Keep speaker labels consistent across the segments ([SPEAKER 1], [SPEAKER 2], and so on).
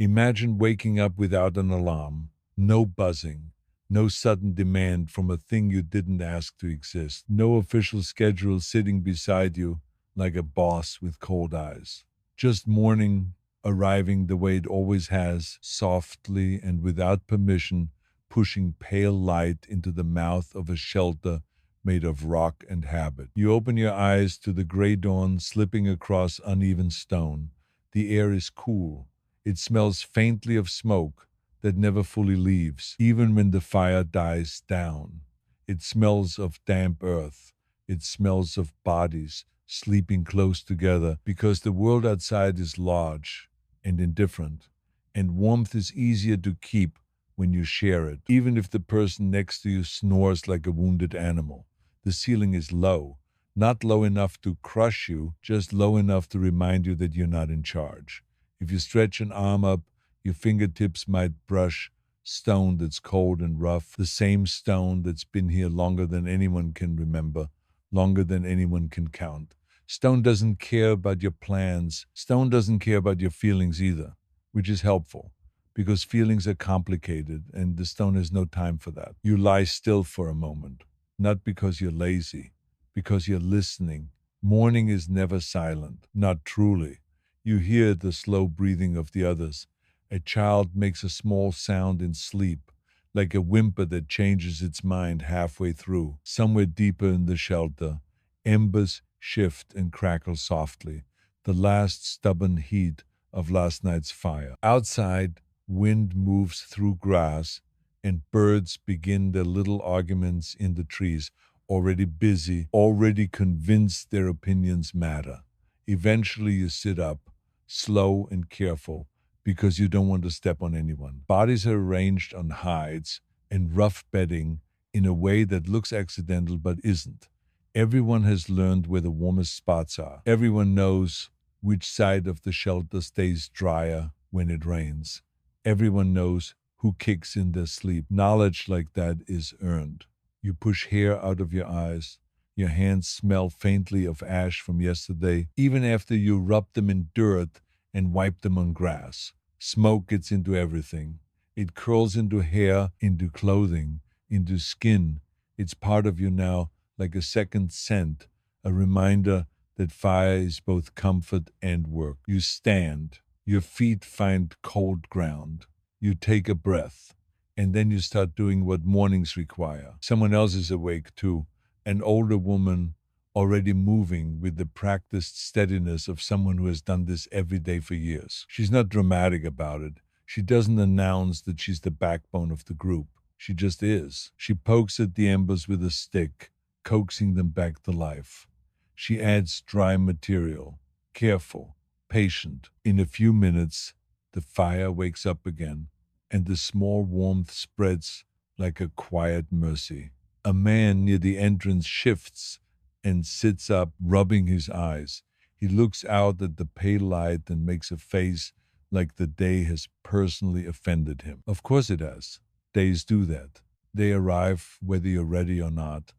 [SPEAKER 1] Imagine waking up without an alarm, no buzzing, no sudden demand from a thing you didn't ask to exist, no official schedule sitting beside you like a boss with cold eyes. Just morning arriving the way it always has, softly and without permission, pushing pale light into the mouth of a shelter made of rock and habit. You open your eyes to the gray dawn slipping across uneven stone. The air is cool. It smells faintly of smoke that never fully leaves, even when the fire dies down. It smells of damp earth. It smells of bodies sleeping close together because the world outside is large and indifferent, and warmth is easier to keep when you share it, even if the person next to you snores like a wounded animal. The ceiling is low, not low enough to crush you, just low enough to remind you that you're not in charge. If you stretch an arm up, your fingertips might brush stone that's cold and rough, the same stone that's been here longer than anyone can remember, longer than anyone can count. Stone doesn't care about your plans. Stone doesn't care about your feelings either, which is helpful because feelings are complicated and the stone has no time for that. You lie still for a moment, not because you're lazy, because you're listening. Morning is never silent, not truly. You hear the slow breathing of the others. A child makes a small sound in sleep, like a whimper that changes its mind halfway through. Somewhere deeper in the shelter, embers shift and crackle softly, the last stubborn heat of last night's fire. Outside, wind moves through grass, and birds begin their little arguments in the trees, already busy, already convinced their opinions matter. Eventually, you sit up, slow and careful, because you don't want to step on anyone. Bodies are arranged on hides and rough bedding in a way that looks accidental but isn't. Everyone has learned where the warmest spots are. Everyone knows which side of the shelter stays drier when it rains. Everyone knows who kicks in their sleep. Knowledge like that is earned. You push hair out of your eyes. Your hands smell faintly of ash from yesterday, even after you rub them in dirt and wipe them on grass. Smoke gets into everything. It curls into hair, into clothing, into skin. It's part of you now, like a second scent, a reminder that fire is both comfort and work. You stand. Your feet find cold ground. You take a breath. And then you start doing what mornings require. Someone else is awake too, an older woman already moving with the practiced steadiness of someone who has done this every day for years. She's not dramatic about it. She doesn't announce that she's the backbone of the group. She just is. She pokes at the embers with a stick, coaxing them back to life. She adds dry material, careful, patient. In a few minutes, the fire wakes up again, and the small warmth spreads like a quiet mercy. A man near the entrance shifts and sits up, rubbing his eyes. He looks out at the pale light and makes a face like the day has personally offended him. Of course it has. Days do that. They arrive whether you're ready or not.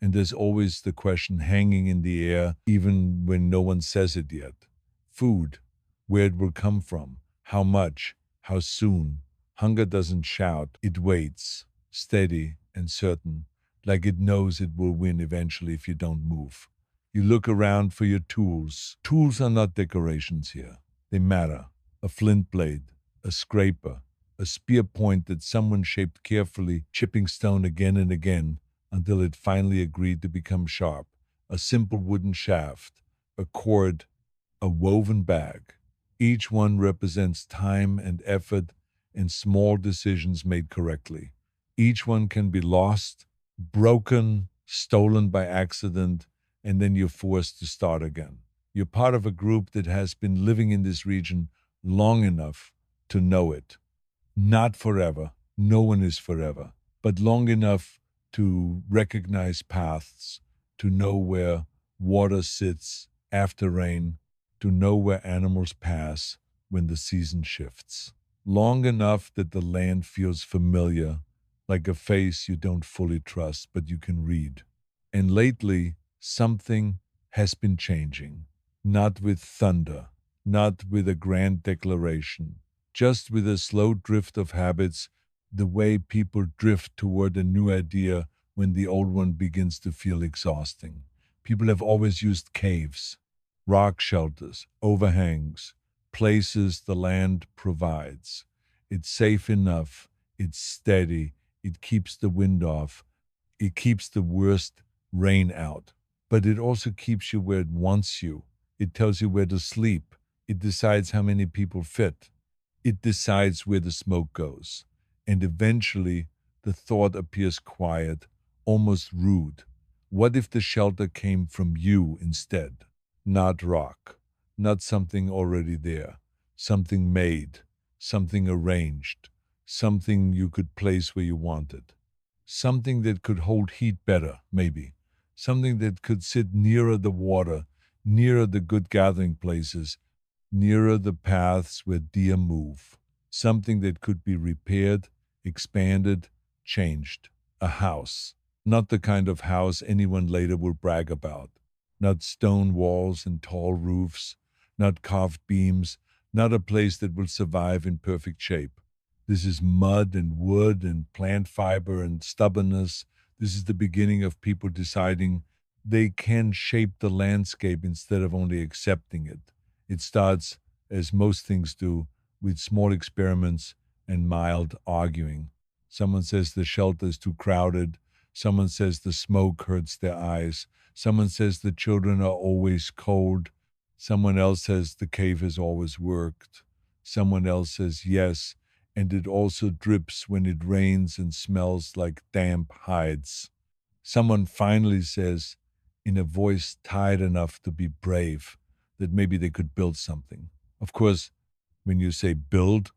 [SPEAKER 1] And there's always the question hanging in the air, even when no one says it yet. Food, where it will come from, how much, how soon. Hunger doesn't shout, it waits, steady and certain, like it knows it will win eventually if you don't move. You look around for your tools. Tools are not decorations here. They matter. A flint blade, a scraper, a spear point that someone shaped carefully, chipping stone again and again until it finally agreed to become sharp. A simple wooden shaft, a cord, a woven bag. Each one represents time and effort and small decisions made correctly. Each one can be lost, broken, stolen by accident, and then you're forced to start again. You're part of a group that has been living in this region long enough to know it. Not forever, no one is forever, but long enough to recognize paths, to know where water sits after rain, to know where animals pass when the season shifts. Long enough that the land feels familiar, like a face you don't fully trust, but you can read. And lately, something has been changing. Not with thunder, not with a grand declaration, just with a slow drift of habits, the way people drift toward a new idea when the old one begins to feel exhausting. People have always used caves, rock shelters, overhangs, places the land provides. It's safe enough, it's steady, it keeps the wind off, it keeps the worst rain out. But it also keeps you where it wants you. It tells you where to sleep. It decides how many people fit. It decides where the smoke goes. And eventually, the thought appears quiet, almost rude. What if the shelter came from you instead? Not rock, not something already there, something made, something arranged, something you could place where you wanted, something that could hold heat better, maybe, something that could sit nearer the water, nearer the good gathering places, nearer the paths where deer move, something that could be repaired, expanded, changed. A house, not the kind of house anyone later will brag about, not stone walls and tall roofs, not carved beams, not a place that will survive in perfect shape. This is mud and wood and plant fiber and stubbornness. This is the beginning of people deciding they can shape the landscape instead of only accepting it. It starts, as most things do, with small experiments and mild arguing. Someone says the shelter is too crowded. Someone says the smoke hurts their eyes. Someone says the children are always cold. Someone else says the cave has always worked. Someone else says yes, and it also drips when it rains and smells like damp hides. Someone finally says, in a voice tired enough to be brave, that maybe they could build something. Of course, when you say build,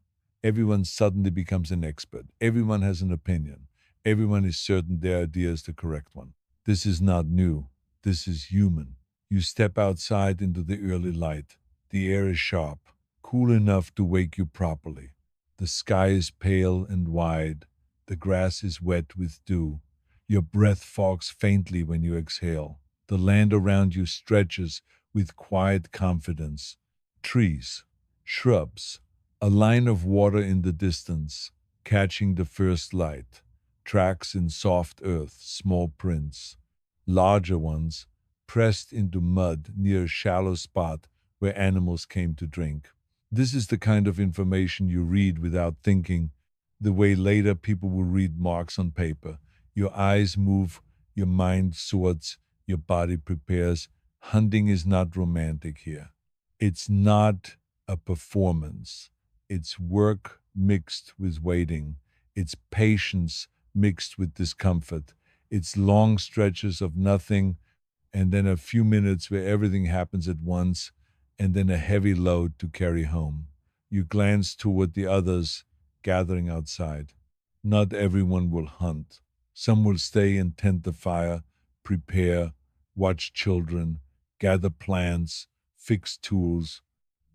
[SPEAKER 1] everyone suddenly becomes an expert. Everyone has an opinion. Everyone is certain their idea is the correct one. This is not new. This is human. You step outside into the early light. The air is sharp, cool enough to wake you properly. The sky is pale and wide. The grass is wet with dew. Your breath fogs faintly when you exhale. The land around you stretches with quiet confidence. Trees, shrubs, a line of water in the distance, catching the first light. Tracks in soft earth, small prints. Larger ones, pressed into mud near a shallow spot where animals came to drink. This is the kind of information you read without thinking, the way later people will read marks on paper. Your eyes move, your mind sorts, your body prepares. Hunting is not romantic here. It's not a performance. It's work mixed with waiting. It's patience mixed with discomfort. It's long stretches of nothing and then a few minutes where everything happens at once and then a heavy load to carry home. You glance toward the others gathering outside. Not everyone will hunt. Some will stay and tend the fire, prepare, watch children, gather plants, fix tools.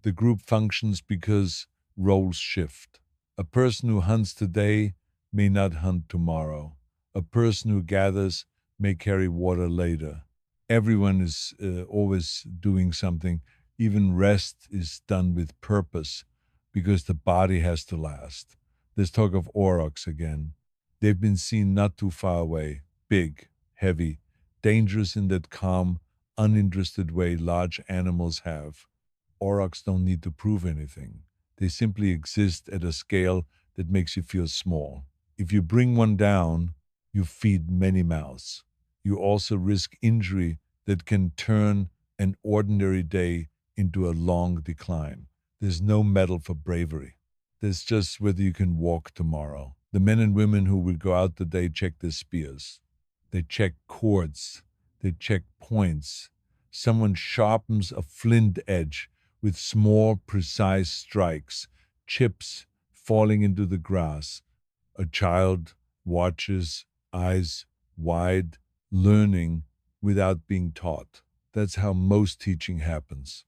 [SPEAKER 1] The group functions because roles shift. A person who hunts today may not hunt tomorrow. A person who gathers may carry water later. Everyone is always doing something. Even rest is done with purpose because the body has to last. There's talk of aurochs again. They've been seen not too far away, big, heavy, dangerous in that calm, uninterested way large animals have. Aurochs don't need to prove anything. They simply exist at a scale that makes you feel small. If you bring one down, you feed many mouths. You also risk injury that can turn an ordinary day into a long decline. There's no medal for bravery. There's just whether you can walk tomorrow. The men and women who will go out today check their spears. They check cords. They check points. Someone sharpens a flint edge with small, precise strikes, chips falling into the grass. A child watches, eyes wide, learning without being taught. That's how most teaching happens.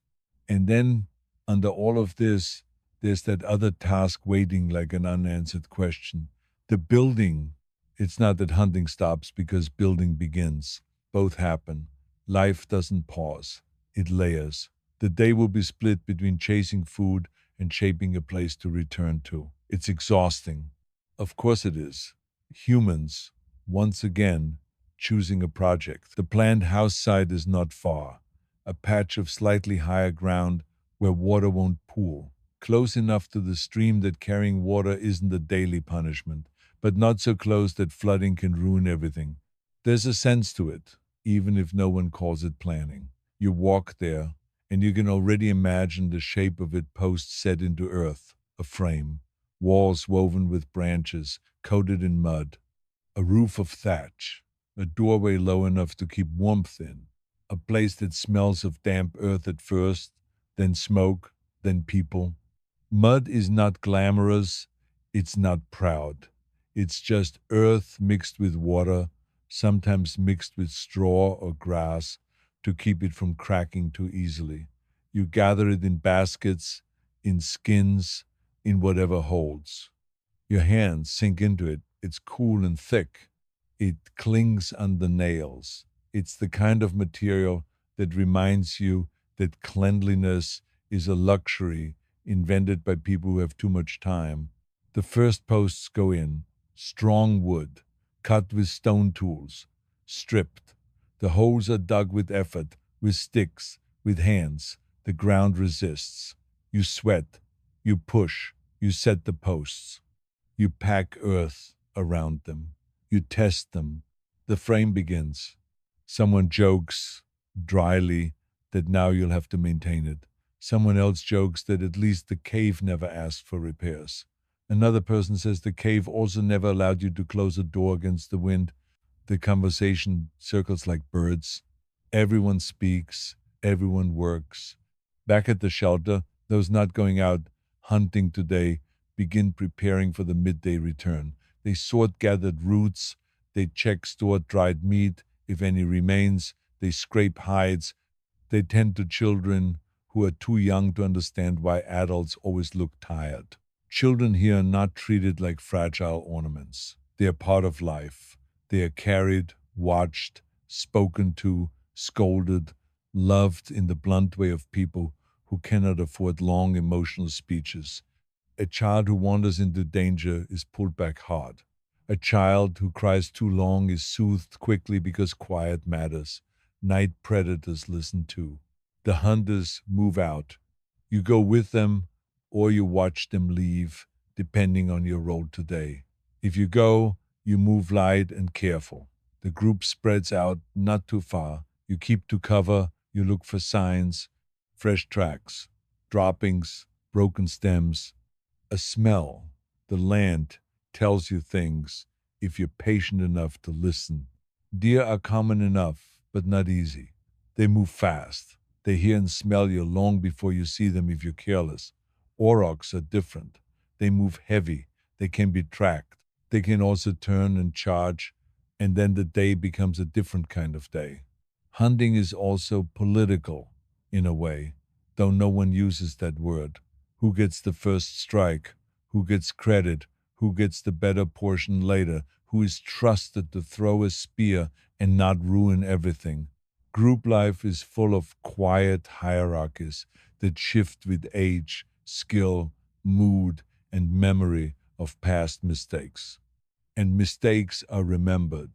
[SPEAKER 1] And then, under all of this, there's that other task waiting like an unanswered question. The building. It's not that hunting stops because building begins. Both happen. Life doesn't pause. It layers. The day will be split between chasing food and shaping a place to return to. It's exhausting. Of course it is. Humans, once again, choosing a project. The planned house site is not far, a patch of slightly higher ground where water won't pool, close enough to the stream that carrying water isn't a daily punishment, but not so close that flooding can ruin everything. There's a sense to it, even if no one calls it planning. You walk there, and you can already imagine the shape of it posts set into earth, a frame, walls woven with branches, coated in mud, a roof of thatch, a doorway low enough to keep warmth in, a place that smells of damp earth at first, then smoke, then people. Mud is not glamorous, it's not proud. It's just earth mixed with water, sometimes mixed with straw or grass to keep it from cracking too easily. You gather it in baskets, in skins, in whatever holds. Your hands sink into it. It's cool and thick. It clings under nails. It's the kind of material that reminds you that cleanliness is a luxury invented by people who have too much time. The first posts go in, strong wood, cut with stone tools, stripped. The holes are dug with effort, with sticks, with hands. The ground resists. You sweat, you push, you set the posts. You pack earth around them. You test them. The frame begins. Someone jokes, dryly, that now you'll have to maintain it. Someone else jokes that at least the cave never asked for repairs. Another person says the cave also never allowed you to close a door against the wind. The conversation circles like birds. Everyone speaks, everyone works. Back at the shelter, those not going out hunting today begin preparing for the midday return. They sort gathered roots, they check stored dried meat, if any remains, they scrape hides, they tend to children who are too young to understand why adults always look tired. Children here are not treated like fragile ornaments. They are part of life. They are carried, watched, spoken to, scolded, loved in the blunt way of people who cannot afford long emotional speeches. A child who wanders into danger is pulled back hard. A child who cries too long is soothed quickly because quiet matters. Night predators listen too. The hunters move out. You go with them or you watch them leave, depending on your role today. If you go, you move light and careful. The group spreads out not too far. You keep to cover, you look for signs, fresh tracks, droppings, broken stems, a smell. The land tells you things if you're patient enough to listen. Deer are common enough, but not easy. They move fast. They hear and smell you long before you see them if you're careless. Aurochs are different. They move heavy. They can be tracked. They can also turn and charge, and then the day becomes a different kind of day. Hunting is also political, in a way, though no one uses that word. Who gets the first strike? Who gets credit? Who gets the better portion later? Who is trusted to throw a spear and not ruin everything? Group life is full of quiet hierarchies that shift with age, skill, mood, and memory of past mistakes. And mistakes are remembered.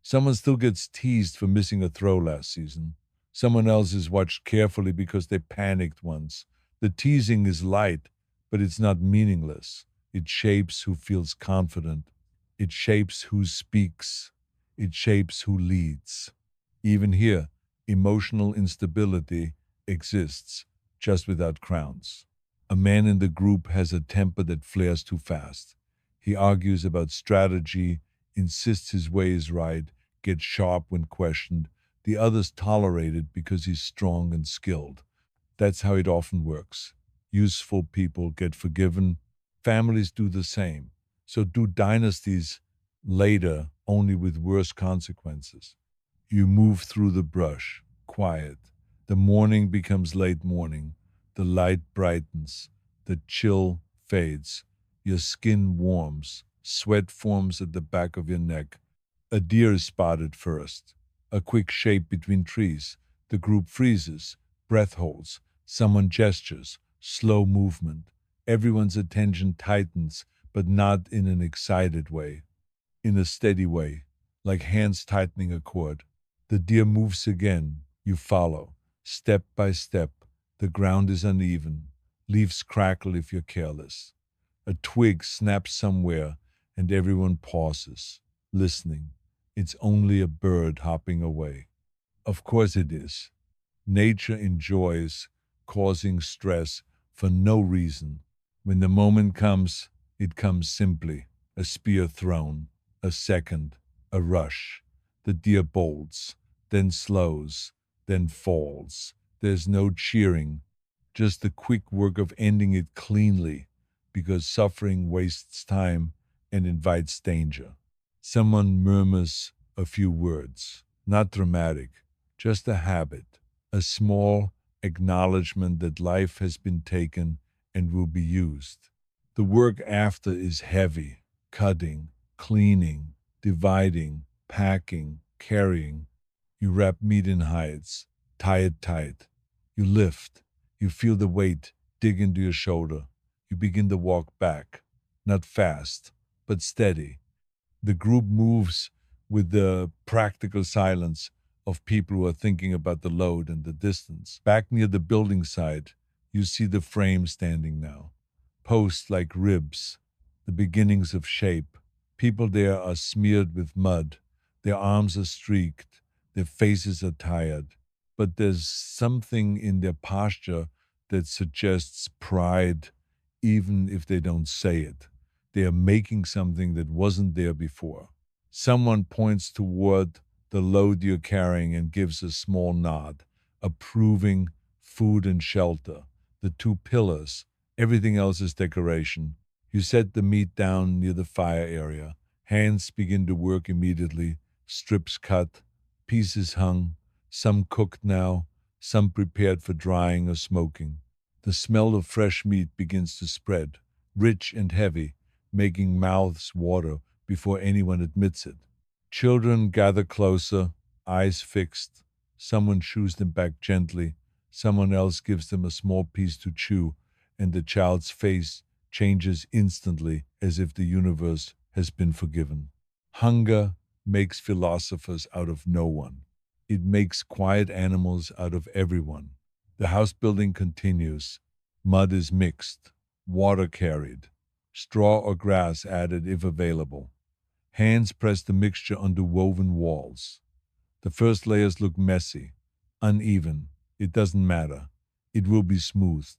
[SPEAKER 1] Someone still gets teased for missing a throw last season. Someone else is watched carefully because they panicked once. The teasing is light, but it's not meaningless. It shapes who feels confident. It shapes who speaks. It shapes who leads. Even here, emotional instability exists, just without crowns. A man in the group has a temper that flares too fast. He argues about strategy, insists his way is right, gets sharp when questioned. The others tolerate it because he's strong and skilled. That's how it often works. Useful people get forgiven. Families do the same. So do dynasties later, only with worse consequences. You move through the brush, quiet. The morning becomes late morning. The light brightens. The chill fades. Your skin warms. Sweat forms at the back of your neck. A deer is spotted first. A quick shape between trees. The group freezes. Breath holds. Someone gestures. Slow movement. Everyone's attention tightens, but not in an excited way, in a steady way, like hands tightening a cord. The deer moves again. You follow, step by step. The ground is uneven. Leaves crackle if you're careless. A twig snaps somewhere, and everyone pauses, listening. It's only a bird hopping away. Of course it is. Nature enjoys causing stress for no reason. When the moment comes, it comes simply. A spear thrown, a second, a rush. The deer bolts, then slows, then falls. There's no cheering, just the quick work of ending it cleanly, because suffering wastes time and invites danger. Someone murmurs a few words, not dramatic, just a habit, a small acknowledgement that life has been taken and will be used. The work after is heavy: cutting, cleaning, dividing, packing, carrying. You wrap meat in hides, tie it tight. You lift, you feel the weight dig into your shoulder. You begin to walk back, not fast, but steady. The group moves with the practical silence of people who are thinking about the load and the distance. Back near the building site, you see the frame standing now. Posts like ribs, the beginnings of shape. People there are smeared with mud. Their arms are streaked. Their faces are tired. But there's something in their posture that suggests pride, even if they don't say it. They are making something that wasn't there before. Someone points toward the load you're carrying and gives a small nod, approving food and shelter, the two pillars. Everything else is decoration. You set the meat down near the fire area. Hands begin to work immediately, strips cut, pieces hung, some cooked now, some prepared for drying or smoking. The smell of fresh meat begins to spread, rich and heavy, making mouths water before anyone admits it. Children gather closer, eyes fixed. Someone shoos them back gently. Someone else gives them a small piece to chew, and the child's face changes instantly as if the universe has been forgiven. Hunger makes philosophers out of no one. It makes quiet animals out of everyone. The house building continues. Mud is mixed, water carried, straw or grass added if available. Hands press the mixture onto woven walls. The first layers look messy, uneven. It doesn't matter. It will be smoothed.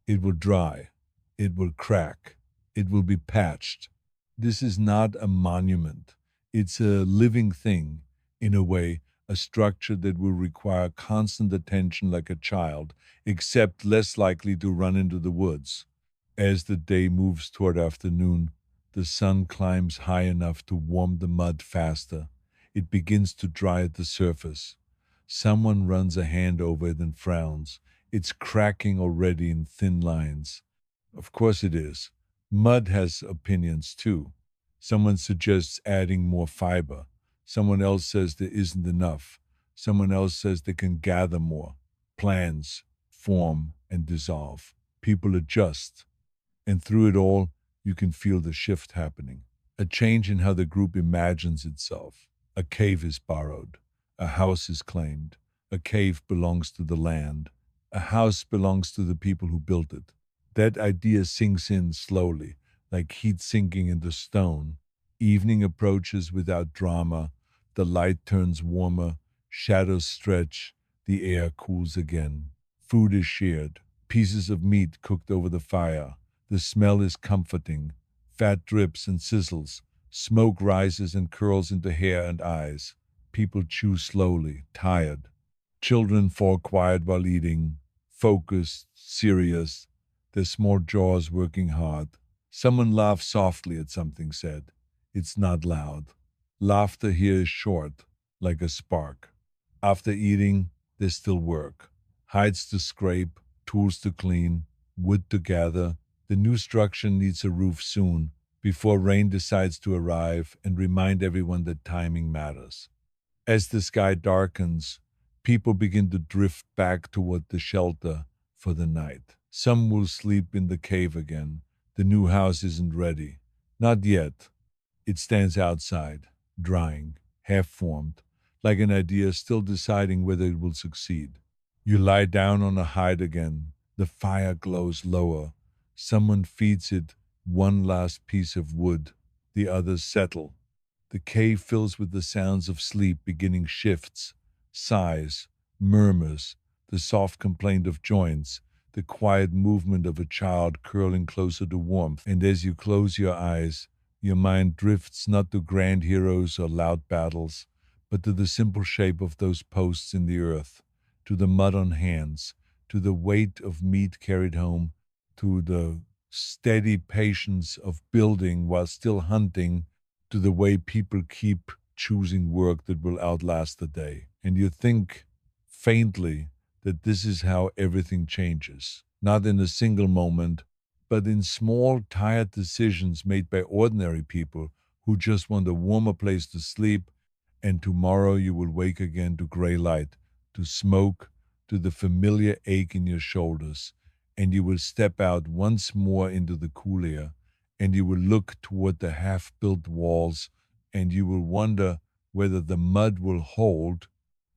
[SPEAKER 1] It will dry. It will crack. It will be patched. This is not a monument. It's a living thing, in a way, a structure that will require constant attention like a child, except less likely to run into the woods. As the day moves toward afternoon, the sun climbs high enough to warm the mud faster. It begins to dry at the surface. Someone runs a hand over it and frowns. It's cracking already in thin lines. Of course it is. Mud has opinions too. Someone suggests adding more fiber. Someone else says there isn't enough. Someone else says they can gather more. Plans form and dissolve. People adjust. And through it all, you can feel the shift happening. A change in how the group imagines itself. A cave is borrowed. A house is claimed. A cave belongs to the land. A house belongs to the people who built it. That idea sinks in slowly, like heat sinking into stone. Evening approaches without drama. The light turns warmer. Shadows stretch. The air cools again. Food is shared. Pieces of meat cooked over the fire. The smell is comforting. Fat drips and sizzles. Smoke rises and curls into hair and eyes. People chew slowly, tired. Children fall quiet while eating, focused, serious, their small jaws working hard. Someone laughs softly at something said. It's not loud. Laughter here is short, like a spark. After eating, there's still work. Hides to scrape, tools to clean, wood to gather. The new structure needs a roof soon, before rain decides to arrive and remind everyone that timing matters. As the sky darkens, people begin to drift back toward the shelter for the night. Some will sleep in the cave again. The new house isn't ready. Not yet. It stands outside, drying, half formed, like an idea still deciding whether it will succeed. You lie down on a hide again. The fire glows lower. Someone feeds it one last piece of wood. The others settle. The cave fills with the sounds of sleep, beginning shifts, sighs, murmurs, the soft complaint of joints, the quiet movement of a child curling closer to warmth. And as you close your eyes, your mind drifts not to grand heroes or loud battles, but to the simple shape of those posts in the earth, to the mud on hands, to the weight of meat carried home, to the steady patience of building while still hunting, to the way people keep choosing work that will outlast the day. And you think faintly that this is how everything changes, not in a single moment, but in small, tired decisions made by ordinary people who just want a warmer place to sleep. And tomorrow you will wake again to gray light, to smoke, to the familiar ache in your shoulders, and you will step out once more into the cool air, and you will look toward the half built walls, and you will wonder whether the mud will hold,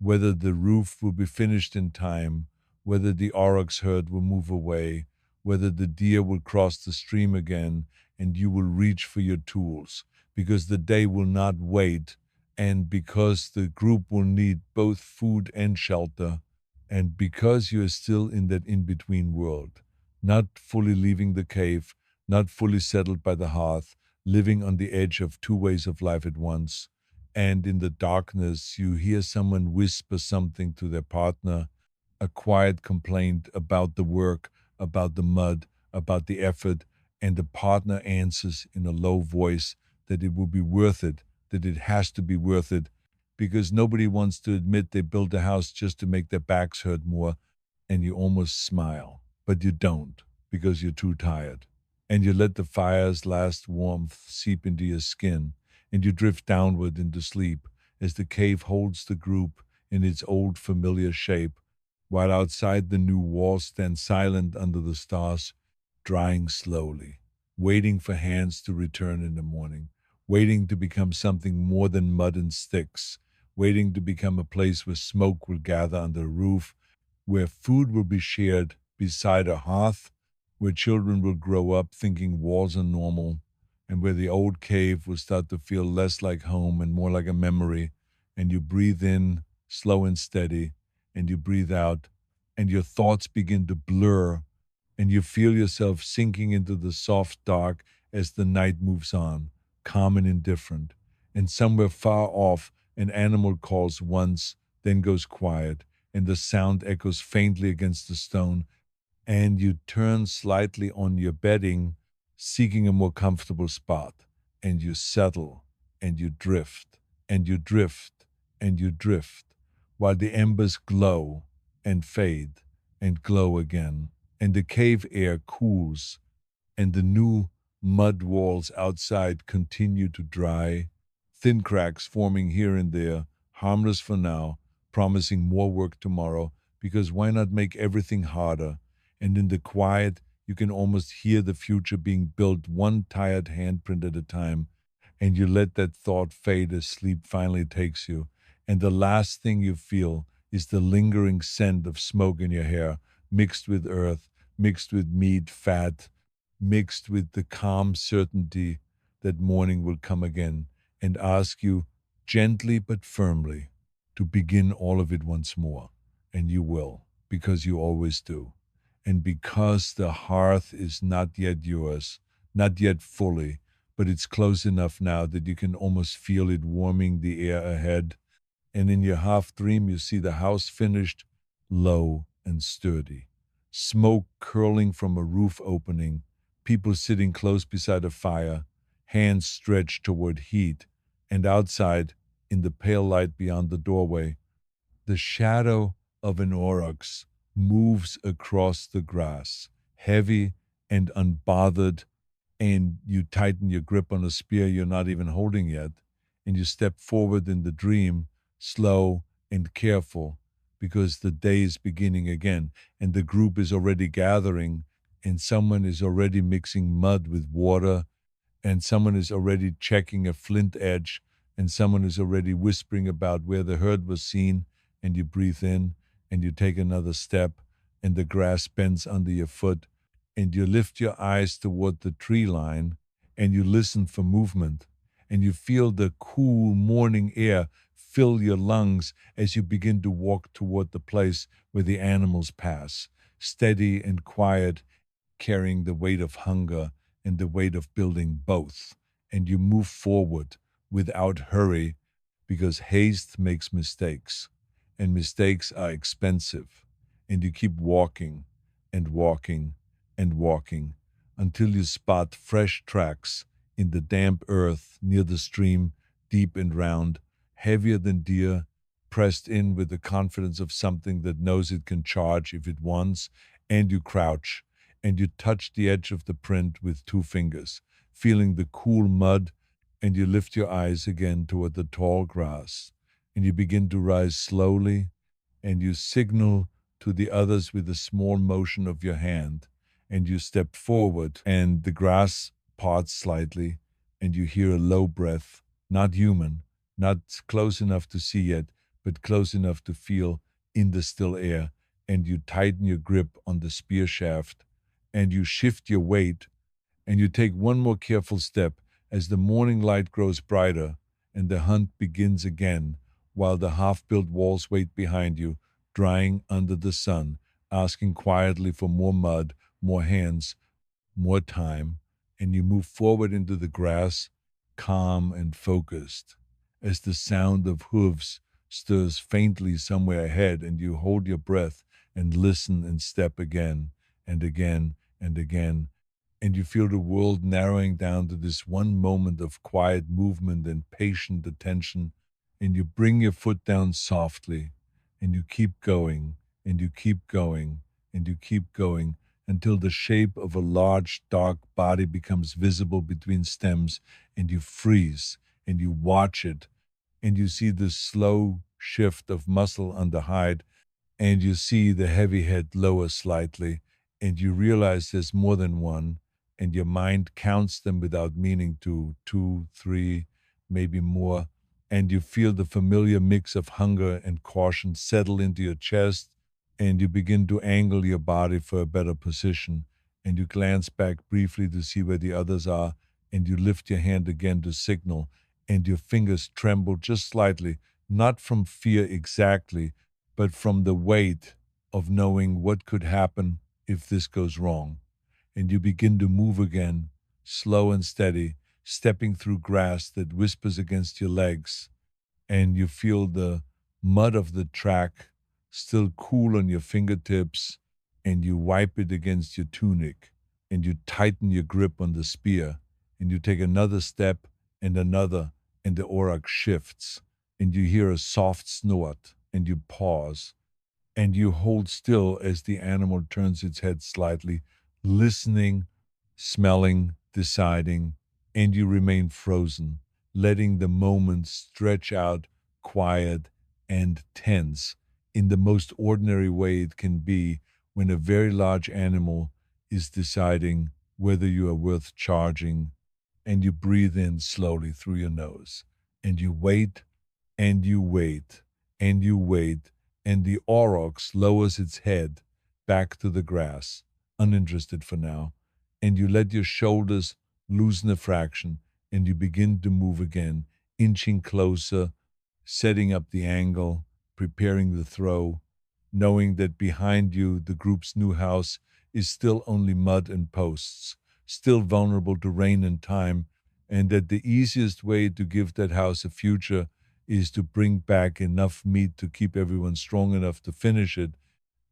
[SPEAKER 1] whether the roof will be finished in time, whether the Aurochs herd will move away, whether the deer will cross the stream again, and you will reach for your tools, because the day will not wait, and because the group will need both food and shelter, and because you are still in that in between world, not fully leaving the cave, not fully settled by the hearth, living on the edge of two ways of life at once. And in the darkness, you hear someone whisper something to their partner, a quiet complaint about the work, about the mud, about the effort, and the partner answers in a low voice that it will be worth it, that it has to be worth it, because nobody wants to admit they built a house just to make their backs hurt more, and you almost smile, but you don't, because you're too tired. And you let the fire's last warmth seep into your skin, and you drift downward into sleep as the cave holds the group in its old familiar shape, while outside the new walls stand silent under the stars, drying slowly, waiting for hands to return in the morning, waiting to become something more than mud and sticks, waiting to become a place where smoke will gather under a roof, where food will be shared beside a hearth, where children will grow up thinking walls are normal, and where the old cave will start to feel less like home and more like a memory, and you breathe in, slow and steady, and you breathe out, and your thoughts begin to blur, and you feel yourself sinking into the soft dark as the night moves on, calm and indifferent. And somewhere far off, an animal calls once, then goes quiet, and the sound echoes faintly against the stone, and you turn slightly on your bedding, seeking a more comfortable spot, and you settle, and you drift, and you drift, and you drift, while the embers glow and fade and glow again, and the cave air cools, and the new mud walls outside continue to dry, thin cracks forming here and there, harmless for now, promising more work tomorrow, because why not make everything harder? And in the quiet, you can almost hear the future being built one tired handprint at a time, and you let that thought fade as sleep finally takes you. And the last thing you feel is the lingering scent of smoke in your hair, mixed with earth, mixed with meat, fat, mixed with the calm certainty that morning will come again and ask you gently but firmly to begin all of it once more. And you will, because you always do. And because the hearth is not yet yours, not yet fully, but it's close enough now that you can almost feel it warming the air ahead. And in your half dream, you see the house finished, low and sturdy, smoke curling from a roof opening, people sitting close beside a fire, hands stretched toward heat, and outside, in the pale light beyond the doorway, the shadow of an aurochs moves across the grass, heavy and unbothered, and you tighten your grip on a spear you're not even holding yet, and you step forward in the dream, slow and careful, because the day is beginning again, and the group is already gathering, and someone is already mixing mud with water, and someone is already checking a flint edge, and someone is already whispering about where the herd was seen, and you breathe in, and you take another step, and the grass bends under your foot, and you lift your eyes toward the tree line, and you listen for movement, and you feel the cool morning air fill your lungs as you begin to walk toward the place where the animals pass, steady and quiet, carrying the weight of hunger and the weight of building both. And you move forward without hurry because haste makes mistakes, and mistakes are expensive. And you keep walking and walking and walking until you spot fresh tracks in the damp earth near the stream, deep and round, heavier than deer, pressed in with the confidence of something that knows it can charge if it wants, and you crouch and you touch the edge of the print with two fingers, feeling the cool mud, and you lift your eyes again toward the tall grass, and you begin to rise slowly, and you signal to the others with a small motion of your hand, and you step forward, and the grass parts slightly, and you hear a low breath, not human, not close enough to see yet, but close enough to feel in the still air, and you tighten your grip on the spear shaft, and you shift your weight, and you take one more careful step as the morning light grows brighter and the hunt begins again, while the half built walls wait behind you, drying under the sun, asking quietly for more mud, more hands, more time, and you move forward into the grass, calm and focused, as the sound of hooves stirs faintly somewhere ahead, and you hold your breath and listen and step again and again and again, and you feel the world narrowing down to this one moment of quiet movement and patient attention, and you bring your foot down softly, and you keep going, and you keep going, and you keep going until the shape of a large, dark body becomes visible between stems, and you freeze, and you watch it, and you see the slow shift of muscle under hide, and you see the heavy head lower slightly, and you realize there's more than one, and your mind counts them without meaning to, two, three, maybe more, and you feel the familiar mix of hunger and caution settle into your chest, and you begin to angle your body for a better position, and you glance back briefly to see where the others are, and you lift your hand again to signal, and your fingers tremble just slightly, not from fear exactly, but from the weight of knowing what could happen if this goes wrong. And you begin to move again, slow and steady, stepping through grass that whispers against your legs, and you feel the mud of the track still cool on your fingertips, and you wipe it against your tunic, and you tighten your grip on the spear, and you take another step and another, and the auroch shifts, and you hear a soft snort, and you pause, and you hold still as the animal turns its head slightly, listening, smelling, deciding, and you remain frozen, letting the moment stretch out, quiet and tense, in the most ordinary way it can be when a very large animal is deciding whether you are worth charging, and you breathe in slowly through your nose, and you wait, and you wait, and you wait, and the aurochs lowers its head back to the grass, uninterested for now, and you let your shoulders loosen a fraction, and you begin to move again, inching closer, setting up the angle, preparing the throw, knowing that behind you the group's new house is still only mud and posts, still vulnerable to rain and time, and that the easiest way to give that house a future is to bring back enough meat to keep everyone strong enough to finish it,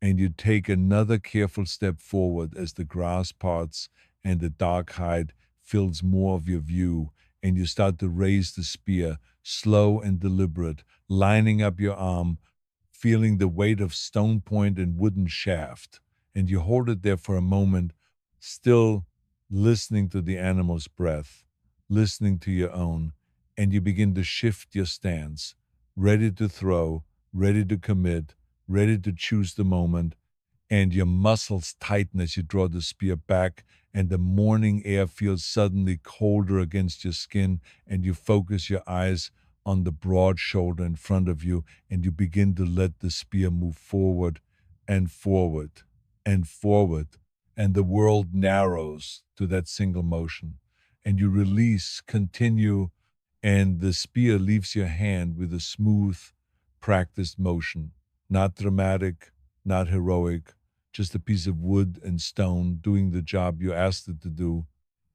[SPEAKER 1] and you take another careful step forward as the grass parts and the dark hide fills more of your view, and you start to raise the spear, slow and deliberate, lining up your arm, feeling the weight of stone point and wooden shaft, and you hold it there for a moment, still listening to the animal's breath, listening to your own, and you begin to shift your stance, ready to throw, ready to commit, ready to choose the moment, and your muscles tighten as you draw the spear back, and the morning air feels suddenly colder against your skin, and you focus your eyes on the broad shoulder in front of you, and you begin to let the spear move forward and forward and forward, and the world narrows to that single motion. And you release, continue, and the spear leaves your hand with a smooth, practiced motion, not dramatic, not heroic, just a piece of wood and stone doing the job you asked it to do.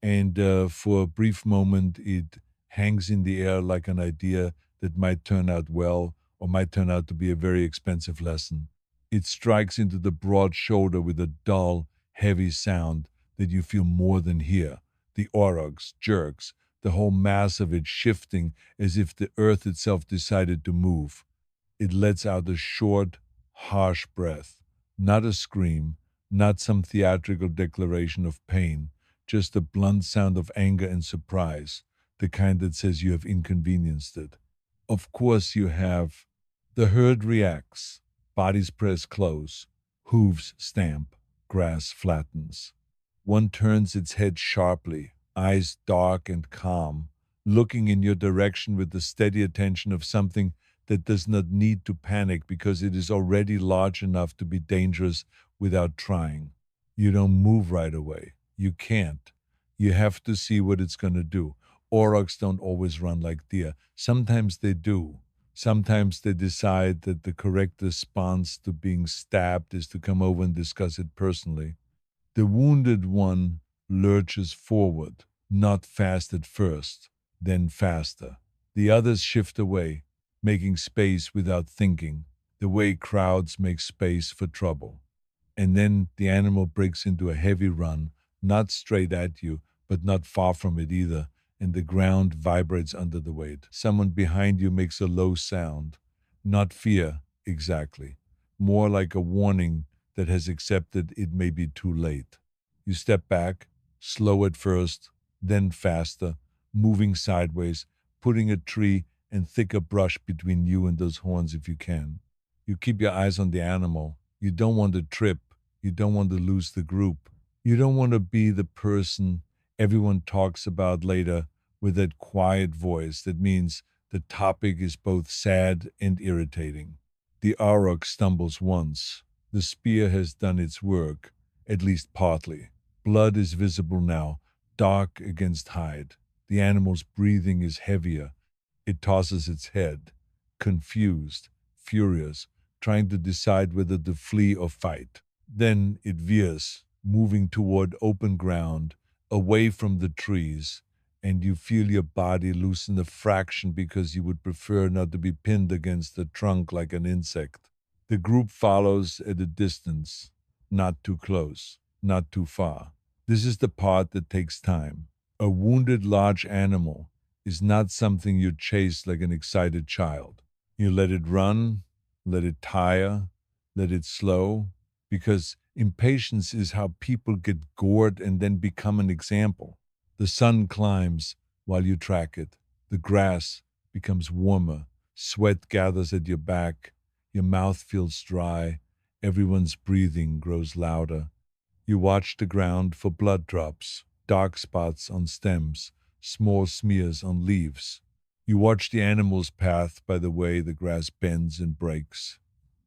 [SPEAKER 1] And for a brief moment, it hangs in the air like an idea that might turn out well or might turn out to be a very expensive lesson. It strikes into the broad shoulder with a dull, heavy sound that you feel more than hear. The aurochs jerks, the whole mass of it shifting as if the earth itself decided to move. It lets out a short, harsh breath, not a scream, not some theatrical declaration of pain, just a blunt sound of anger and surprise, the kind that says you have inconvenienced it. Of course, you have. The herd reacts, bodies press close, hooves stamp, grass flattens. One turns its head sharply, eyes dark and calm, looking in your direction with the steady attention of something that does not need to panic because it is already large enough to be dangerous without trying. You don't move right away. You can't. You have to see what it's going to do. Aurochs don't always run like deer. Sometimes they do. Sometimes they decide that the correct response to being stabbed is to come over and discuss it personally. The wounded one lurches forward, not fast at first, then faster. The others shift away, making space without thinking, the way crowds make space for trouble. And then the animal breaks into a heavy run, not straight at you, but not far from it either, and the ground vibrates under the weight. Someone behind you makes a low sound, not fear exactly, more like a warning that has accepted it may be too late. You step back, slow at first, then faster, moving sideways, putting a tree and thicker brush between you and those horns if you can. You keep your eyes on the animal. You don't want to trip. You don't want to lose the group. You don't want to be the person everyone talks about later with that quiet voice that means the topic is both sad and irritating. The auroch stumbles once. The spear has done its work, at least partly. Blood is visible now, dark against hide. The animal's breathing is heavier. It tosses its head, confused, furious, trying to decide whether to flee or fight. Then it veers, moving toward open ground, away from the trees, and you feel your body loosen a fraction because you would prefer not to be pinned against the trunk like an insect. The group follows at a distance, not too close, not too far. This is the part that takes time. A wounded large animal is not something you chase like an excited child. You let it run, let it tire, let it slow, because impatience is how people get gored and then become an example. The sun climbs while you track it. The grass becomes warmer. Sweat gathers at your back. Your mouth feels dry. Everyone's breathing grows louder. You watch the ground for blood drops, dark spots on stems, small smears on leaves. You watch the animal's path by the way the grass bends and breaks.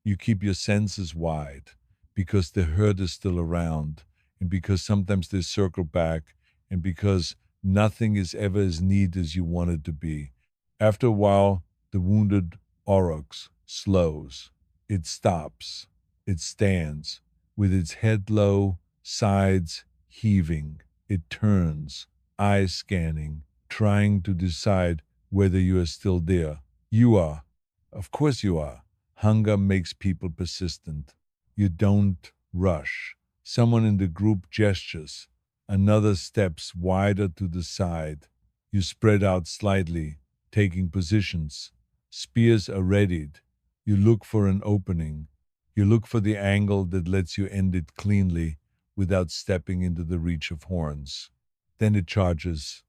[SPEAKER 1] You keep your senses wide because the herd is still around, and because sometimes they circle back, and because nothing is ever as neat as you want it to be. After a while, the wounded aurochs slows. It stops. It stands, with its head low, sides heaving. It turns, eyes scanning, trying to decide whether you are still there. You are. Of course you are. Hunger makes people persistent. You don't rush. Someone in the group gestures. Another steps wider to the side. You spread out slightly, taking positions. Spears are readied. You look for an opening. You look for the angle that lets you end it cleanly without stepping into the reach of horns. Then it charges.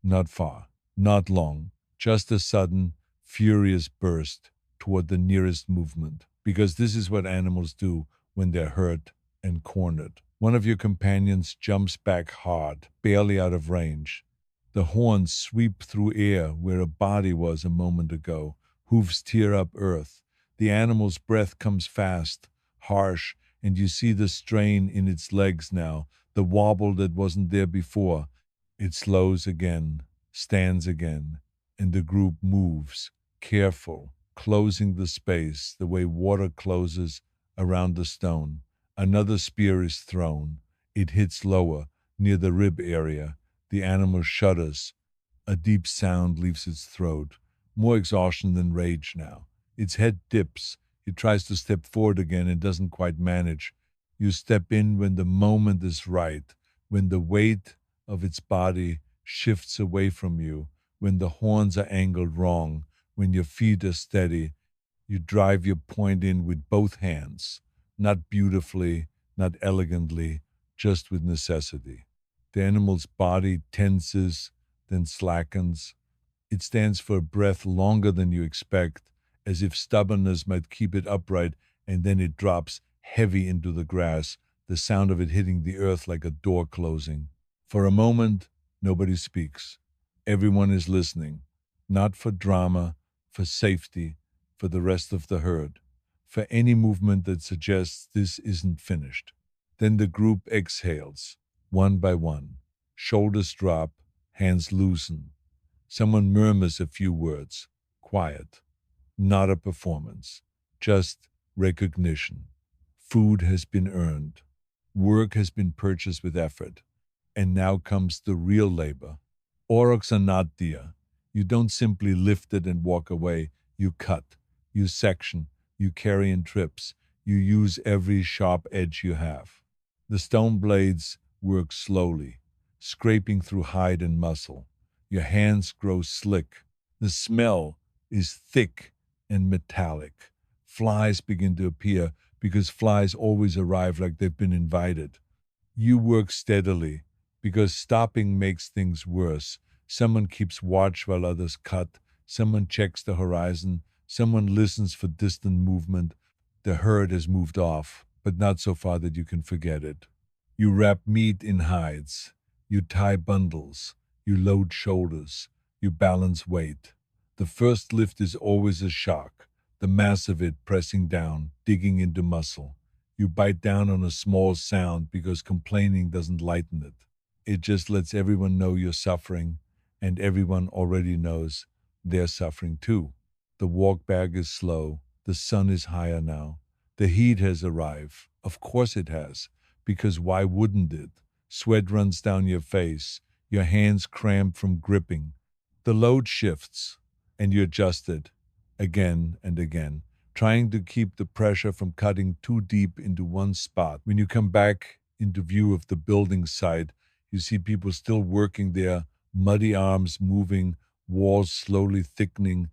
[SPEAKER 1] Not far, not long, just a sudden, furious burst toward the nearest movement, because this is what animals do when they're hurt and cornered. One of your companions jumps back hard, barely out of range. The horns sweep through air where a body was a moment ago. Hooves tear up earth. The animal's breath comes fast, harsh, and you see the strain in its legs now, the wobble that wasn't there before. It slows again, stands again, and the group moves, careful, closing the space the way water closes around the stone. Another spear is thrown. It hits lower, near the rib area. The animal shudders. A deep sound leaves its throat, more exhaustion than rage now. Its head dips. It tries to step forward again and doesn't quite manage. You step in when the moment is right, when the weight of its body shifts away from you, when the horns are angled wrong, when your feet are steady. You drive your point in with both hands, not beautifully, not elegantly, just with necessity. The animal's body tenses, then slackens. It stands for a breath longer than you expect, as if stubbornness might keep it upright, and then it drops heavy into the grass, the sound of it hitting the earth like a door closing. For a moment, nobody speaks. Everyone is listening, not for drama, for safety, for the rest of the herd, for any movement that suggests this isn't finished. Then the group exhales, one by one. Shoulders drop, hands loosen. Someone murmurs a few words. Quiet. Not a performance. Just recognition. Food has been earned. Work has been purchased with effort. And now comes the real labor. Aurochs are not deer. You don't simply lift it and walk away. You cut. You section. You carry in trips. You use every sharp edge you have. The stone blades work slowly, scraping through hide and muscle. Your hands grow slick. The smell is thick and metallic. Flies begin to appear because flies always arrive like they've been invited. You work steadily because stopping makes things worse. Someone keeps watch while others cut. Someone checks the horizon. Someone listens for distant movement. The herd has moved off, but not so far that you can forget it. You wrap meat in hides. You tie bundles. You load shoulders. You balance weight. The first lift is always a shock, the mass of it pressing down, digging into muscle. You bite down on a small sound because complaining doesn't lighten it. It just lets everyone know you're suffering, and everyone already knows they're suffering too. The walk back is slow. The sun is higher now. The heat has arrived. Of course it has, because why wouldn't it? Sweat runs down your face. Your hands cramp from gripping. The load shifts, and you adjust it again and again, trying to keep the pressure from cutting too deep into one spot. When you come back into view of the building site, you see people still working there, muddy arms moving, walls slowly thickening.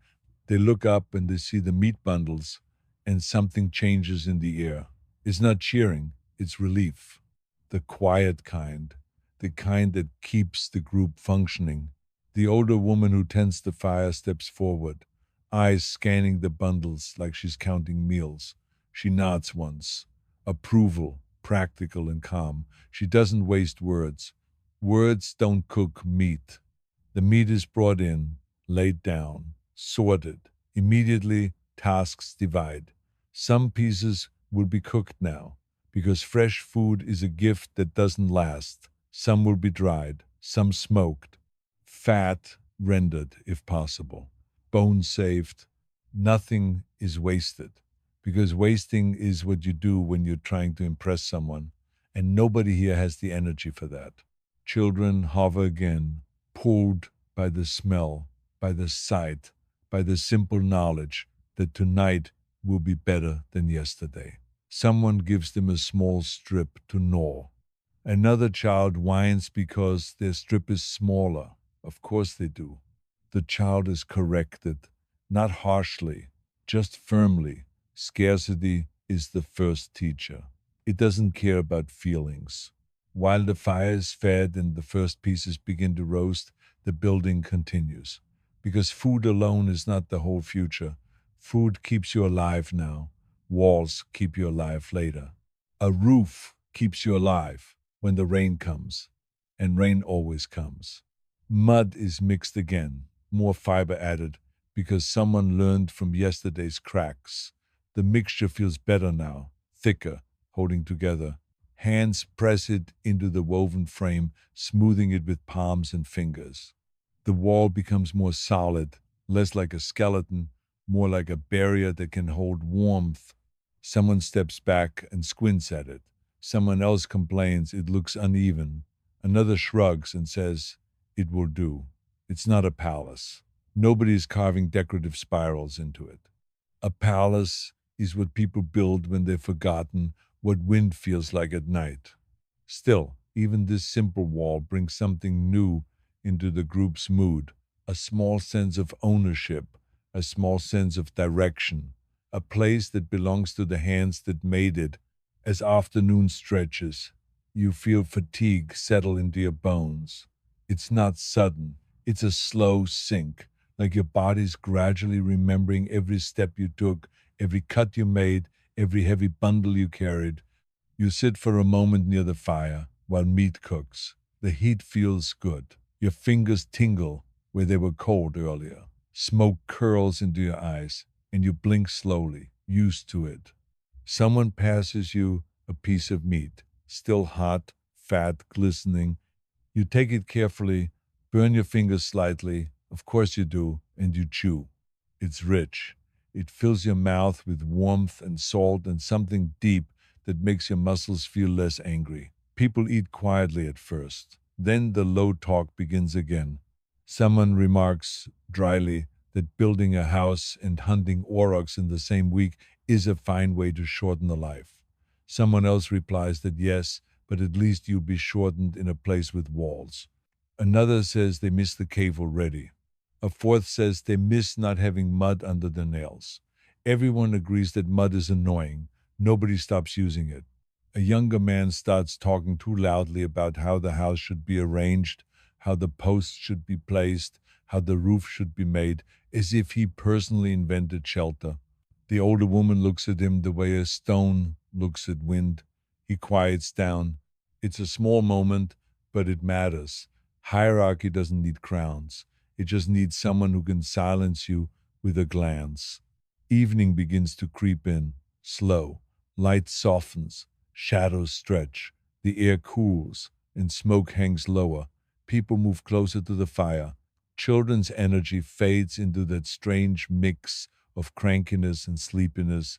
[SPEAKER 1] They look up and they see the meat bundles, and something changes in the air. It's not cheering, it's relief. The quiet kind, the kind that keeps the group functioning. The older woman who tends the fire steps forward, eyes scanning the bundles like she's counting meals. She nods once. Approval, practical and calm. She doesn't waste words. Words don't cook meat. The meat is brought in, laid down, sorted. Immediately, tasks divide. Some pieces will be cooked now, because fresh food is a gift that doesn't last. Some will be dried, some smoked, fat rendered if possible, bone saved. Nothing is wasted, because wasting is what you do when you're trying to impress someone, and nobody here has the energy for that. Children hover again, pulled by the smell, by the sight, by the simple knowledge that tonight will be better than yesterday. Someone gives them a small strip to gnaw. Another child whines because their strip is smaller. Of course they do. The child is corrected, not harshly, just firmly. Scarcity is the first teacher. It doesn't care about feelings. While the fire is fed and the first pieces begin to roast, the building continues. Because food alone is not the whole future. Food keeps you alive now. Walls keep you alive later. A roof keeps you alive when the rain comes, and rain always comes. Mud is mixed again, more fiber added, because someone learned from yesterday's cracks. The mixture feels better now, thicker, holding together. Hands press it into the woven frame, smoothing it with palms and fingers. The wall becomes more solid, less like a skeleton, more like a barrier that can hold warmth. Someone steps back and squints at it. Someone else complains it looks uneven. Another shrugs and says, it will do. It's not a palace. Nobody is carving decorative spirals into it. A palace is what people build when they've forgotten what wind feels like at night. Still, even this simple wall brings something new into the group's mood, a small sense of ownership, a small sense of direction, a place that belongs to the hands that made it. As afternoon stretches, you feel fatigue settle into your bones. It's not sudden, it's a slow sink, like your body's gradually remembering every step you took, every cut you made, every heavy bundle you carried. You sit for a moment near the fire while meat cooks. The heat feels good. Your fingers tingle where they were cold earlier. Smoke curls into your eyes, and you blink slowly, used to it. Someone passes you a piece of meat, still hot, fat, glistening. You take it carefully, burn your fingers slightly, of course you do, and you chew. It's rich. It fills your mouth with warmth and salt and something deep that makes your muscles feel less angry. People eat quietly at first. Then the low talk begins again. Someone remarks dryly that building a house and hunting aurochs in the same week is a fine way to shorten a life. Someone else replies that yes, but at least you'll be shortened in a place with walls. Another says they miss the cave already. A fourth says they miss not having mud under their nails. Everyone agrees that mud is annoying. Nobody stops using it. A younger man starts talking too loudly about how the house should be arranged, how the posts should be placed, how the roof should be made, as if he personally invented shelter. The older woman looks at him the way a stone looks at wind. He quiets down. It's a small moment, but it matters. Hierarchy doesn't need crowns. It just needs someone who can silence you with a glance. Evening begins to creep in, slow. Light softens, shadows stretch, the air cools, and smoke hangs lower. People move closer to the fire. Children's energy fades into that strange mix of crankiness and sleepiness.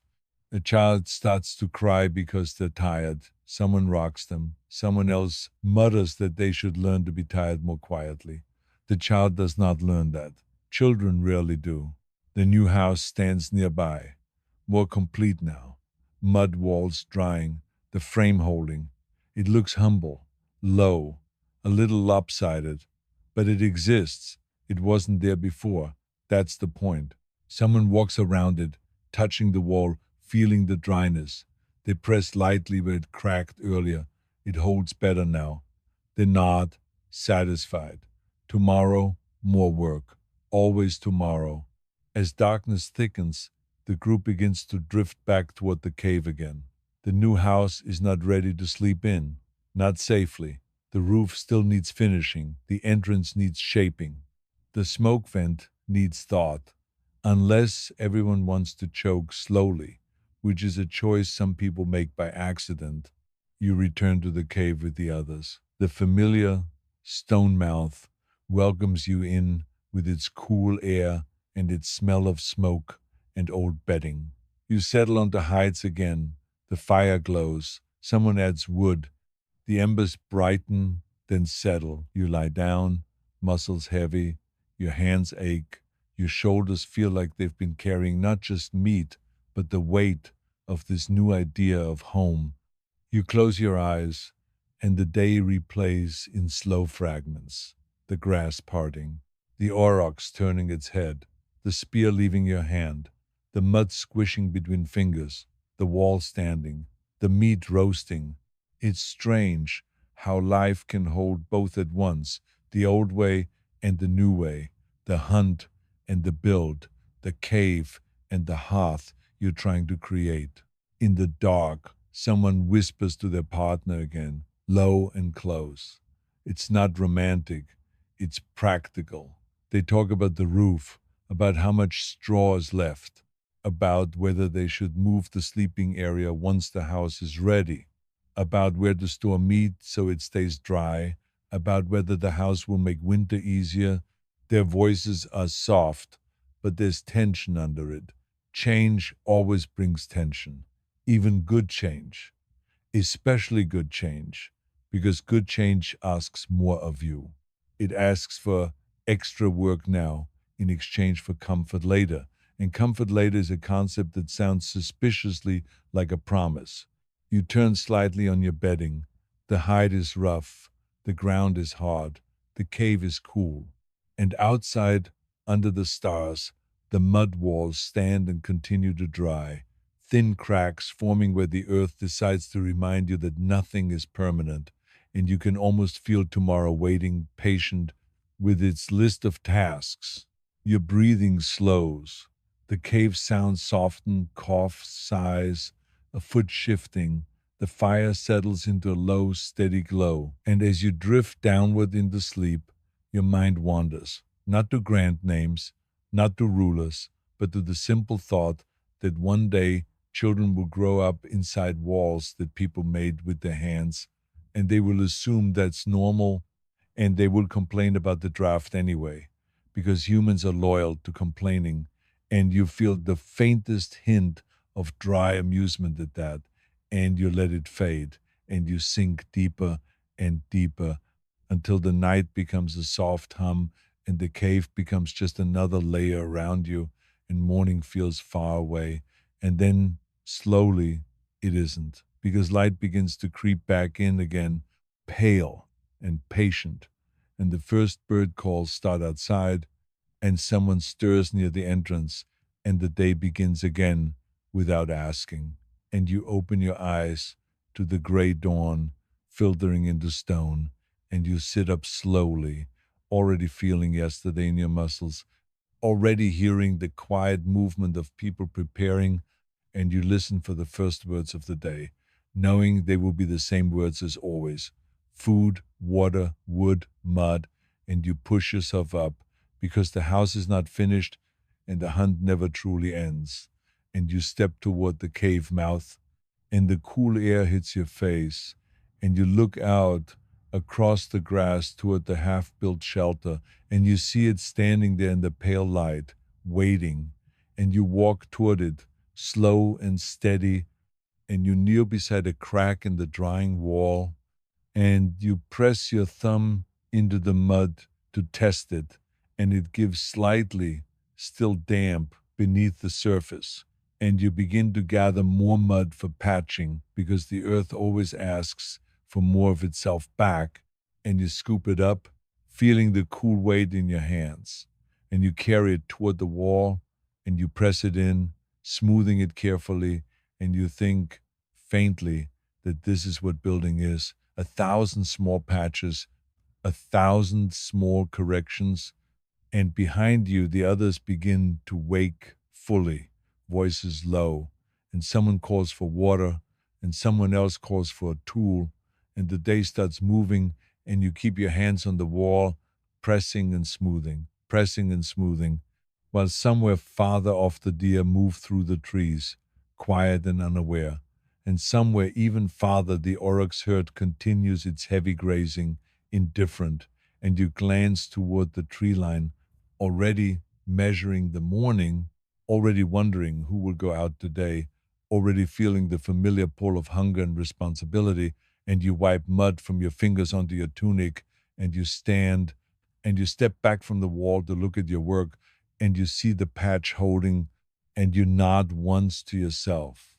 [SPEAKER 1] A child starts to cry because they're tired. Someone rocks them. Someone else mutters that they should learn to be tired more quietly. The child does not learn that. Children rarely do. The new house stands nearby, more complete now. Mud walls drying, the frame holding. It looks humble, low, a little lopsided, but it exists. It wasn't there before. That's the point. Someone walks around it, touching the wall, feeling the dryness. They press lightly where it cracked earlier. It holds better now. They nod, satisfied. Tomorrow, more work. Always tomorrow. As darkness thickens, the group begins to drift back toward the cave again. The new house is not ready to sleep in, not safely. The roof still needs finishing. The entrance needs shaping. The smoke vent needs thought. Unless everyone wants to choke slowly, which is a choice some people make by accident, you return to the cave with the others. The familiar stone mouth welcomes you in with its cool air and its smell of smoke and old bedding. You settle onto hides again. The fire glows. Someone adds wood. The embers brighten, then settle. You lie down, muscles heavy. Your hands ache. Your shoulders feel like they've been carrying not just meat, but the weight of this new idea of home. You close your eyes, and the day replays in slow fragments. The grass parting, the aurochs turning its head, the spear leaving your hand, the mud squishing between fingers, the wall standing, the meat roasting. It's strange how life can hold both at once, the old way and the new way, the hunt and the build, the cave and the hearth you're trying to create. In the dark, Someone whispers to their partner again, low and close. It's not romantic, it's practical. They talk about the roof, about how much straw is left, about whether they should move the sleeping area once the house is ready, about where to store meat so it stays dry, about whether the house will make winter easier. Their voices are soft, but there's tension under it. Change always brings tension, even good change, especially good change, because good change asks more of you. It asks for extra work now in exchange for comfort later. And comfort later is a concept that sounds suspiciously like a promise. You turn slightly on your bedding. The hide is rough. The ground is hard. The cave is cool. And outside, under the stars, the mud walls stand and continue to dry, thin cracks forming where the earth decides to remind you that nothing is permanent, and you can almost feel tomorrow waiting, patient, with its list of tasks. Your breathing slows. The cave sounds soften, coughs, sighs, a foot shifting. The fire settles into a low, steady glow, and as you drift downward into sleep, your mind wanders, not to grand names, not to rulers, but to the simple thought that one day children will grow up inside walls that people made with their hands, and they will assume that's normal, and they will complain about the draft anyway, because humans are loyal to complaining, and you feel the faintest hint of dry amusement at that, and you let it fade, and you sink deeper and deeper until the night becomes a soft hum and the cave becomes just another layer around you, and morning feels far away. And then slowly it isn't, because light begins to creep back in again, pale and patient. And the first bird calls start outside, and someone stirs near the entrance, and the day begins again without asking. And you open your eyes to the gray dawn filtering into stone, and you sit up slowly, already feeling yesterday in your muscles, already hearing the quiet movement of people preparing, and you listen for the first words of the day, knowing they will be the same words as always: food, water, wood, mud, and you push yourself up because the house is not finished and the hunt never truly ends. And you step toward the cave mouth, and the cool air hits your face, and you look out across the grass toward the half built shelter, and you see it standing there in the pale light, waiting, and you walk toward it, slow and steady, and you kneel beside a crack in the drying wall, and you press your thumb into the mud to test it, and it gives slightly, still damp, beneath the surface. And you begin to gather more mud for patching because the earth always asks for more of itself back, and you scoop it up, feeling the cool weight in your hands, and you carry it toward the wall, and you press it in, smoothing it carefully, and you think faintly that this is what building is: 1,000 small patches, 1,000 small corrections, and behind you the others begin to wake fully, voices low, and someone calls for water, and someone else calls for a tool, and the day starts moving, and you keep your hands on the wall, pressing and smoothing, while somewhere farther off the deer move through the trees, quiet and unaware, and somewhere even farther the aurochs herd continues its heavy grazing, indifferent, and you glance toward the tree line, already measuring the morning, already wondering who will go out today, already feeling the familiar pull of hunger and responsibility, and you wipe mud from your fingers onto your tunic, and you stand, and you step back from the wall to look at your work, and you see the patch holding, and you nod once to yourself,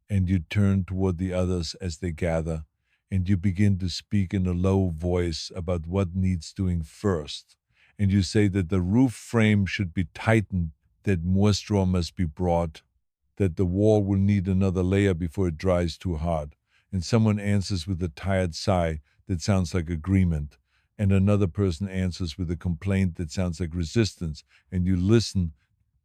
[SPEAKER 1] and you turn toward the others as they gather, and you begin to speak in a low voice about what needs doing first. And you say that the roof frame should be tightened, that more straw must be brought, that the wall will need another layer before it dries too hard. And someone answers with a tired sigh that sounds like agreement. And another person answers with a complaint that sounds like resistance. And you listen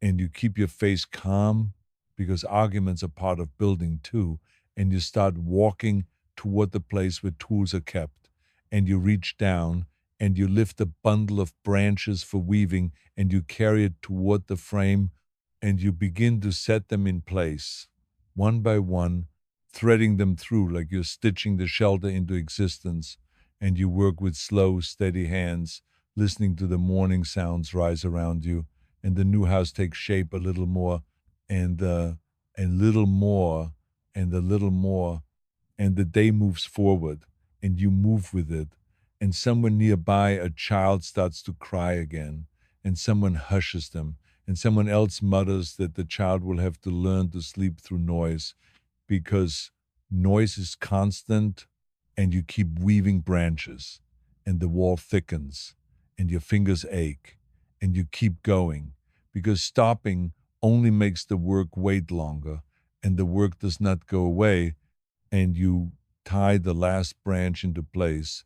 [SPEAKER 1] and you keep your face calm because arguments are part of building too. and you start walking toward the place where tools are kept. And you reach down and you lift a bundle of branches for weaving and you carry it toward the frame and you begin to set them in place, one by one, threading them through like you're stitching the shelter into existence. And you work with slow, steady hands, listening to the morning sounds rise around you, and the new house takes shape a little more, and little more, and a little more, and the day moves forward, and you move with it, and somewhere nearby a child starts to cry again, and someone hushes them, and someone else mutters that the child will have to learn to sleep through noise because noise is constant and you keep weaving branches and the wall thickens and your fingers ache and you keep going because stopping only makes the work wait longer and the work does not go away, and you tie the last branch into place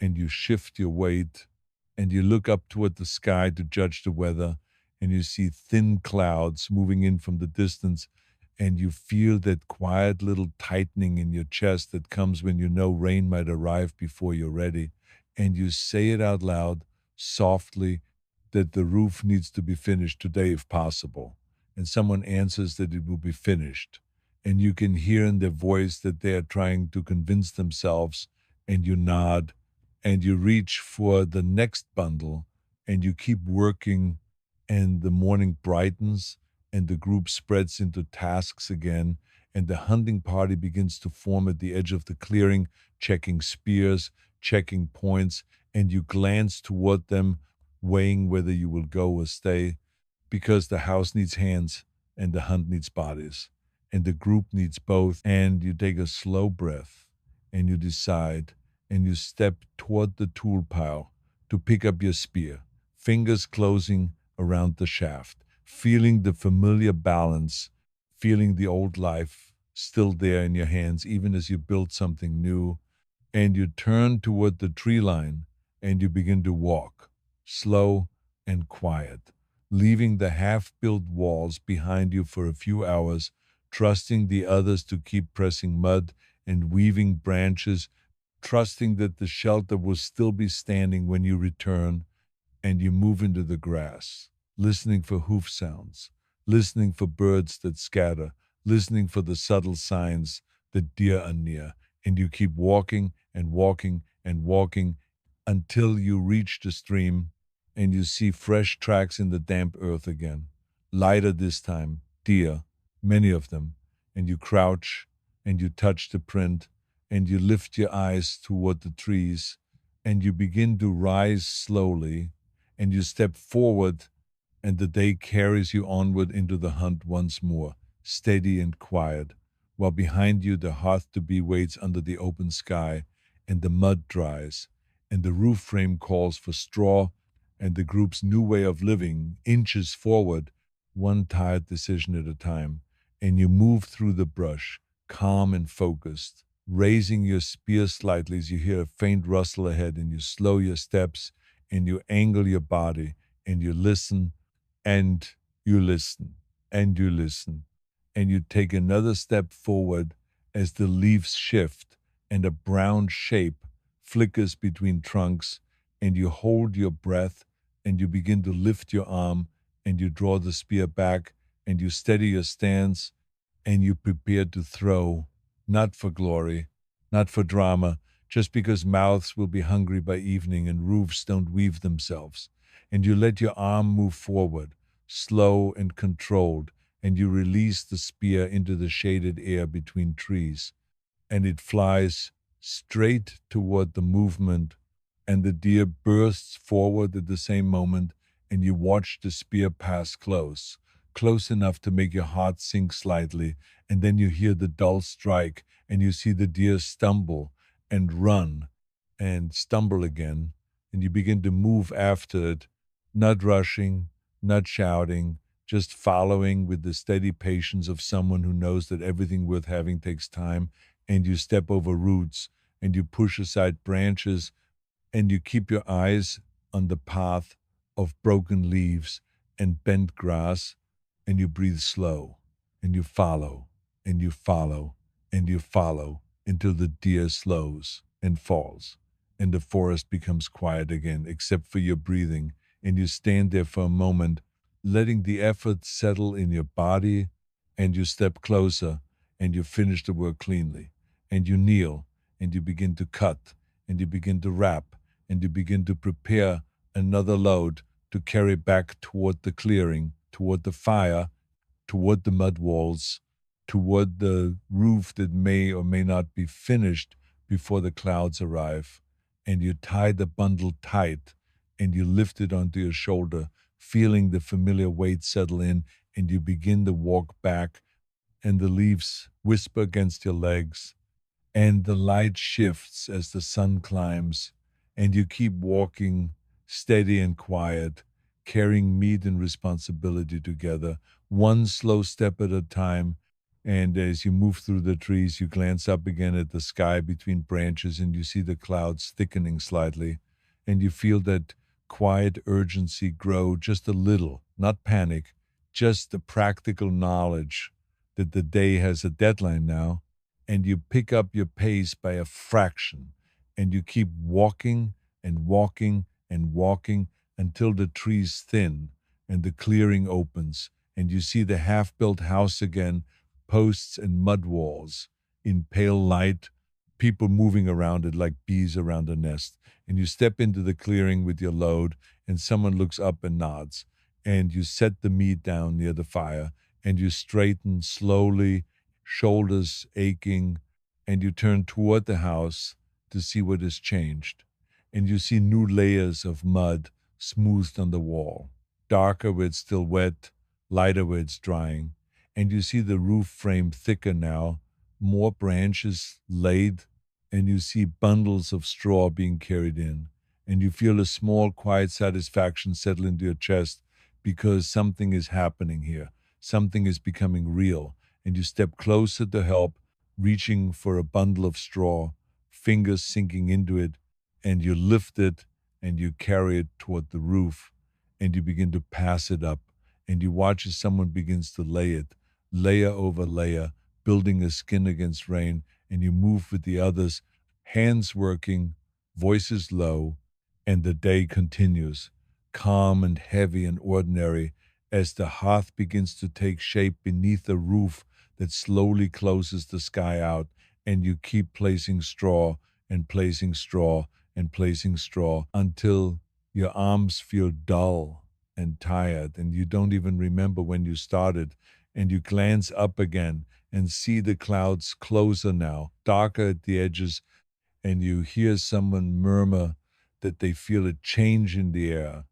[SPEAKER 1] and you shift your weight and you look up toward the sky to judge the weather and you see thin clouds moving in from the distance and you feel that quiet little tightening in your chest that comes when you know rain might arrive before you're ready, and you say it out loud softly that the roof needs to be finished today if possible, and someone answers that it will be finished, and you can hear in their voice that they are trying to convince themselves, and you nod and you reach for the next bundle and you keep working, and the morning brightens and the group spreads into tasks again, and the hunting party begins to form at the edge of the clearing, checking spears, checking points, and you glance toward them, weighing whether you will go or stay, because the house needs hands and the hunt needs bodies and the group needs both. And you take a slow breath and you decide and you step toward the tool pile to pick up your spear, fingers closing around the shaft, feeling the familiar balance, feeling the old life still there in your hands, even as you build something new. And you turn toward the tree line and you begin to walk, slow and quiet, leaving the half built walls behind you for a few hours, trusting the others to keep pressing mud and weaving branches, trusting that the shelter will still be standing when you return, and you move into the grass, listening for hoof sounds, listening for birds that scatter, listening for the subtle signs that deer are near, and you keep walking and walking and walking until you reach the stream and you see fresh tracks in the damp earth again, lighter this time, deer, many of them, and you crouch and you touch the print and you lift your eyes toward the trees and you begin to rise slowly and you step forward and the day carries you onward into the hunt once more, steady and quiet, while behind you the hearth-to-be waits under the open sky, and the mud dries, and the roof frame calls for straw, and the group's new way of living inches forward, one tired decision at a time, and you move through the brush, calm and focused, raising your spear slightly as you hear a faint rustle ahead, and you slow your steps, and you angle your body, and you listen, and you listen, and you listen, and you take another step forward as the leaves shift and a brown shape flickers between trunks, and you hold your breath and you begin to lift your arm and you draw the spear back and you steady your stance and you prepare to throw, not for glory, not for drama, just because mouths will be hungry by evening and roofs don't weave themselves. And you let your arm move forward, slow and controlled, and you release the spear into the shaded air between trees, and it flies straight toward the movement, and the deer bursts forward at the same moment, and you watch the spear pass close, close enough to make your heart sink slightly, and then you hear the dull strike, and you see the deer stumble and run and stumble again, and you begin to move after it, not rushing, not shouting, just following with the steady patience of someone who knows that everything worth having takes time, and you step over roots, and you push aside branches, and you keep your eyes on the path of broken leaves and bent grass, and you breathe slow, and you follow, and you follow, and you follow until the deer slows and falls, and the forest becomes quiet again, except for your breathing, and you stand there for a moment, letting the effort settle in your body, and you step closer, and you finish the work cleanly, and you kneel, and you begin to cut, and you begin to wrap, and you begin to prepare another load to carry back toward the clearing, toward the fire, toward the mud walls, toward the roof that may or may not be finished before the clouds arrive. And you tie the bundle tight and you lift it onto your shoulder, feeling the familiar weight settle in, and you begin to walk back, and the leaves whisper against your legs, and the light shifts as the sun climbs, and you keep walking steady and quiet, carrying meat and responsibility together, one slow step at a time. And as you move through the trees, you glance up again at the sky between branches and you see the clouds thickening slightly, and you feel that quiet urgency grow just a little, not panic, just the practical knowledge that the day has a deadline now, and you pick up your pace by a fraction, and you keep walking and walking and walking until the trees thin and the clearing opens, and you see the half built house again, posts and mud walls in pale light, people moving around it like bees around a nest. And you step into the clearing with your load, and someone looks up and nods, and you set the meat down near the fire, and you straighten slowly, shoulders aching, and you turn toward the house to see what has changed. And you see new layers of mud smoothed on the wall, darker where it's still wet, lighter where it's drying. And you see the roof frame thicker now, more branches laid, and you see bundles of straw being carried in. And you feel a small, quiet satisfaction settle into your chest because something is happening here. Something is becoming real, and you step closer to help, reaching for a bundle of straw, fingers sinking into it, and you lift it and you carry it toward the roof, and you begin to pass it up, and you watch as someone begins to lay it, layer over layer, building a skin against rain, and you move with the others, hands working, voices low, and the day continues, calm and heavy and ordinary, as the hearth begins to take shape beneath a roof that slowly closes the sky out, and you keep placing straw and placing straw and placing straw until your arms feel dull and tired, and you don't even remember when you started, and you glance up again and see the clouds closer now, darker at the edges, and you hear someone murmur that they feel a change in the air,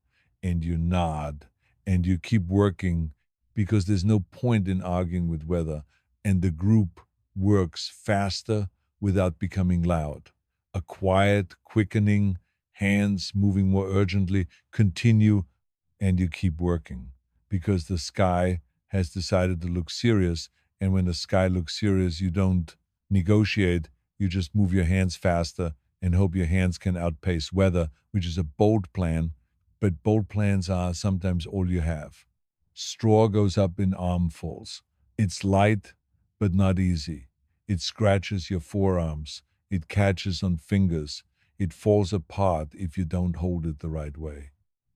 [SPEAKER 1] and you nod, and you keep working because there's no point in arguing with weather, and the group works faster without becoming loud. A quiet, quickening, hands moving more urgently, continue, and you keep working because the sky has decided to look serious. And when the sky looks serious, you don't negotiate, you just move your hands faster and hope your hands can outpace weather, which is a bold plan, but bold plans are sometimes all you have. Straw goes up in armfuls. It's light, but not easy. It scratches your forearms. It catches on fingers. It falls apart if you don't hold it the right way.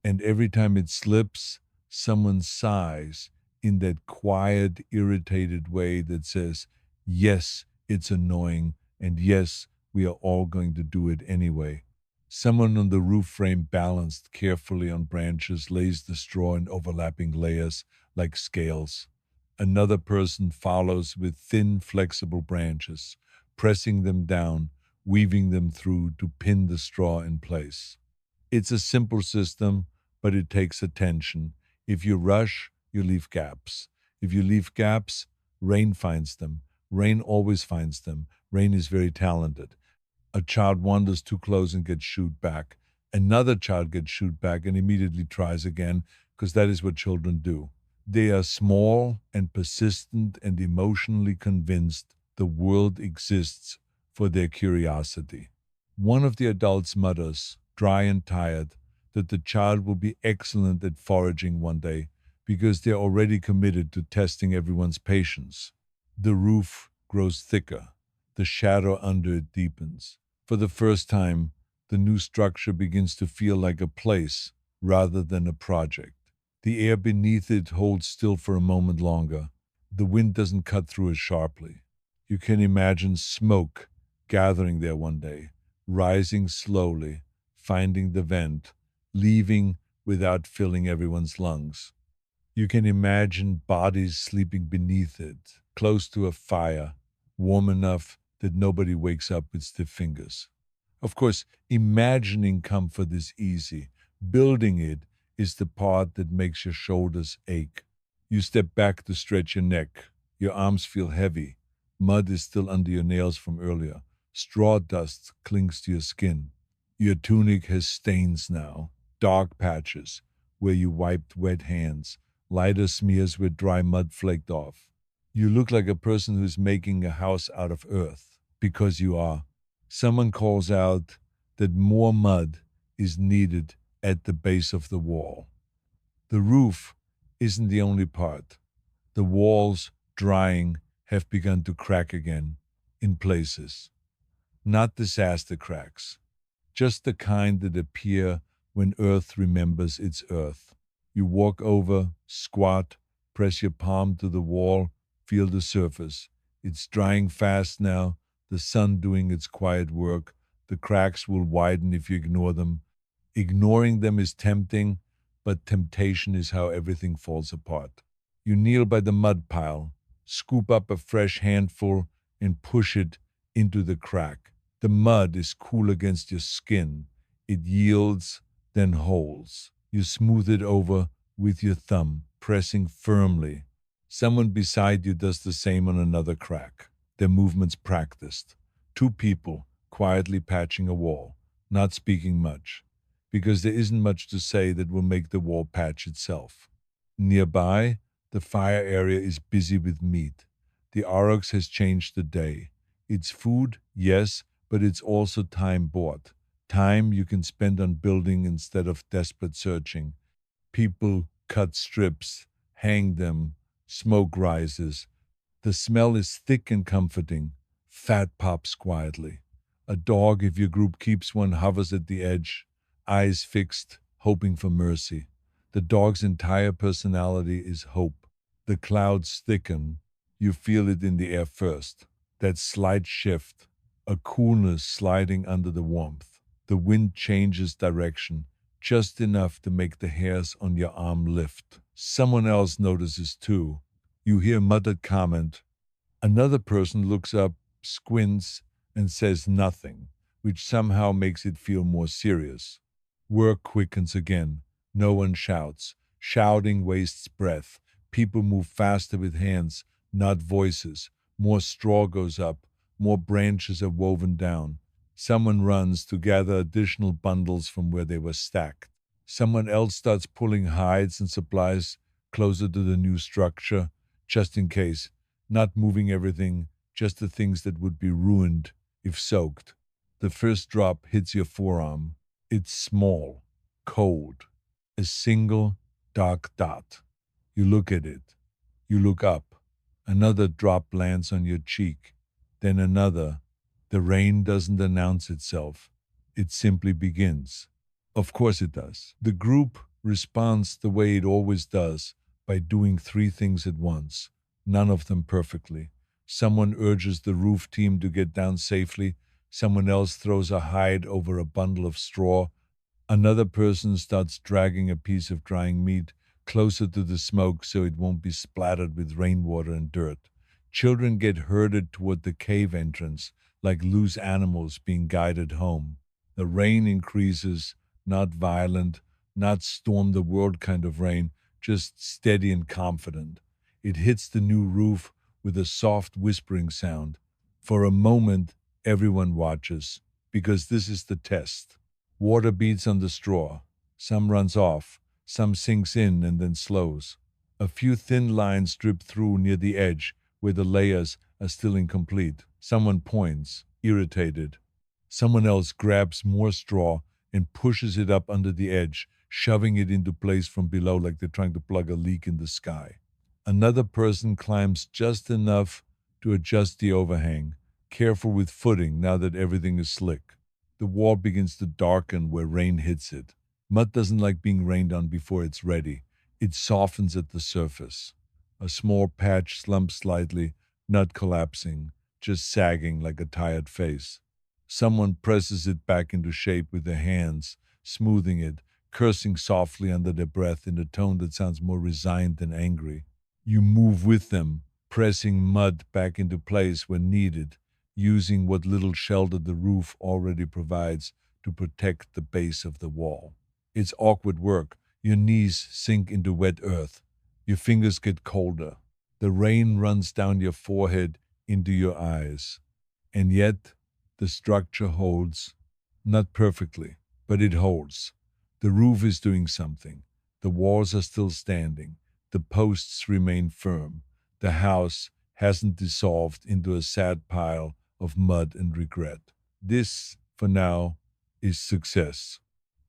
[SPEAKER 1] And every time it slips, someone sighs in that quiet, irritated way that says, yes, it's annoying, and yes, we are all going to do it anyway. Someone on the roof frame, balanced carefully on branches, lays the straw in overlapping layers like scales. Another person follows with thin, flexible branches, pressing them down, weaving them through to pin the straw in place. It's a simple system, but it takes attention. If you rush, you leave gaps. If you leave gaps, rain finds them. Rain always finds them. Rain is very talented. A child wanders too close and gets shooed back. Another child gets shooed back and immediately tries again, because that is what children do. They are small and persistent and emotionally convinced the world exists for their curiosity. One of the adults mutters, dry and tired, that the child will be excellent at foraging one day because they're already committed to testing everyone's patience. The roof grows thicker. The shadow under it deepens. For the first time, the new structure begins to feel like a place rather than a project. The air beneath it holds still for a moment longer. The wind doesn't cut through it sharply. You can imagine smoke gathering there one day, rising slowly, finding the vent, leaving without filling everyone's lungs. You can imagine bodies sleeping beneath it, close to a fire, warm enough that nobody wakes up with stiff fingers. Of course, imagining comfort is easy. Building it is the part that makes your shoulders ache. You step back to stretch your neck. Your arms feel heavy. Mud is still under your nails from earlier. Straw dust clings to your skin. Your tunic has stains now, dark patches where you wiped wet hands, lighter smears where dry mud flaked off. You look like a person who's making a house out of earth, because you are. Someone calls out that more mud is needed at the base of the wall. The roof isn't the only part. The walls, drying, have begun to crack again, in places. Not disaster cracks, just the kind that appear when Earth remembers its Earth. You walk over, squat, press your palm to the wall, feel the surface. It's drying fast now, the sun doing its quiet work. The cracks will widen if you ignore them. Ignoring them is tempting, but temptation is how everything falls apart. You kneel by the mud pile, scoop up a fresh handful, and push it into the crack. The mud is cool against your skin. It yields, then holds. You smooth it over with your thumb, pressing firmly. Someone beside you does the same on another crack. Their movements practiced. Two people quietly patching a wall, not speaking much, because there isn't much to say that will make the wall patch itself. Nearby, the fire area is busy with meat. The Aurochs has changed the day. It's food, yes, but it's also time bought. Time you can spend on building instead of desperate searching. People cut strips, hang them, smoke rises. The smell is thick and comforting. Fat pops quietly. A dog, if your group keeps one, hovers at the edge, eyes fixed, hoping for mercy. The dog's entire personality is hope. The clouds thicken. You feel it in the air first. That slight shift, a coolness sliding under the warmth. The wind changes direction, just enough to make the hairs on your arm lift. Someone else notices too. You hear muttered comment. Another person looks up, squints, and says nothing, which somehow makes it feel more serious. Work quickens again. No one shouts. Shouting wastes breath. People move faster with hands, not voices. More straw goes up. More branches are woven down. Someone runs to gather additional bundles from where they were stacked. Someone else starts pulling hides and supplies closer to the new structure, just in case. Not moving everything, just the things that would be ruined if soaked. The first drop hits your forearm. It's small, cold, a single dark dot. You look at it. You look up. Another drop lands on your cheek. Then another. The rain doesn't announce itself. It simply begins. Of course it does. The group responds the way it always does, by doing three things at once, none of them perfectly. Someone urges the roof team to get down safely. Someone else throws a hide over a bundle of straw. Another person starts dragging a piece of drying meat closer to the smoke so it won't be splattered with rainwater and dirt. Children get herded toward the cave entrance like loose animals being guided home. The rain increases, not violent, not storm the world kind of rain, just steady and confident. It hits the new roof with a soft whispering sound. For a moment, everyone watches, because this is the test. Water beats on the straw. Some runs off, some sinks in and then slows. A few thin lines drip through near the edge where the layers are still incomplete. Someone points, irritated. Someone else grabs more straw and pushes it up under the edge, shoving it into place from below like they're trying to plug a leak in the sky. Another person climbs just enough to adjust the overhang, careful with footing now that everything is slick. The wall begins to darken where rain hits it. Mud doesn't like being rained on before it's ready. It softens at the surface. A small patch slumps slightly, not collapsing, just sagging like a tired face. Someone presses it back into shape with their hands, smoothing it, cursing softly under their breath in a tone that sounds more resigned than angry. You move with them, pressing mud back into place when needed, using what little shelter the roof already provides to protect the base of the wall. It's awkward work. Your knees sink into wet earth. Your fingers get colder. The rain runs down your forehead into your eyes. And yet, the structure holds, not perfectly, but it holds. The roof is doing something. The walls are still standing. The posts remain firm. The house hasn't dissolved into a sad pile of mud and regret. This, for now, is success.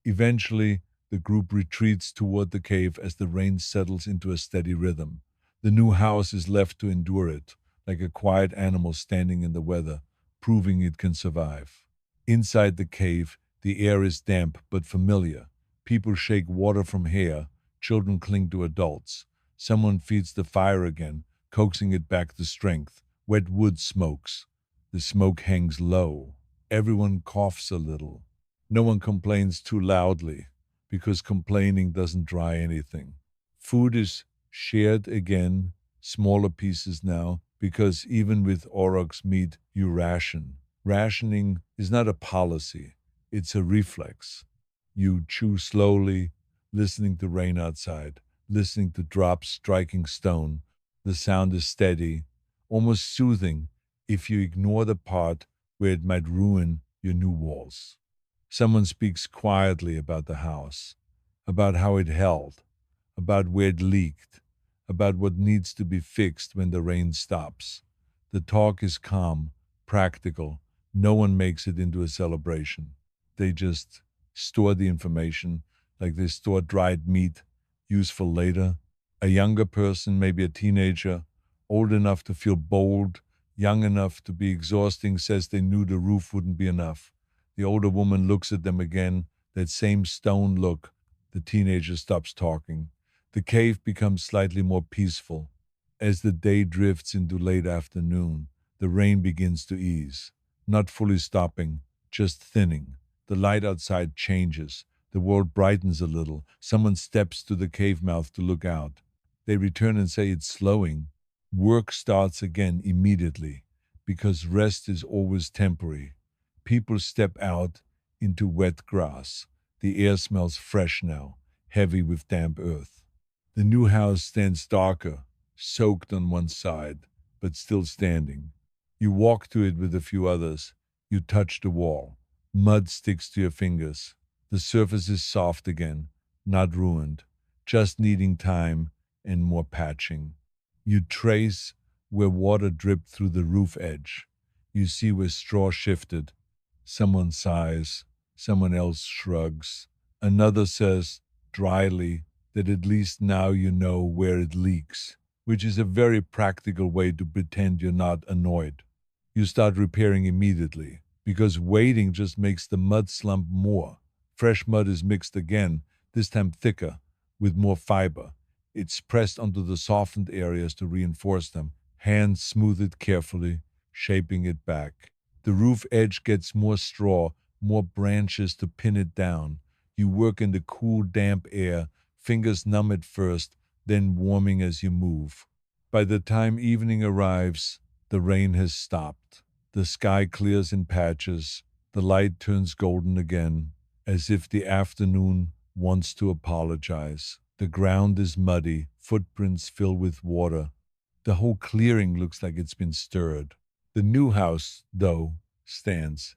[SPEAKER 1] Eventually, the group retreats toward the cave as the rain settles into a steady rhythm. The new house is left to endure it, like a quiet animal standing in the weather, proving it can survive. Inside the cave, the air is damp but familiar. People shake water from hair, children cling to adults. Someone feeds the fire again, coaxing it back to strength. Wet wood smokes. The smoke hangs low. Everyone coughs a little. No one complains too loudly, because complaining doesn't dry anything. Food is shared again, smaller pieces now, because even with Aurochs meat, you ration. Rationing is not a policy, it's a reflex. You chew slowly, listening to rain outside, listening to drops striking stone. The sound is steady, almost soothing if you ignore the part where it might ruin your new walls. Someone speaks quietly about the house, about how it held, about where it leaked, about what needs to be fixed when the rain stops. The talk is calm, practical. No one makes it into a celebration. They just store the information like they store dried meat, useful later. A younger person, maybe a teenager, old enough to feel bold, young enough to be exhausting, says they knew the roof wouldn't be enough. The older woman looks at them again, that same stone look. The teenager stops talking. The cave becomes slightly more peaceful. As the day drifts into late afternoon, the rain begins to ease, not fully stopping, just thinning. The light outside changes. The world brightens a little. Someone steps to the cave mouth to look out. They return and say it's slowing. Work starts again immediately, because rest is always temporary. People step out into wet grass. The air smells fresh now, heavy with damp earth. The new house stands darker, soaked on one side, but still standing. You walk to it with a few others. You touch the wall. Mud sticks to your fingers. The surface is soft again, not ruined, just needing time and more patching. You trace where water dripped through the roof edge. You see where straw shifted. Someone sighs, someone else shrugs. Another says, dryly, that at least now you know where it leaks, which is a very practical way to pretend you're not annoyed. You start repairing immediately, because waiting just makes the mud slump more. Fresh mud is mixed again, this time thicker, with more fiber. It's pressed onto the softened areas to reinforce them. Hands smooth it carefully, shaping it back. The roof edge gets more straw, more branches to pin it down. You work in the cool, damp air, fingers numb at first, then warming as you move. By the time evening arrives, the rain has stopped. The sky clears in patches. The light turns golden again, as if the afternoon wants to apologize. The ground is muddy, footprints fill with water. The whole clearing looks like it's been stirred. The new house, though, stands.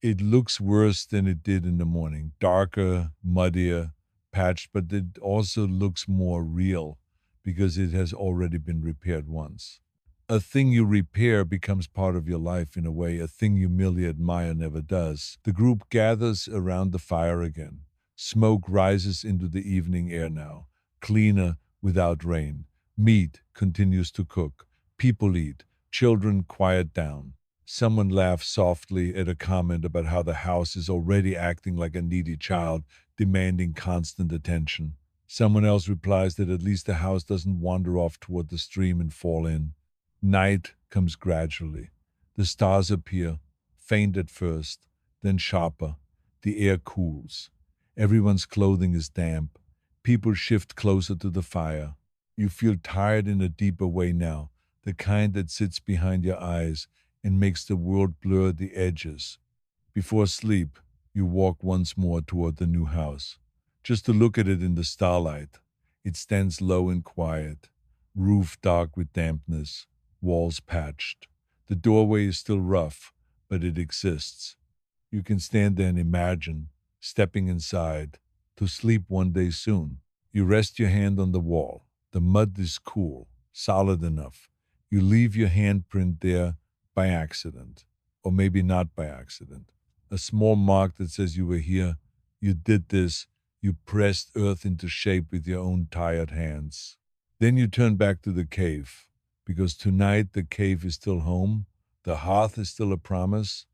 [SPEAKER 1] It looks worse than it did in the morning, darker, muddier, patched, but it also looks more real because it has already been repaired once. A thing you repair becomes part of your life in a way a thing you merely admire never does. The group gathers around the fire again. Smoke rises into the evening air now, cleaner without rain. Meat continues to cook. People eat. Children quiet down. Someone laughs softly at a comment about how the house is already acting like a needy child, demanding constant attention. Someone else replies that at least the house doesn't wander off toward the stream and fall in. Night comes gradually. The stars appear, faint at first, then sharper. The air cools. Everyone's clothing is damp. People shift closer to the fire. You feel tired in a deeper way now, the kind that sits behind your eyes and makes the world blur the edges. Before sleep, you walk once more toward the new house, just to look at it in the starlight. It stands low and quiet, roof dark with dampness, walls patched. The doorway is still rough, but it exists. You can stand there and imagine stepping inside to sleep one day soon. You rest your hand on the wall. The mud is cool, solid enough. You leave your handprint there by accident, or maybe not by accident. A small mark that says you were here, you did this, you pressed earth into shape with your own tired hands. Then you turn back to the cave, because tonight the cave is still home, the hearth is still a promise.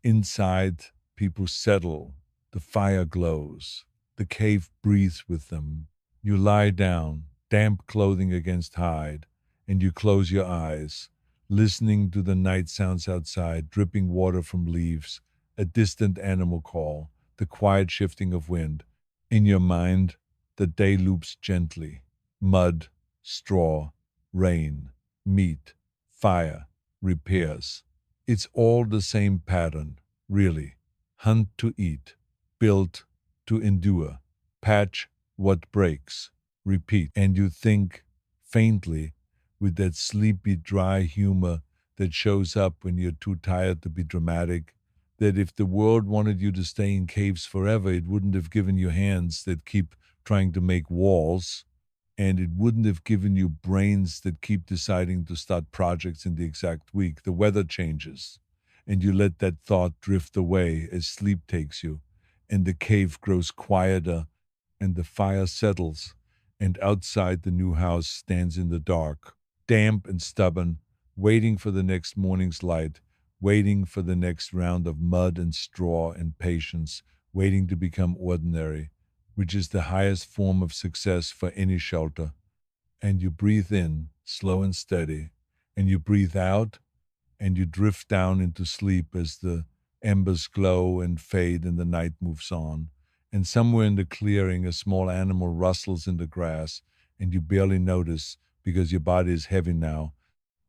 [SPEAKER 1] Inside, people settle, the fire glows, the cave breathes with them. You lie down, damp clothing against hide, and you close your eyes, listening to the night sounds outside, dripping water from leaves, a distant animal call, the quiet shifting of wind. In your mind, the day loops gently. Mud, straw, rain, meat, fire, repairs. It's all the same pattern, really. Hunt to eat, build to endure, patch what breaks, repeat. And you think, faintly, with that sleepy, dry humor that shows up when you're too tired to be dramatic, that if the world wanted you to stay in caves forever, it wouldn't have given you hands that keep trying to make walls, and it wouldn't have given you brains that keep deciding to start projects in the exact week. The weather changes, and you let that thought drift away as sleep takes you, and the cave grows quieter, and the fire settles, and outside the new house stands in the dark, damp and stubborn, waiting for the next morning's light, waiting for the next round of mud and straw and patience, waiting to become ordinary, which is the highest form of success for any shelter. And you breathe in, slow and steady, and you breathe out, and you drift down into sleep as the embers glow and fade and the night moves on. And somewhere in the clearing, a small animal rustles in the grass, and you barely notice because your body is heavy now,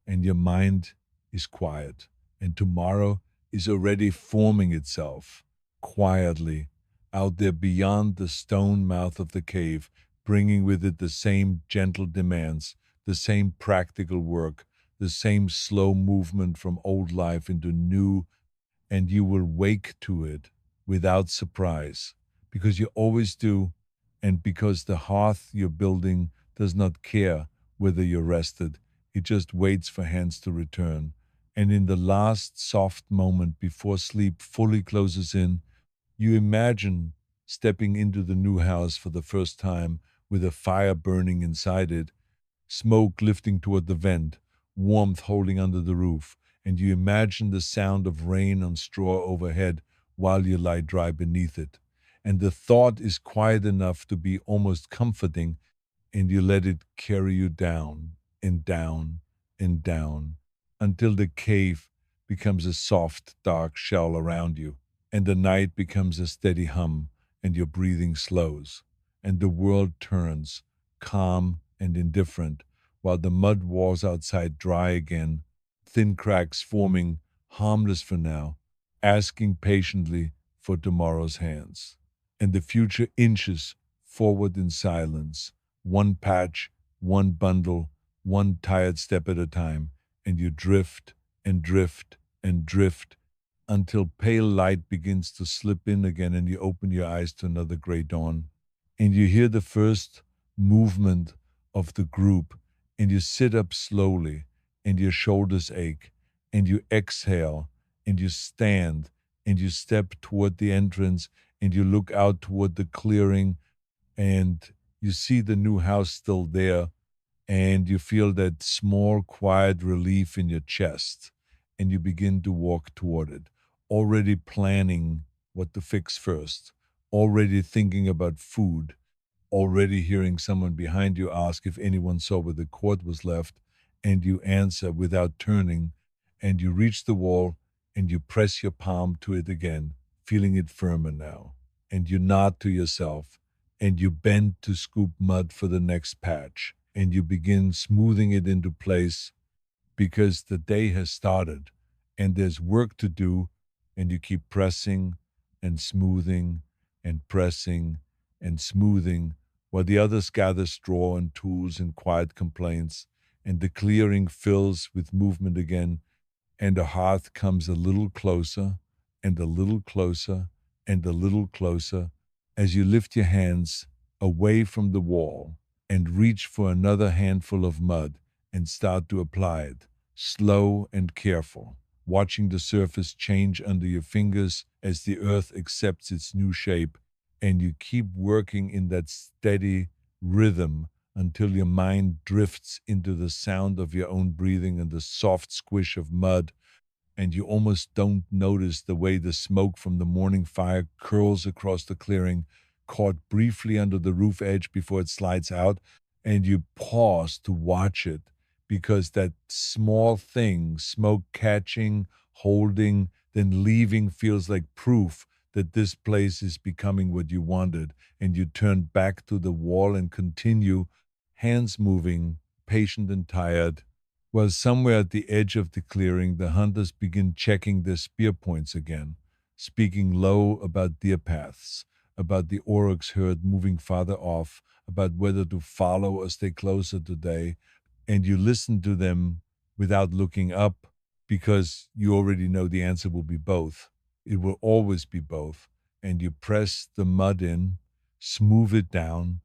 [SPEAKER 1] and your mind is quiet. And tomorrow is already forming itself quietly out there beyond the stone mouth of the cave, bringing with it the same gentle demands, the same practical work, the same slow movement from old life into new, and you will wake to it without surprise, because you always do, and because the hearth you're building does not care whether you're rested. It just waits for hands to return. And in the last soft moment before sleep fully closes in, you imagine stepping into the new house for the first time with a fire burning inside it, smoke lifting toward the vent, warmth holding under the roof, and you imagine the sound of rain on straw overhead while you lie dry beneath it. And the thought is quiet enough to be almost comforting, and you let it carry you down and down and down until the cave becomes a soft, dark shell around you, and the night becomes a steady hum, and your breathing slows, and the world turns, calm and indifferent, while the mud walls outside dry again, thin cracks forming, harmless for now, asking patiently for tomorrow's hands. And the future inches forward in silence, one patch, one bundle, one tired step at a time, and you drift and drift and drift until pale light begins to slip in again and you open your eyes to another gray dawn. And you hear the first movement of the group, and you sit up slowly, and your shoulders ache, and you exhale, and you stand, and you step toward the entrance, and you look out toward the clearing, and you see the new house still there, and you feel that small, quiet relief in your chest, and you begin to walk toward it, already planning what to fix first, already thinking about food, already hearing someone behind you ask if anyone saw where the cord was left, and you answer without turning, and you reach the wall and you press your palm to it again, feeling it firmer now, and you nod to yourself, and you bend to scoop mud for the next patch, and you begin smoothing it into place because the day has started and there's work to do, and you keep pressing and smoothing and pressing and smoothing while the others gather straw and tools and quiet complaints, and the clearing fills with movement again, and the hearth comes a little closer and a little closer and a little closer as you lift your hands away from the wall and reach for another handful of mud and start to apply it, slow and careful, watching the surface change under your fingers as the earth accepts its new shape, and you keep working in that steady rhythm until your mind drifts into the sound of your own breathing and the soft squish of mud, and you almost don't notice the way the smoke from the morning fire curls across the clearing, caught briefly under the roof edge before it slides out, and you pause to watch it because that small thing, smoke catching, holding, then leaving, feels like proof that this place is becoming what you wanted, and you turn back to the wall and continue, hands moving, patient and tired, while somewhere at the edge of the clearing, the hunters begin checking their spear points again, speaking low about deer paths, about the Aurochs herd moving farther off, about whether to follow or stay closer today, and you listen to them without looking up because you already know the answer will be both. It will always be both. And you press the mud in, smooth it down,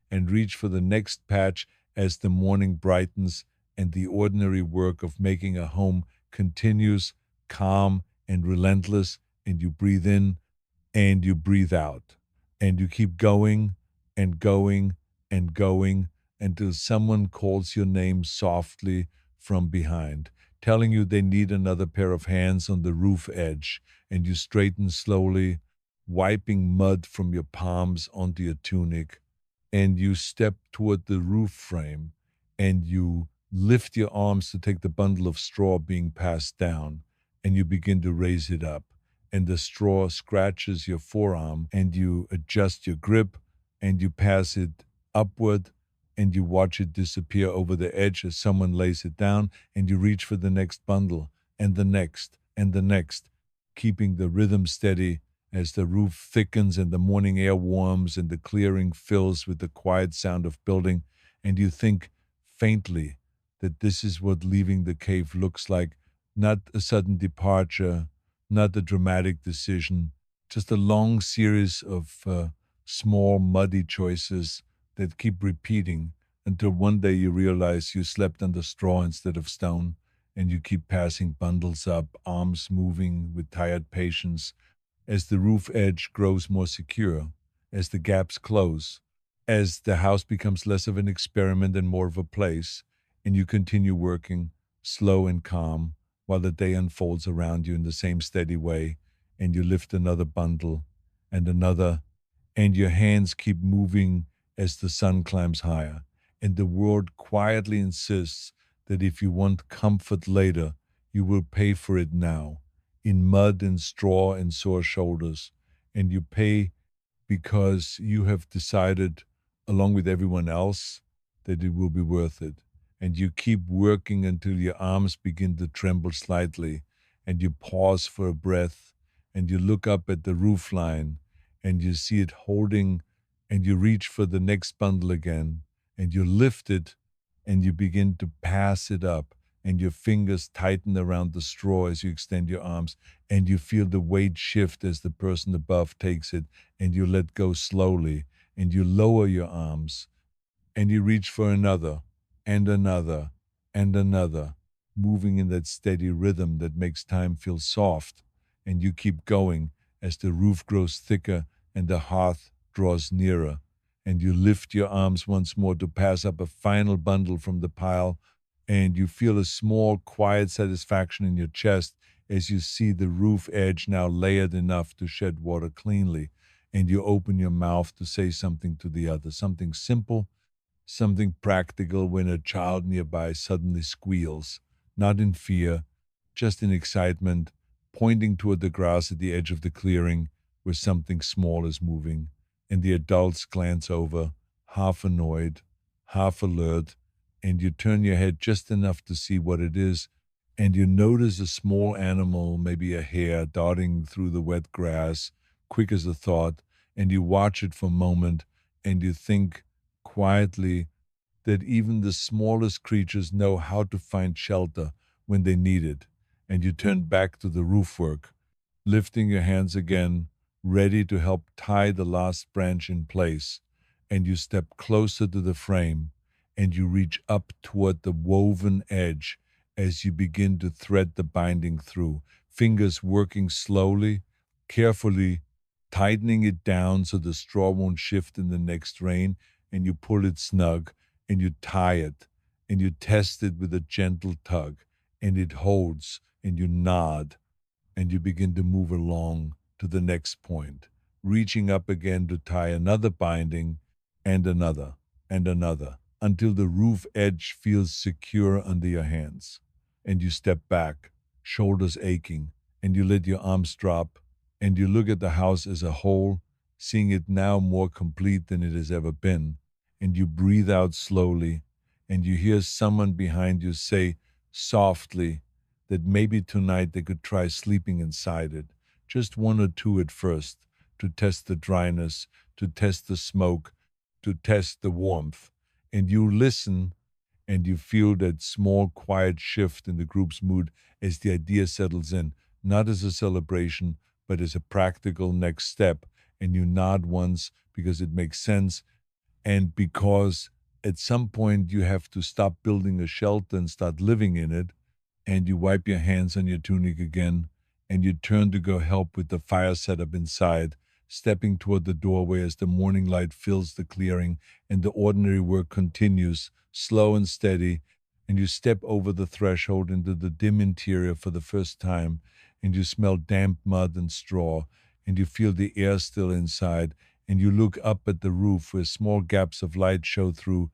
[SPEAKER 1] and reach for the next patch as the morning brightens and the ordinary work of making a home continues, calm and relentless, and you breathe in and you breathe out, and you keep going and going and going until someone calls your name softly from behind, telling you they need another pair of hands on the roof edge, and you straighten slowly, wiping mud from your palms onto your tunic, and you step toward the roof frame, and you lift your arms to take the bundle of straw being passed down, and you begin to raise it up, and the straw scratches your forearm, and you adjust your grip, and you pass it upward, and you watch it disappear over the edge as someone lays it down, and you reach for the next bundle, and the next, and the next, keeping the rhythm steady as the roof thickens and the morning air warms and the clearing fills with the quiet sound of building, and you think faintly that this is what leaving the cave looks like, not a sudden departure, not a dramatic decision, just a long series of small, muddy choices that keep repeating until one day you realize you slept under straw instead of stone, and you keep passing bundles up, arms moving with tired patience as the roof edge grows more secure, as the gaps close, as the house becomes less of an experiment and more of a place, and you continue working, slow and calm, while the day unfolds around you in the same steady way, and you lift another bundle and another, and your hands keep moving as the sun climbs higher, and the world quietly insists that if you want comfort later, you will pay for it now, in mud and straw and sore shoulders, and you pay because you have decided, along with everyone else, that it will be worth it. And you keep working until your arms begin to tremble slightly, and you pause for a breath, and you look up at the roof line, and you see it holding, and you reach for the next bundle again, and you lift it, and you begin to pass it up, and your fingers tighten around the straw as you extend your arms, and you feel the weight shift as the person above takes it, and you let go slowly, and you lower your arms, and you reach for another, and another, and another, moving in that steady rhythm that makes time feel soft, and you keep going as the roof grows thicker and the hearth draws nearer, and you lift your arms once more to pass up a final bundle from the pile, and you feel a small, quiet satisfaction in your chest as you see the roof edge now layered enough to shed water cleanly, and you open your mouth to say something to the other, something simple, something practical when a child nearby suddenly squeals, not in fear, just in excitement, pointing toward the grass at the edge of the clearing where something small is moving, and the adults glance over, half annoyed, half alert, and you turn your head just enough to see what it is, and you notice a small animal, maybe a hare, darting through the wet grass, quick as a thought, and you watch it for a moment, and you think quietly that even the smallest creatures know how to find shelter when they need it, and you turn back to the roof work, lifting your hands again, ready to help tie the last branch in place, and you step closer to the frame, and you reach up toward the woven edge as you begin to thread the binding through, fingers working slowly, carefully, tightening it down so the straw won't shift in the next rain, and you pull it snug, and you tie it, and you test it with a gentle tug, and it holds, and you nod, and you begin to move along to the next point, reaching up again to tie another binding and another, until the roof edge feels secure under your hands. And you step back, shoulders aching, and you let your arms drop, and you look at the house as a whole, seeing it now more complete than it has ever been, and you breathe out slowly, and you hear someone behind you say softly that maybe tonight they could try sleeping inside it, just one or two at first, to test the dryness, to test the smoke, to test the warmth. And you listen and you feel that small, quiet shift in the group's mood as the idea settles in, not as a celebration, but as a practical next step. And you nod once because it makes sense, and because at some point you have to stop building a shelter and start living in it, and you wipe your hands on your tunic again, and you turn to go help with the fire setup inside, stepping toward the doorway as the morning light fills the clearing and the ordinary work continues, slow and steady, and you step over the threshold into the dim interior for the first time, and you smell damp mud and straw, and you feel the air still inside, and you look up at the roof where small gaps of light show through,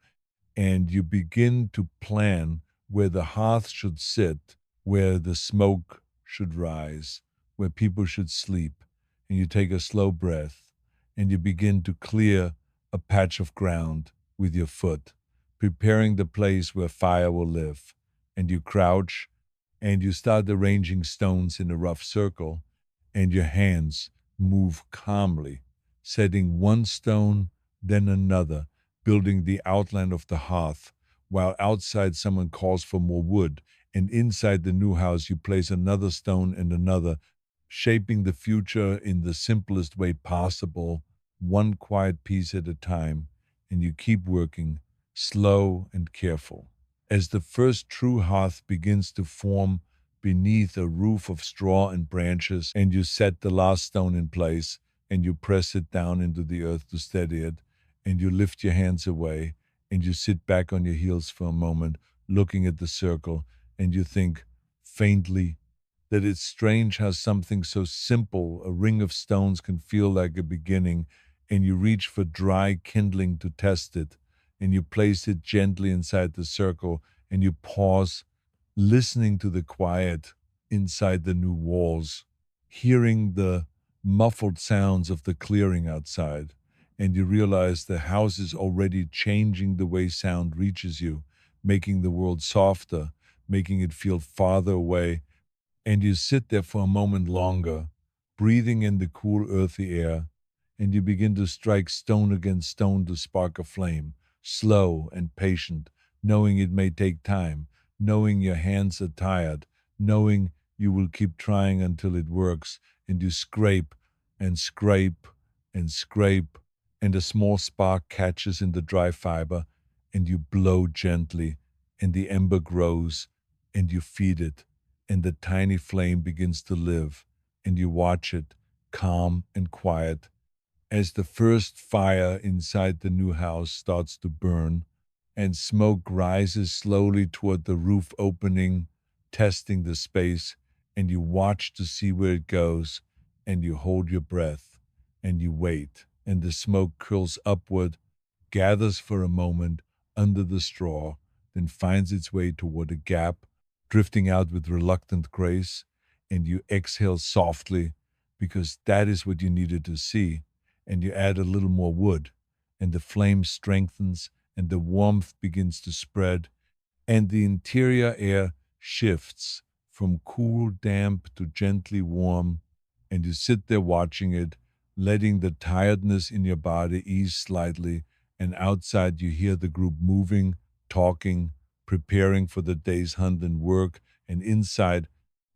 [SPEAKER 1] and you begin to plan where the hearth should sit, where the smoke should rise, where people should sleep. And you take a slow breath, and you begin to clear a patch of ground with your foot, preparing the place where fire will live. And you crouch, and you start arranging stones in a rough circle, and your hands move calmly, setting one stone, then another, building the outline of the hearth, while outside someone calls for more wood, and inside the new house you place another stone and another, shaping the future in the simplest way possible, one quiet piece at a time, and you keep working, slow and careful. As the first true hearth begins to form beneath a roof of straw and branches, and you set the last stone in place, and you press it down into the earth to steady it, and you lift your hands away, and you sit back on your heels for a moment, looking at the circle, and you think faintly that it's strange how something so simple, a ring of stones, can feel like a beginning, and you reach for dry kindling to test it, and you place it gently inside the circle, and you pause, listening to the quiet inside the new walls, hearing the muffled sounds of the clearing outside, and you realize the house is already changing the way sound reaches you, making the world softer, making it feel farther away, and you sit there for a moment longer, breathing in the cool, earthy air, and you begin to strike stone against stone to spark a flame, slow and patient, knowing it may take time, knowing your hands are tired, knowing you will keep trying until it works, and you scrape and scrape and scrape, and a small spark catches in the dry fiber, and you blow gently, and the ember grows, and you feed it, and the tiny flame begins to live, and you watch it, calm and quiet, As the first fire inside the new house starts to burn and smoke rises slowly toward the roof opening, testing the space, and you watch to see where it goes, and you hold your breath, and you wait, and the smoke curls upward, gathers for a moment under the straw, then finds its way toward a gap, drifting out with reluctant grace, and you exhale softly because that is what you needed to see, and you add a little more wood, and the flame strengthens, and the warmth begins to spread, and the interior air shifts from cool, damp to gently warm, and you sit there watching it, letting the tiredness in your body ease slightly, and outside you hear the group moving, talking, preparing for the day's hunt and work, and inside,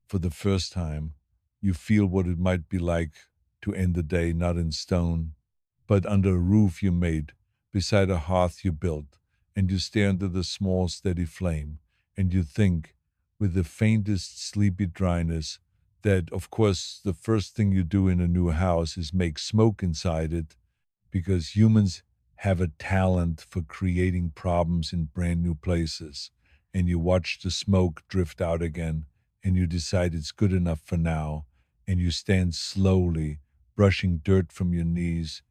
[SPEAKER 1] for the first time, you feel what it might be like to end the day not in stone, but under a roof you made, beside a hearth you built, and you stare into the small, steady flame, and you think, with the faintest sleepy dryness, that of course the first thing you do in a new house is make smoke inside it, because humans have a talent for creating problems in brand new places. And you watch the smoke drift out again, and you decide it's good enough for now, and you stand slowly, brushing dirt from your knees,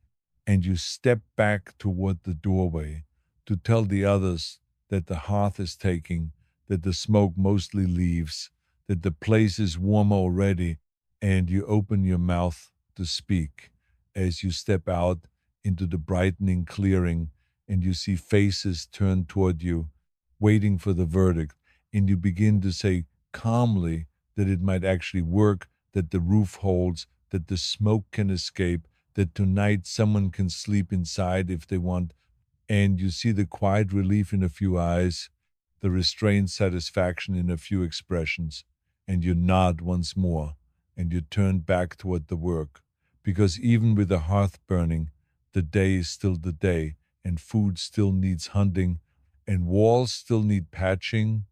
[SPEAKER 1] and you step back toward the doorway to tell the others that the hearth is taking, that the smoke mostly leaves, that the place is warm already, and you open your mouth to speak as you step out into the brightening clearing and you see faces turned toward you, waiting for the verdict, and you begin to say calmly that it might actually work, that the roof holds, that the smoke can escape, that tonight someone can sleep inside if they want, and you see the quiet relief in a few eyes, the restrained satisfaction in a few expressions, and you nod once more, and you turn back toward the work, because even with the hearth burning, the day is still the day, and food still needs hunting, and walls still need patching,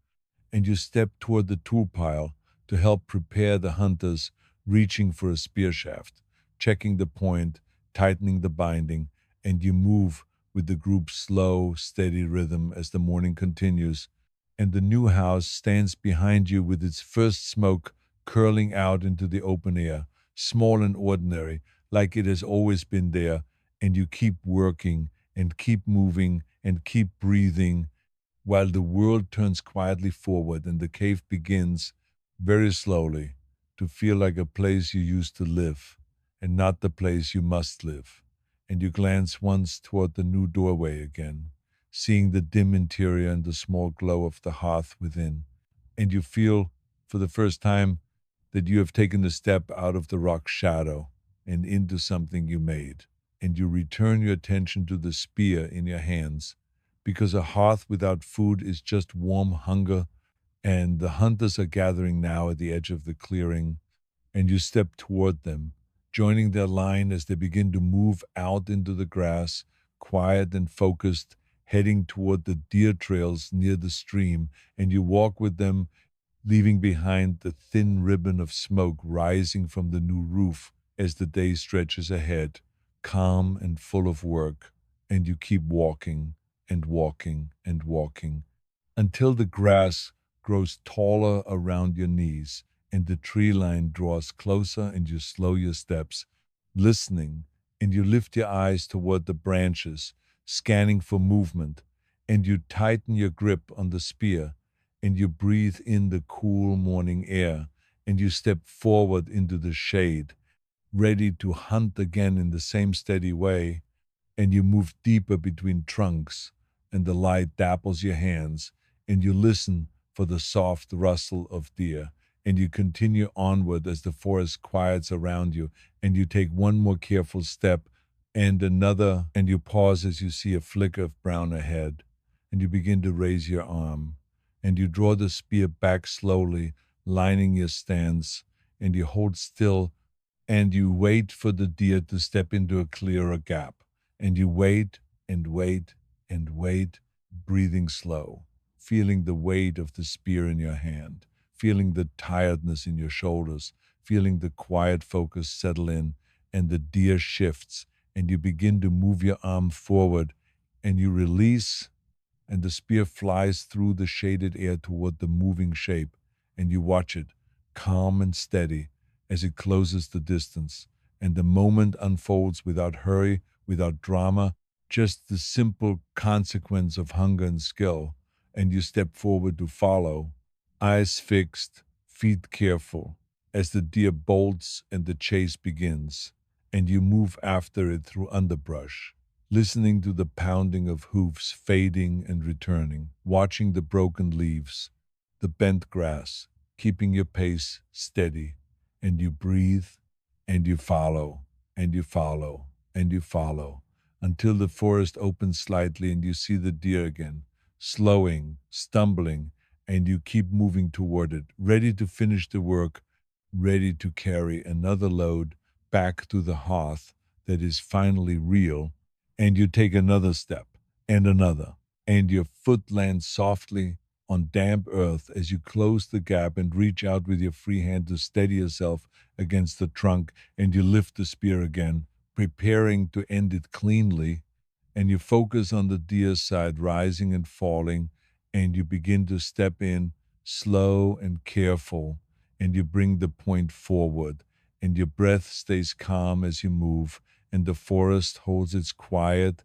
[SPEAKER 1] and you step toward the tool pile to help prepare the hunters, reaching for a spear shaft, checking the point, tightening the binding, and you move with the group's slow, steady rhythm as the morning continues, and the new house stands behind you with its first smoke curling out into the open air, small and ordinary, like it has always been there, and you keep working and keep moving and keep breathing while the world turns quietly forward and the cave begins very slowly to feel like a place you used to live and not the place you must live. And you glance once toward the new doorway again, seeing the dim interior and the small glow of the hearth within. And you feel, for the first time, that you have taken a step out of the rock's shadow and into something you made. And you return your attention to the spear in your hands, because a hearth without food is just warm hunger, and the hunters are gathering now at the edge of the clearing, and you step toward them, joining their line as they begin to move out into the grass, quiet and focused, heading toward the deer trails near the stream, and you walk with them, leaving behind the thin ribbon of smoke rising from the new roof as the day stretches ahead, calm and full of work, and you keep walking and walking and walking until the grass grows taller around your knees and the tree line draws closer and you slow your steps, listening, and you lift your eyes toward the branches, scanning for movement, and you tighten your grip on the spear, and you breathe in the cool morning air, and you step forward into the shade, ready to hunt again in the same steady way, and you move deeper between trunks, and the light dapples your hands, and you listen for the soft rustle of deer, and you continue onward as the forest quiets around you, and you take one more careful step and another, and you pause as you see a flicker of brown ahead, and you begin to raise your arm, and you draw the spear back slowly, lining your stance, and you hold still, and you wait for the deer to step into a clearer gap, and you wait and wait and wait, breathing slow, feeling the weight of the spear in your hand, feeling the tiredness in your shoulders, feeling the quiet focus settle in, and the deer shifts, and you begin to move your arm forward, and you release, and the spear flies through the shaded air toward the moving shape, and you watch it, calm and steady, as it closes the distance, and the moment unfolds without hurry, without drama, just the simple consequence of hunger and skill, and you step forward to follow, eyes fixed, feet careful, as the deer bolts and the chase begins, and you move after it through underbrush, listening to the pounding of hoofs fading and returning, watching the broken leaves, the bent grass, keeping your pace steady, and you breathe, and you follow, and you follow, and you follow, until the forest opens slightly and you see the deer again, slowing, stumbling, and you keep moving toward it, ready to finish the work, ready to carry another load back to the hearth that is finally real, and you take another step and another, and your foot lands softly on damp earth as you close the gap and reach out with your free hand to steady yourself against the trunk, and you lift the spear again, preparing to end it cleanly, and you focus on the deer's side rising and falling, and you begin to step in slow and careful, and you bring the point forward, and your breath stays calm as you move, and the forest holds its quiet,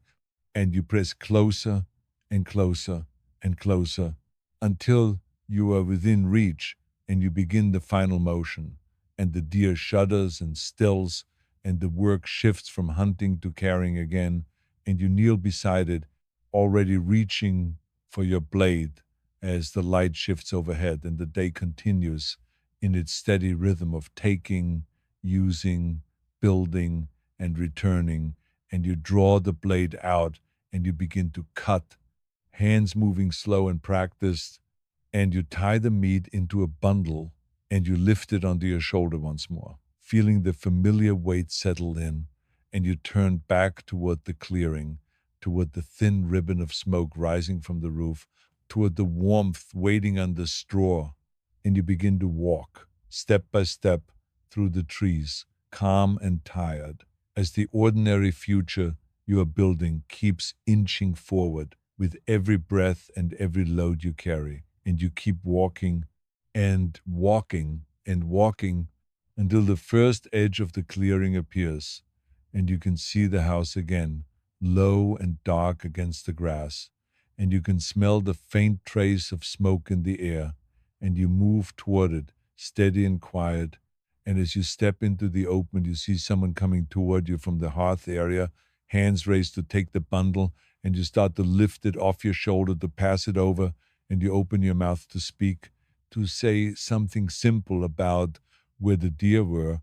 [SPEAKER 1] and you press closer and closer and closer until you are within reach, and you begin the final motion, and the deer shudders and stills, and the work shifts from hunting to carrying again, and you kneel beside it, already reaching for your blade as the light shifts overhead and the day continues in its steady rhythm of taking, using, building, and returning, and you draw the blade out and you begin to cut, hands moving slow and practiced, and you tie the meat into a bundle and you lift it onto your shoulder once more, feeling the familiar weight settle in, and you turn back toward the clearing, toward the thin ribbon of smoke rising from the roof, toward the warmth waiting on the straw, and you begin to walk, step by step, through the trees, calm and tired, as the ordinary future you are building keeps inching forward with every breath and every load you carry, and you keep walking and walking and walking until the first edge of the clearing appears, and you can see the house again, low and dark against the grass, and you can smell the faint trace of smoke in the air, and you move toward it, steady and quiet, and as you step into the open, you see someone coming toward you from the hearth area, hands raised to take the bundle, and you start to lift it off your shoulder to pass it over, and you open your mouth to speak, to say something simple about where the deer were,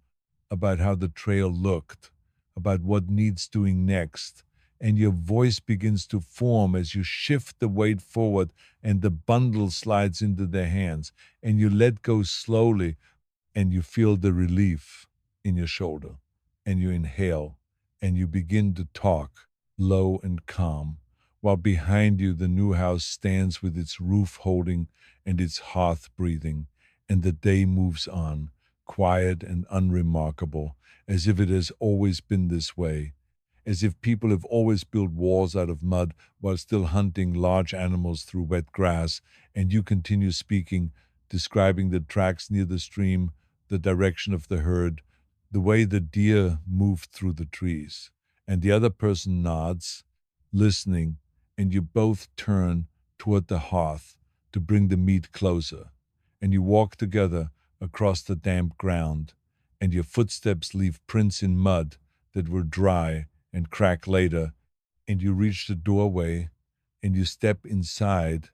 [SPEAKER 1] about how the trail looked, about what needs doing next. And your voice begins to form as you shift the weight forward and the bundle slides into their hands, and you let go slowly, and you feel the relief in your shoulder, and you inhale, and you begin to talk low and calm, while behind you the new house stands with its roof holding and its hearth breathing, and the day moves on, quiet and unremarkable, as if it has always been this way, as if people have always built walls out of mud while still hunting large animals through wet grass, and you continue speaking, describing the tracks near the stream, the direction of the herd, the way the deer moved through the trees. And the other person nods, listening, and you both turn toward the hearth to bring the meat closer, and you walk together across the damp ground, and your footsteps leave prints in mud that will dry and crack later, and you reach the doorway, and you step inside,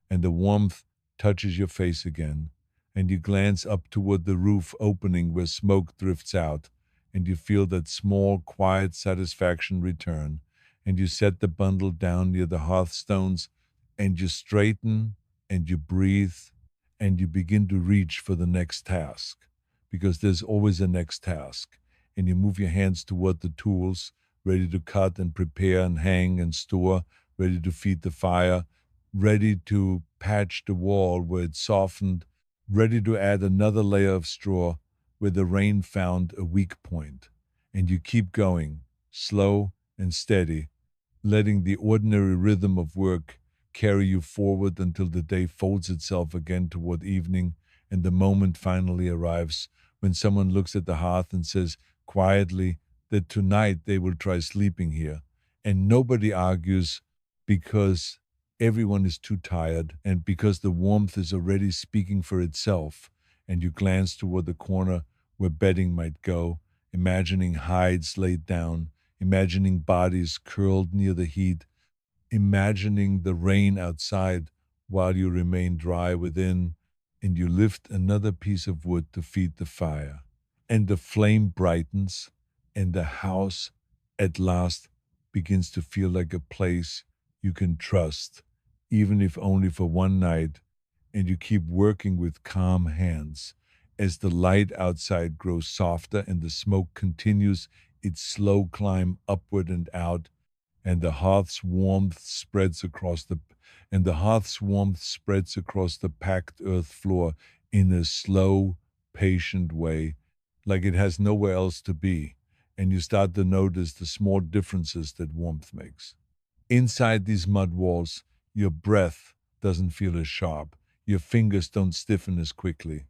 [SPEAKER 1] and the warmth touches your face again, and you glance up toward the roof opening where smoke drifts out, and you feel that small, quiet satisfaction return, and you set the bundle down near the hearthstones, and you straighten, and you breathe, and you begin to reach for the next task, because there's always a next task, and you move your hands toward the tools, ready to cut and prepare and hang and store, ready to feed the fire, ready to patch the wall where it softened, ready to add another layer of straw where the rain found a weak point. And you keep going, slow and steady, letting the ordinary rhythm of work carry you forward until the day folds itself again toward evening and the moment finally arrives when someone looks at the hearth and says quietly that tonight they will try sleeping here. And nobody argues because everyone is too tired and because the warmth is already speaking for itself. And you glance toward the corner where bedding might go, imagining hides laid down, imagining bodies curled near the heat, imagining the rain outside while you remain dry within, and you lift another piece of wood to feed the fire. And the flame brightens, and the house at last begins to feel like a place you can trust, even if only for one night, and you keep working with calm hands. As the light outside grows softer and the smoke continues its slow climb upward and out, and the hearth's warmth spreads across the packed earth floor in a slow, patient way, like it has nowhere else to be, and you start to notice the small differences that warmth makes. Inside these mud walls, your breath doesn't feel as sharp, your fingers don't stiffen as quickly.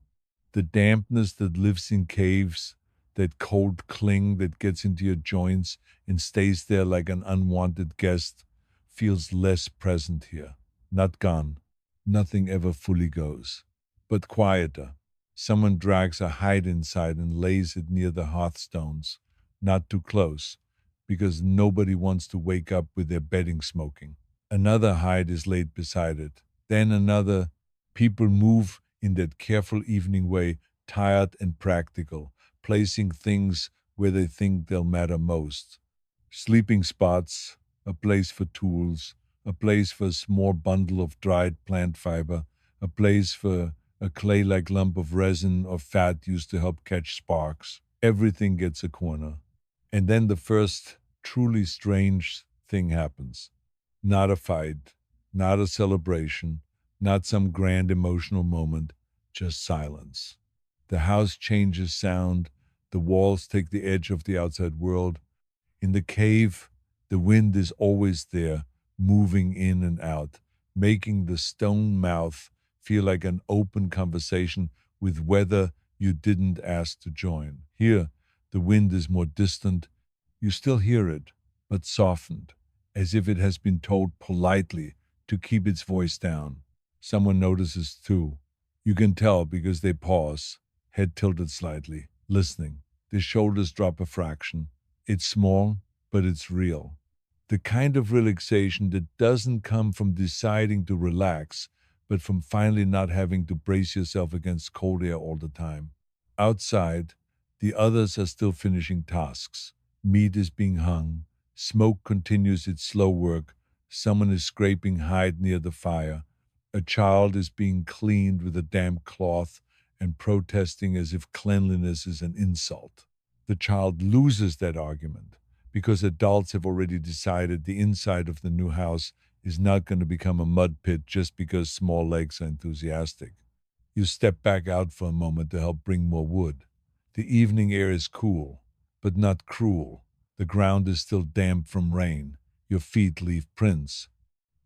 [SPEAKER 1] The dampness that lives in caves, that cold cling that gets into your joints and stays there like an unwanted guest, feels less present here. Not gone. Nothing ever fully goes. But quieter. Someone drags a hide inside and lays it near the hearthstones, not too close, because nobody wants to wake up with their bedding smoking. Another hide is laid beside it. Then another. People move in that careful evening way, tired and practical, placing things where they think they'll matter most. Sleeping spots, a place for tools, a place for a small bundle of dried plant fiber, a place for a clay like lump of resin or fat used to help catch sparks. Everything gets a corner. And then the first truly strange thing happens. Not a fight, not a celebration, not some grand emotional moment, just silence. The house changes sound, the walls take the edge of the outside world. In the cave, the wind is always there, moving in and out, making the stone mouth feel like an open conversation with weather you didn't ask to join. Here, the wind is more distant. You still hear it, but softened, as if it has been told politely to keep its voice down. Someone notices too. You can tell because they pause, head tilted slightly, listening. Their shoulders drop a fraction. It's small, but it's real. The kind of relaxation that doesn't come from deciding to relax, but from finally not having to brace yourself against cold air all the time. Outside, the others are still finishing tasks. Meat is being hung. Smoke continues its slow work. Someone is scraping hide near the fire. A child is being cleaned with a damp cloth and protesting as if cleanliness is an insult. The child loses that argument because adults have already decided the inside of the new house is not going to become a mud pit just because small legs are enthusiastic. You step back out for a moment to help bring more wood. The evening air is cool, but not cruel. The ground is still damp from rain. Your feet leave prints.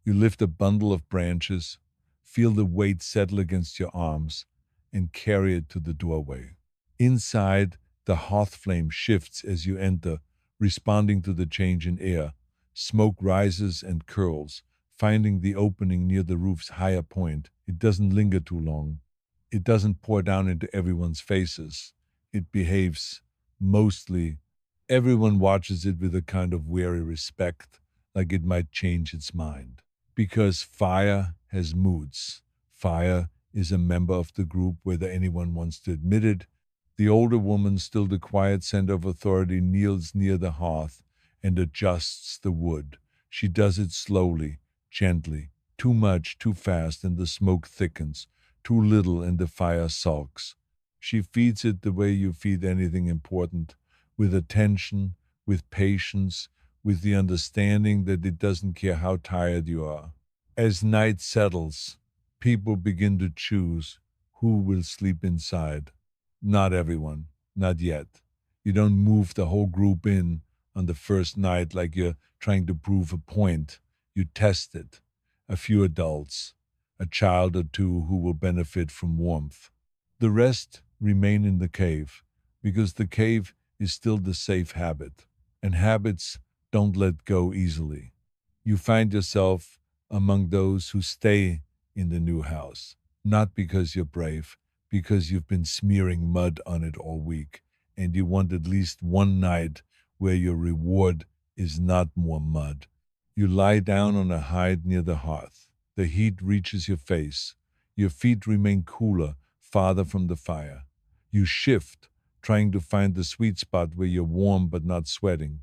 [SPEAKER 1] You lift a bundle of branches, feel the weight settle against your arms, and carry it to the doorway. Inside, the hearth flame shifts as you enter, responding to the change in air. Smoke rises and curls, finding the opening near the roof's higher point. It doesn't linger too long. It doesn't pour down into everyone's faces. It behaves mostly. Everyone watches it with a kind of wary respect, like it might change its mind. Because fire has moods. Fire is a member of the group, whether anyone wants to admit it. The older woman, still the quiet center of authority, kneels near the hearth and adjusts the wood. She does it slowly, gently. Too much, too fast, and the smoke thickens. Too little, and the fire sulks. She feeds it the way you feed anything important, with attention, with patience, with the understanding that it doesn't care how tired you are. As night settles, people begin to choose who will sleep inside. Not everyone, not yet. You don't move the whole group in, on the first night like you're trying to prove a point. You test it. A few adults, a child or two who will benefit from warmth. The rest remain in the cave because the cave is still the safe habit, and habits don't let go easily. You find yourself among those who stay in the new house, not because you're brave, because you've been smearing mud on it all week, and you want at least one night where your reward is not more mud. You lie down on a hide near the hearth. The heat reaches your face. Your feet remain cooler, farther from the fire. You shift, trying to find the sweet spot where you're warm but not sweating.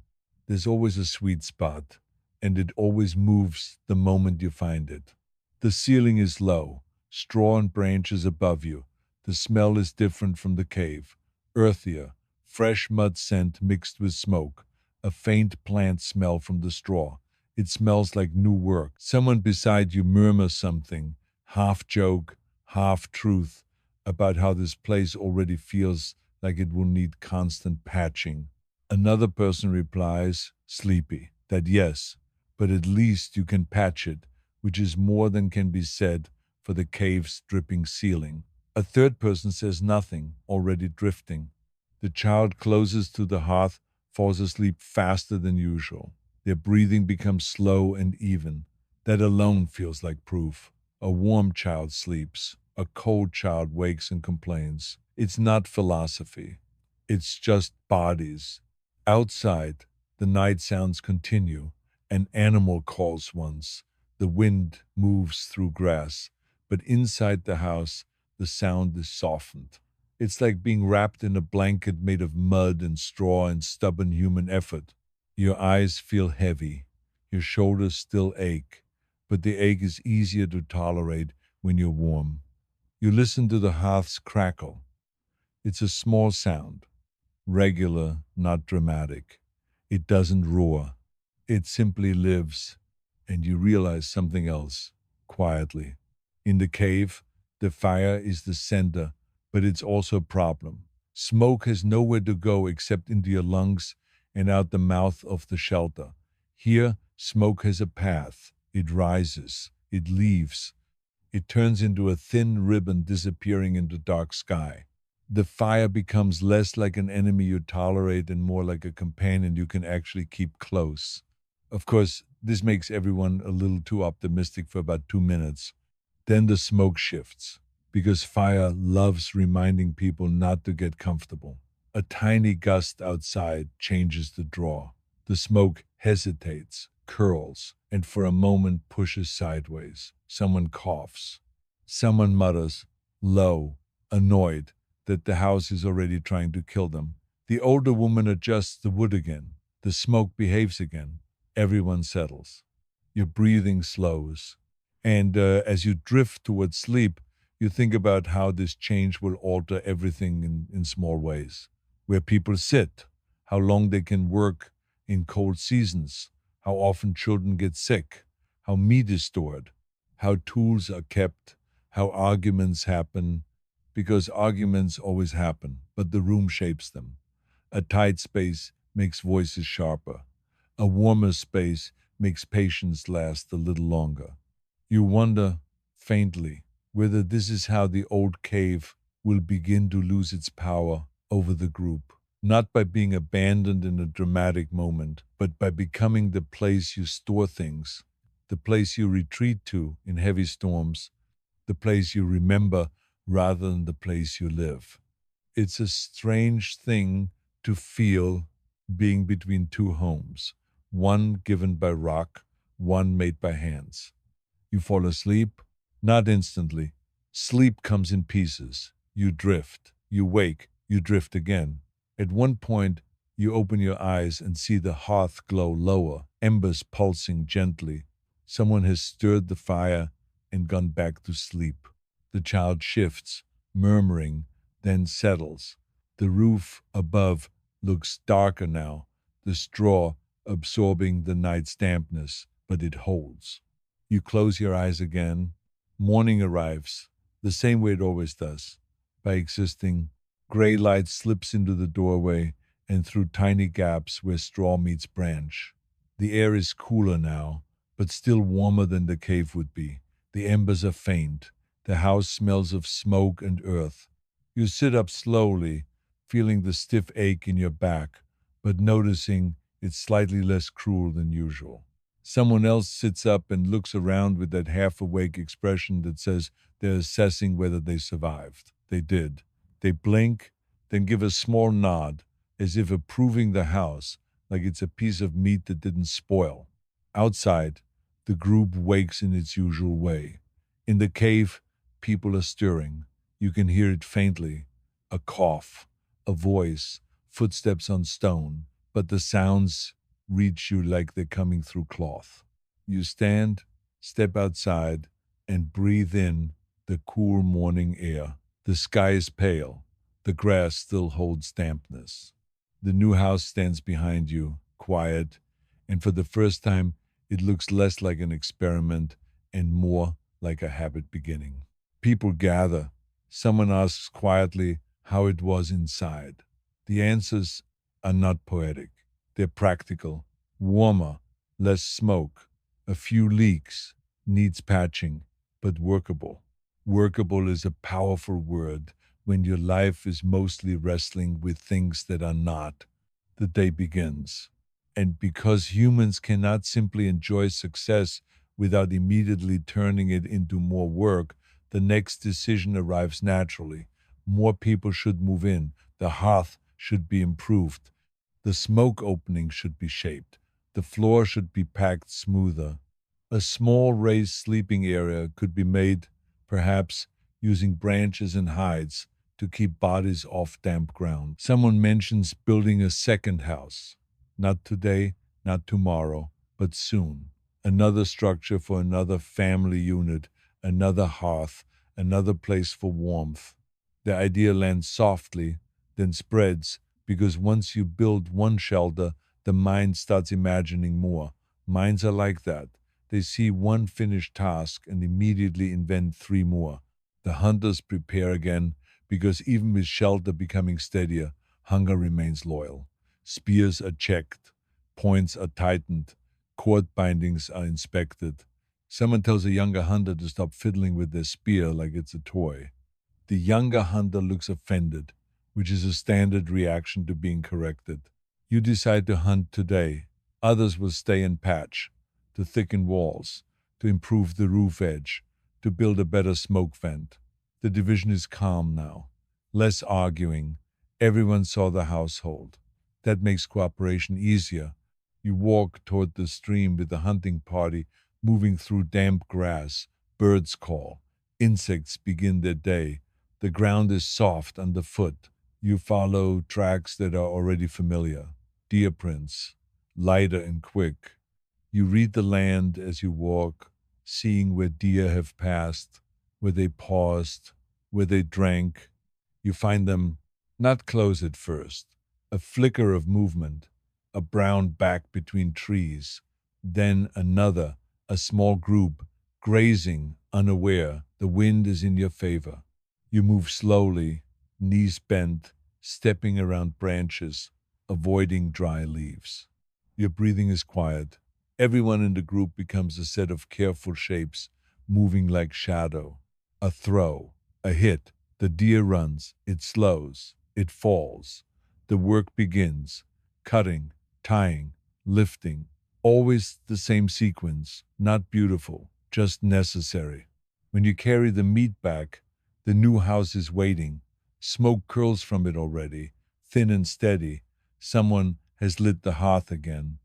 [SPEAKER 1] There's always a sweet spot, and it always moves the moment you find it. The ceiling is low, straw and branches above you. The smell is different from the cave, earthier, fresh mud scent mixed with smoke, a faint plant smell from the straw. It smells like new work. Someone beside you murmurs something, half joke, half truth, about how this place already feels like it will need constant patching. Another person replies, sleepy, that yes, but at least you can patch it, which is more than can be said for the cave's dripping ceiling. A third person says nothing, already drifting. The child closest to the hearth falls asleep faster than usual. Their breathing becomes slow and even. That alone feels like proof. A warm child sleeps. A cold child wakes and complains. It's not philosophy. It's just bodies. Outside, the night sounds continue. An animal calls once. The wind moves through grass. But inside the house, the sound is softened. It's like being wrapped in a blanket made of mud and straw and stubborn human effort. Your eyes feel heavy. Your shoulders still ache. But the ache is easier to tolerate when you're warm. You listen to the hearth's crackle. It's a small sound, regular, not dramatic. It doesn't roar. It simply lives, and you realize something else, quietly. In the cave, the fire is the center, but it's also a problem. Smoke has nowhere to go except into your lungs and out the mouth of the shelter. Here, smoke has a path. It rises, it leaves, it turns into a thin ribbon disappearing in the dark sky. The fire becomes less like an enemy you tolerate and more like a companion you can actually keep close. Of course, this makes everyone a little too optimistic for about 2 minutes. Then the smoke shifts, because fire loves reminding people not to get comfortable. A tiny gust outside changes the draw. The smoke hesitates, curls, and for a moment pushes sideways. Someone coughs. Someone mutters, low, annoyed, that the house is already trying to kill them. The older woman adjusts the wood again. The smoke behaves again. Everyone settles. Your breathing slows. And as you drift towards sleep, you think about how this change will alter everything in small ways. Where people sit, how long they can work in cold seasons, how often children get sick, how meat is stored, how tools are kept, how arguments happen, because arguments always happen, but the room shapes them. A tight space makes voices sharper. A warmer space makes patience last a little longer. You wonder, faintly, whether this is how the old cave will begin to lose its power over the group, not by being abandoned in a dramatic moment, but by becoming the place you store things, the place you retreat to in heavy storms, the place you remember rather than the place you live. It's a strange thing to feel being between two homes, one given by rock, one made by hands. You fall asleep, not instantly. Sleep comes in pieces. You drift. You wake. You drift again. At one point, you open your eyes and see the hearth glow lower, embers pulsing gently. Someone has stirred the fire and gone back to sleep. The child shifts, murmuring, then settles. The roof above looks darker now, the straw absorbing the night's dampness, but it holds. You close your eyes again. Morning arrives, the same way it always does, by existing. Gray light slips into the doorway, and through tiny gaps where straw meets branch. The air is cooler now, but still warmer than the cave would be. The embers are faint. The house smells of smoke and earth. You sit up slowly, feeling the stiff ache in your back, but noticing it's slightly less cruel than usual. Someone else sits up and looks around with that half awake expression that says they're assessing whether they survived. They did. They blink, then give a small nod, as if approving the house, like it's a piece of meat that didn't spoil. Outside, the group wakes in its usual way. In the cave, people are stirring. You can hear it faintly, a cough, a voice, footsteps on stone, but the sounds reach you like they're coming through cloth. You stand, step outside, and breathe in the cool morning air. The sky is pale. The grass still holds dampness. The new house stands behind you, quiet, and for the first time, it looks less like an experiment and more like a habit beginning. People gather. Someone asks quietly how it was inside. The answers are not poetic. They're practical, warmer, less smoke, a few leaks, needs patching, but workable. Workable is a powerful word when your life is mostly wrestling with things that are not. The day begins. And because humans cannot simply enjoy success without immediately turning it into more work, the next decision arrives naturally. More people should move in. The hearth should be improved. The smoke opening should be shaped. The floor should be packed smoother. A small raised sleeping area could be made, perhaps using branches and hides to keep bodies off damp ground. Someone mentions building a second house. Not today, not tomorrow, but soon. Another structure for another family unit, another hearth, another place for warmth. The idea lands softly, then spreads, because once you build one shelter, the mind starts imagining more. Minds are like that. They see one finished task and immediately invent three more. The hunters prepare again, because even with shelter becoming steadier, hunger remains loyal. Spears are checked, points are tightened, cord bindings are inspected. Someone tells a younger hunter to stop fiddling with their spear like it's a toy. The younger hunter looks offended, which is a standard reaction to being corrected. You decide to hunt today. Others will stay and patch, to thicken walls, to improve the roof edge, to build a better smoke vent. The division is calm now. Less arguing. Everyone saw the household. That makes cooperation easier. You walk toward the stream with the hunting party, moving through damp grass. Birds call. Insects begin their day. The ground is soft underfoot. You follow tracks that are already familiar. Deer prints, lighter and quick. You read the land as you walk, seeing where deer have passed, where they paused, where they drank. You find them not close at first, a flicker of movement, a brown back between trees, then another, a small group, grazing, unaware. The wind is in your favor. You move slowly, knees bent, stepping around branches, avoiding dry leaves. Your breathing is quiet. Everyone in the group becomes a set of careful shapes, moving like shadow. A throw, a hit. The deer runs, it slows, it falls. The work begins, cutting, tying, lifting. Always the same sequence, not beautiful, just necessary. When you carry the meat back, the new house is waiting. Smoke curls from it already, thin and steady. Someone has lit the hearth again.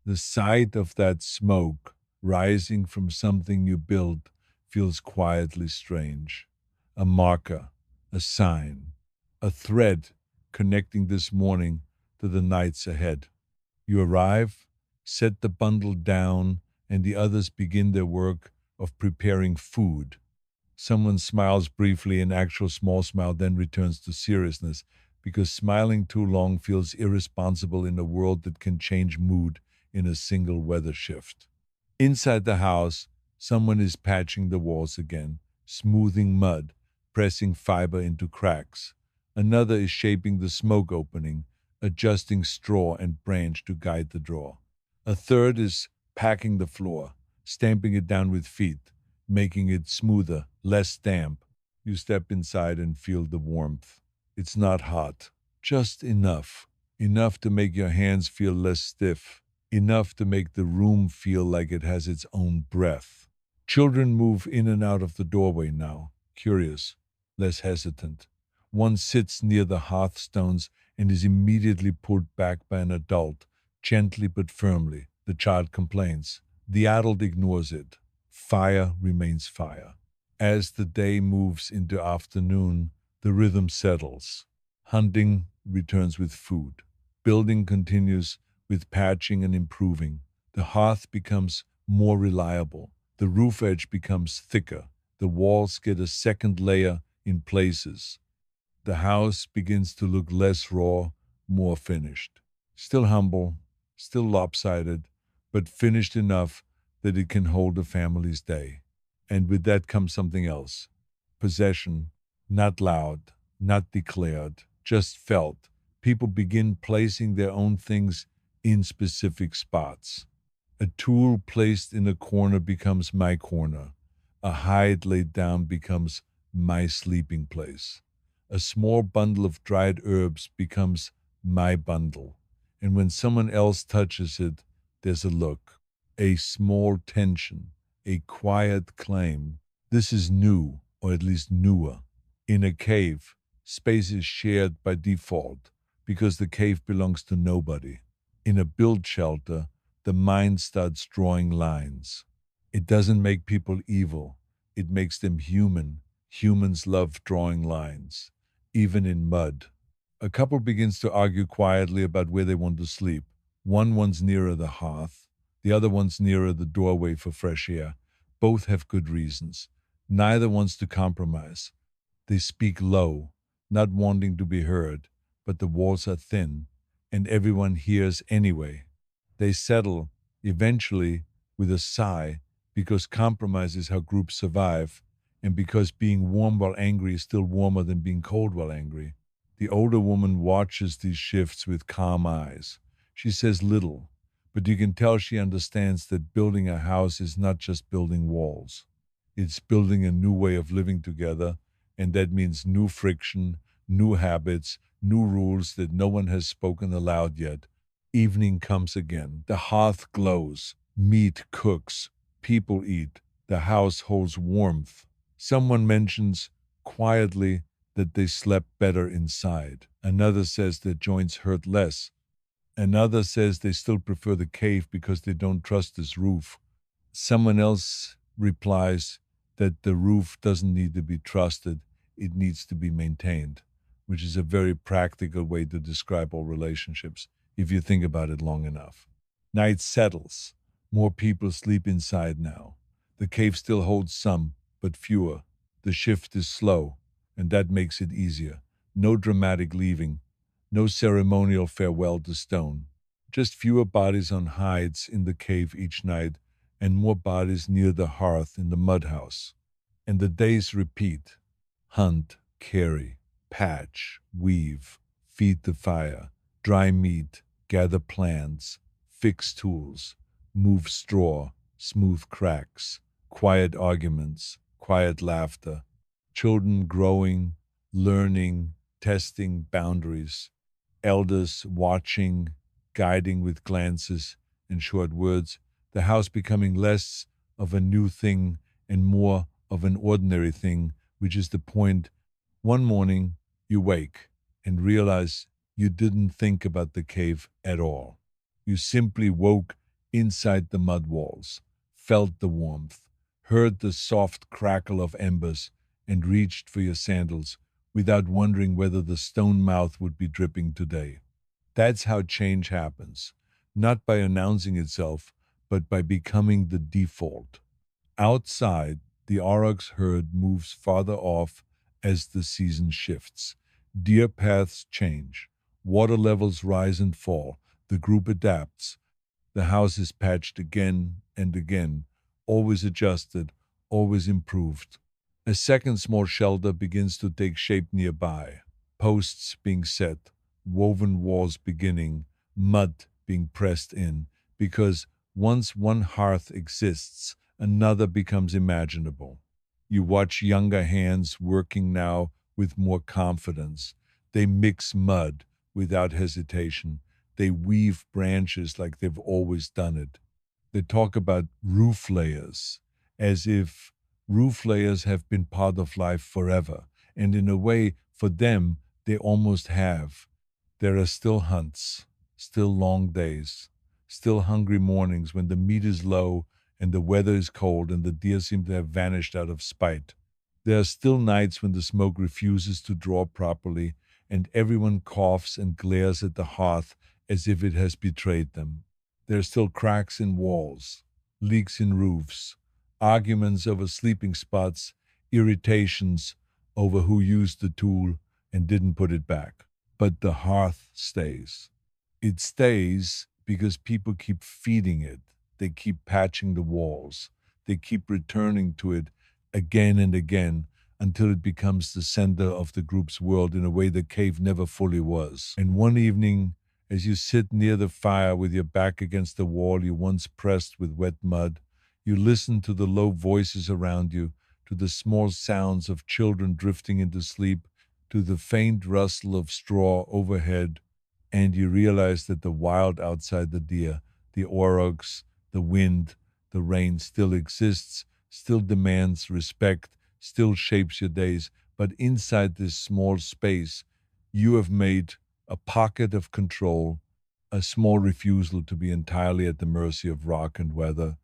[SPEAKER 1] The sight of that smoke rising from something you built feels quietly strange. A marker, a sign, a thread connecting this morning to the nights ahead. You arrive, set the bundle down, and the others begin their work of preparing food. Someone smiles briefly, an actual small smile, then returns to seriousness, because smiling too long feels irresponsible in a world that can change mood in a single weather shift. Inside the house, someone is patching the walls again, smoothing mud, pressing fiber into cracks. Another is shaping the smoke opening, adjusting straw and branch to guide the draw. A third is packing the floor, stamping it down with feet, making it smoother, less damp. You step inside and feel the warmth. It's not hot, just enough. Enough to make your hands feel less stiff. Enough to make the room feel like it has its own breath. Children move in and out of the doorway now, curious, less hesitant. One sits near the hearthstones and is immediately pulled back by an adult, gently but firmly. The child complains. The adult ignores it. Fire remains fire. As the day moves into afternoon, the rhythm settles. Hunting returns with food. Building continues with patching and improving. The hearth becomes more reliable. The roof edge becomes thicker. The walls get a second layer in places. The house begins to look less raw, more finished. Still humble, still lopsided, but finished enough that it can hold a family's day. And with that comes something else. Possession, not loud, not declared, just felt. People begin placing their own things in specific spots. A tool placed in a corner becomes my corner. A hide laid down becomes my sleeping place. A small bundle of dried herbs becomes my bundle. And when someone else touches it, there's a look, a small tension, a quiet claim. This is new, or at least newer. In a cave, space is shared by default because the cave belongs to nobody. In a build shelter, the mind starts drawing lines. It doesn't make people evil. It makes them human. Humans love drawing lines, even in mud. A couple begins to argue quietly about where they want to sleep. One wants nearer the hearth, the other one's nearer the doorway for fresh air. Both have good reasons. Neither wants to compromise. They speak low, not wanting to be heard, but the walls are thin, and everyone hears anyway. They settle, eventually, with a sigh, because compromise is how groups survive, and because being warm while angry is still warmer than being cold while angry. The older woman watches these shifts with calm eyes. She says little, but you can tell she understands that building a house is not just building walls. It's building a new way of living together, and that means new friction, new habits, new rules that no one has spoken aloud yet. Evening comes again. The hearth glows. Meat cooks. People eat. The house holds warmth. Someone mentions quietly that they slept better inside. Another says their joints hurt less. Another says they still prefer the cave because they don't trust this roof. Someone else replies that the roof doesn't need to be trusted, it needs to be maintained, which is a very practical way to describe all relationships if you think about it long enough. Night settles. More people sleep inside now. The cave still holds some, but fewer. The shift is slow, and that makes it easier. No dramatic leaving, no ceremonial farewell to stone. Just fewer bodies on hides in the cave each night, and more bodies near the hearth in the mud house. And the days repeat. Hunt, carry, patch, weave, feed the fire, dry meat, gather plants, fix tools, move straw, smooth cracks, quiet arguments, quiet laughter, children growing, learning, testing boundaries, elders watching, guiding with glances and short words, the house becoming less of a new thing and more of an ordinary thing, which is the point. One morning, you wake and realize you didn't think about the cave at all. You simply woke inside the mud walls, felt the warmth, heard the soft crackle of embers, and reached for your sandals without wondering whether the stone mouth would be dripping today. That's how change happens, not by announcing itself, but by becoming the default. Outside, the Aurochs herd moves farther off as the season shifts. Deer paths change. Water levels rise and fall. The group adapts. The house is patched again and again, always adjusted, always improved. A second small shelter begins to take shape nearby. Posts being set, woven walls beginning, mud being pressed in, because once one hearth exists, another becomes imaginable. You watch younger hands working now with more confidence. They mix mud without hesitation. They weave branches like they've always done it. They talk about roof layers as if roof layers have been part of life forever. And in a way, for them, they almost have. There are still hunts, still long days, still hungry mornings when the meat is low and the weather is cold and the deer seem to have vanished out of spite. There are still nights when the smoke refuses to draw properly and everyone coughs and glares at the hearth as if it has betrayed them. There are still cracks in walls, leaks in roofs, arguments over sleeping spots, irritations over who used the tool and didn't put it back. But the hearth stays. It stays because people keep feeding it. They keep patching the walls. They keep returning to it again and again until it becomes the center of the group's world in a way the cave never fully was. And one evening, as you sit near the fire with your back against the wall you once pressed with wet mud, you listen to the low voices around you, to the small sounds of children drifting into sleep, to the faint rustle of straw overhead, and you realize that the wild outside the deer, the aurochs, the wind, the rain still exists, still demands respect, still shapes your days, but inside this small space, you have made a pocket of control, a small refusal to be entirely at the mercy of rock and weather,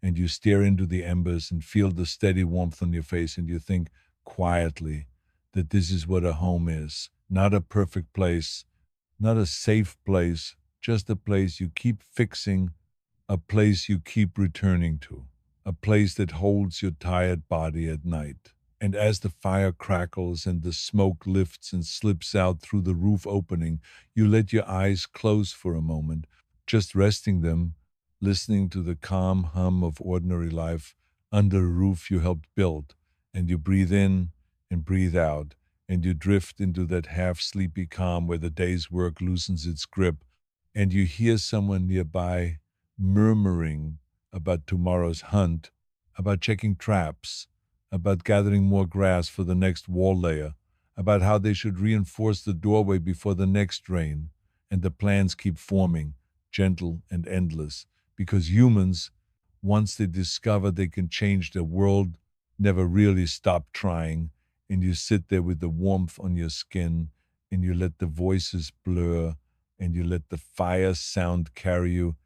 [SPEAKER 1] and you stare into the embers and feel the steady warmth on your face, and you think quietly that this is what a home is, not a perfect place, not a safe place, just a place you keep fixing, a place you keep returning to, a place that holds your tired body at night. And as the fire crackles and the smoke lifts and slips out through the roof opening, you let your eyes close for a moment, just resting them, listening to the calm hum of ordinary life under a roof you helped build, and you breathe in and breathe out, and you drift into that half sleepy calm where the day's work loosens its grip, and you hear someone nearby murmuring about tomorrow's hunt, about checking traps, about gathering more grass for the next wall layer, about how they should reinforce the doorway before the next rain, and the plans keep forming, gentle and endless, because humans, once they discover they can change their world, never really stop trying, and you sit there with the warmth on your skin, and you let the voices blur, and you let the fire sound carry you,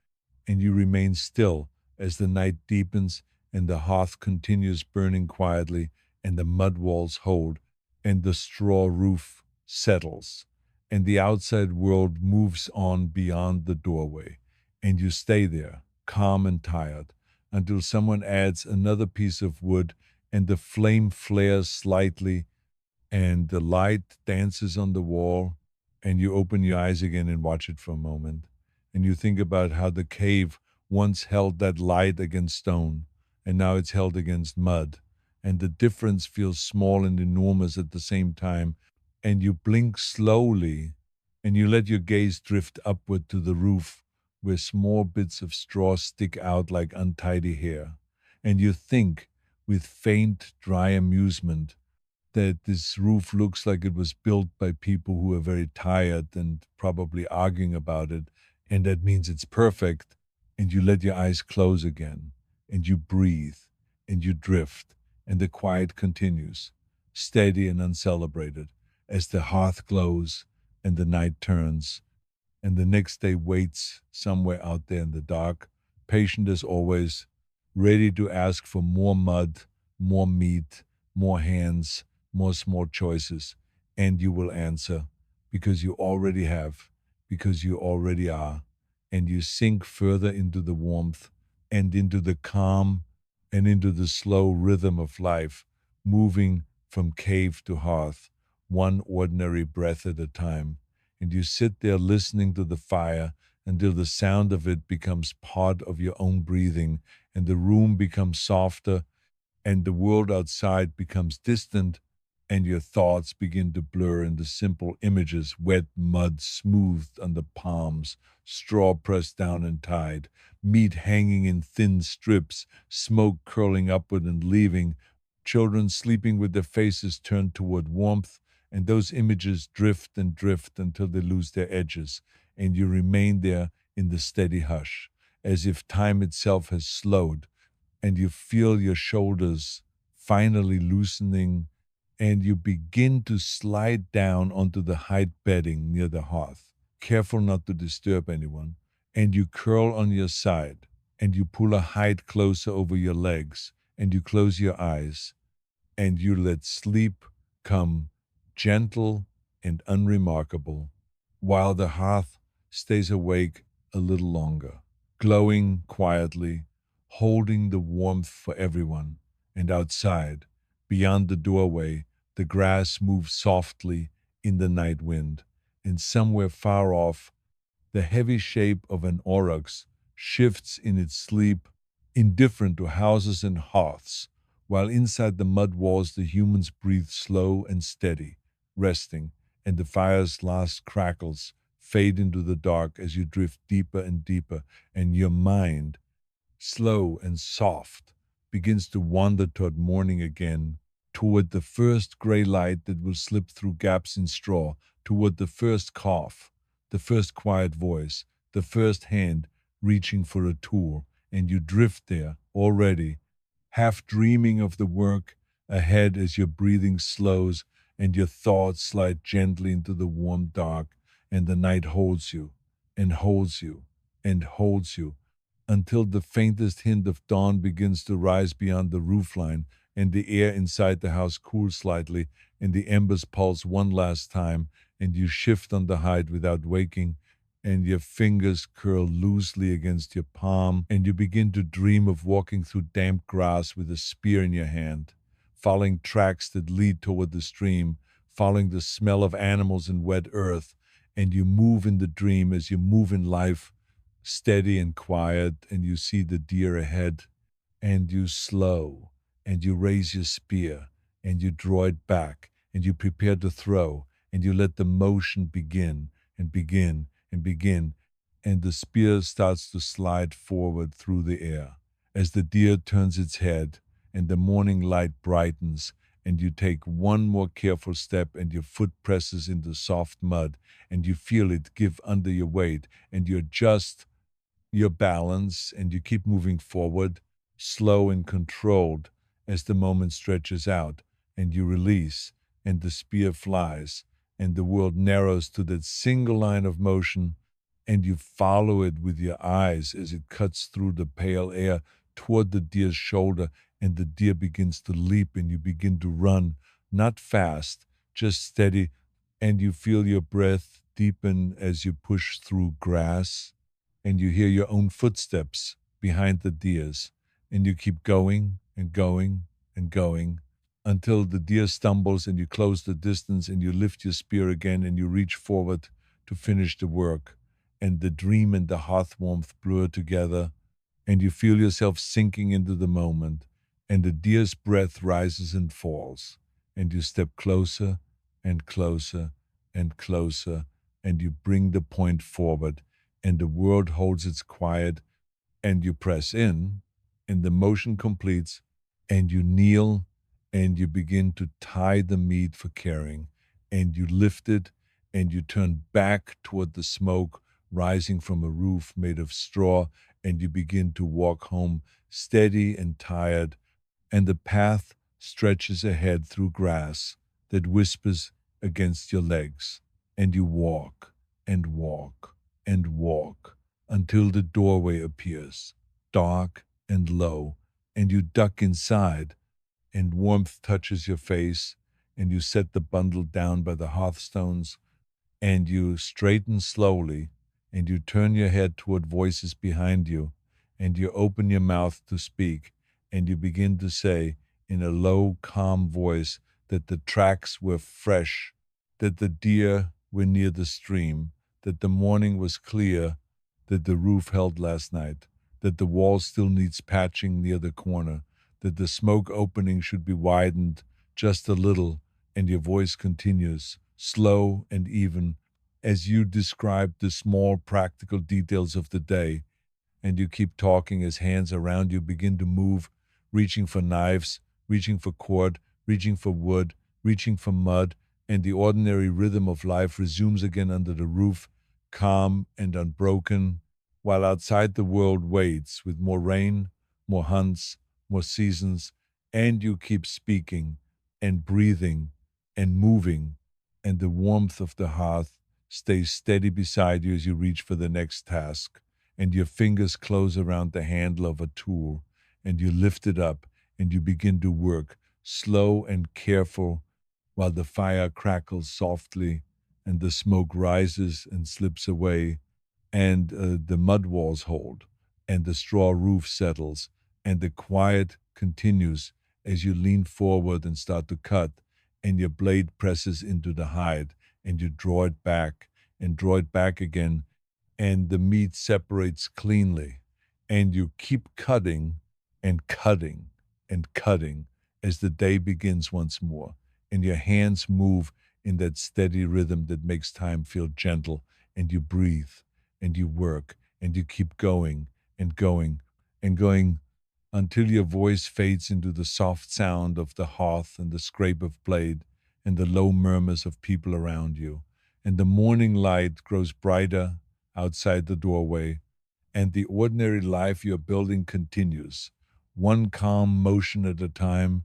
[SPEAKER 1] and you remain still as the night deepens and the hearth continues burning quietly and the mud walls hold and the straw roof settles and the outside world moves on beyond the doorway and you stay there, calm and tired, until someone adds another piece of wood and the flame flares slightly and the light dances on the wall, and you open your eyes again and watch it for a moment. And you think about how the cave once held that light against stone, and now it's held against mud. And the difference feels small and enormous at the same time. And you blink slowly, and you let your gaze drift upward to the roof, where small bits of straw stick out like untidy hair. And you think, with faint, dry amusement, that this roof looks like it was built by people who are very tired and probably arguing about it, and that means it's perfect, and you let your eyes close again, and you breathe, and you drift, and the quiet continues, steady and uncelebrated, as the hearth glows and the night turns, and the next day waits somewhere out there in the dark, patient as always, ready to ask for more mud, more meat, more hands, more small choices, and you will answer because you already have, because you already are, and you sink further into the warmth and into the calm and into the slow rhythm of life, moving from cave to hearth, one ordinary breath at a time. And you sit there listening to the fire until the sound of it becomes part of your own breathing, and the room becomes softer, and the world outside becomes distant, and your thoughts begin to blur into simple images: wet mud smoothed under palms, straw pressed down and tied, meat hanging in thin strips, smoke curling upward and leaving, children sleeping with their faces turned toward warmth, and those images drift and drift until they lose their edges, and you remain there in the steady hush, as if time itself has slowed, and you feel your shoulders finally loosening, and you begin to slide down onto the hide bedding near the hearth, careful not to disturb anyone, and you curl on your side, and you pull a hide closer over your legs, and you close your eyes, and you let sleep come, gentle and unremarkable, while the hearth stays awake a little longer, glowing quietly, holding the warmth for everyone. And outside, beyond the doorway, the grass moves softly in the night wind, and somewhere far off, the heavy shape of an aurochs shifts in its sleep, indifferent to houses and hearths, while inside the mud walls the humans breathe slow and steady, resting, and the fire's last crackles fade into the dark as you drift deeper and deeper, and your mind, slow and soft, begins to wander toward morning again, toward the first gray light that will slip through gaps in straw, toward the first cough, the first quiet voice, the first hand reaching for a tool, and you drift there already, half dreaming of the work ahead as your breathing slows and your thoughts slide gently into the warm dark, and the night holds you and holds you and holds you until the faintest hint of dawn begins to rise beyond the roofline, and the air inside the house cools slightly, and the embers pulse one last time, and you shift on the hide without waking, and your fingers curl loosely against your palm, and you begin to dream of walking through damp grass with a spear in your hand, following tracks that lead toward the stream, following the smell of animals and wet earth, and you move in the dream as you move in life, steady and quiet, and you see the deer ahead, and you slow, and you raise your spear, and you draw it back, and you prepare to throw, and you let the motion begin and begin and begin, and the spear starts to slide forward through the air as the deer turns its head, and the morning light brightens, and you take one more careful step, and your foot presses into soft mud, and you feel it give under your weight, and you adjust your balance, and you keep moving forward, slow and controlled, as the moment stretches out, and you release, and the spear flies, and the world narrows to that single line of motion, and you follow it with your eyes as it cuts through the pale air toward the deer's shoulder, and the deer begins to leap, and you begin to run, not fast, just steady, and you feel your breath deepen as you push through grass, and you hear your own footsteps behind the deer's, and you keep going and going and going until the deer stumbles, and you close the distance, and you lift your spear again, and you reach forward to finish the work, and the dream and the hearth warmth blur together, and you feel yourself sinking into the moment, and the deer's breath rises and falls, and you step closer and closer and closer, and you bring the point forward, and the world holds its quiet, and you press in, and the motion completes, and you kneel, and you begin to tie the meat for carrying, and you lift it, and you turn back toward the smoke rising from a roof made of straw, and you begin to walk home, steady and tired, and the path stretches ahead through grass that whispers against your legs, and you walk and walk and walk until the doorway appears, dark and low, and you duck inside, and warmth touches your face, and you set the bundle down by the hearthstones, and you straighten slowly, and you turn your head toward voices behind you, and you open your mouth to speak, and you begin to say in a low, calm voice that the tracks were fresh, that the deer were near the stream, that the morning was clear, that the roof held last night, that the wall still needs patching near the corner, that the smoke opening should be widened just a little, and your voice continues, slow and even, as you describe the small practical details of the day, and you keep talking as hands around you begin to move, reaching for knives, reaching for cord, reaching for wood, reaching for mud, and the ordinary rhythm of life resumes again under the roof, calm and unbroken, while outside the world waits with more rain, more hunts, more seasons, and you keep speaking and breathing and moving, and the warmth of the hearth stays steady beside you as you reach for the next task, and your fingers close around the handle of a tool, and you lift it up, and you begin to work, slow and careful, while the fire crackles softly, and the smoke rises and slips away, and the mud walls hold, and the straw roof settles, and the quiet continues as you lean forward and start to cut, and your blade presses into the hide, and you draw it back and draw it back again, and the meat separates cleanly, and you keep cutting and cutting and cutting as the day begins once more, and your hands move in that steady rhythm that makes time feel gentle, and you breathe and you work and you keep going and going and going until your voice fades into the soft sound of the hearth and the scrape of blade and the low murmurs of people around you. And the morning light grows brighter outside the doorway, and the ordinary life you're building continues, one calm motion at a time,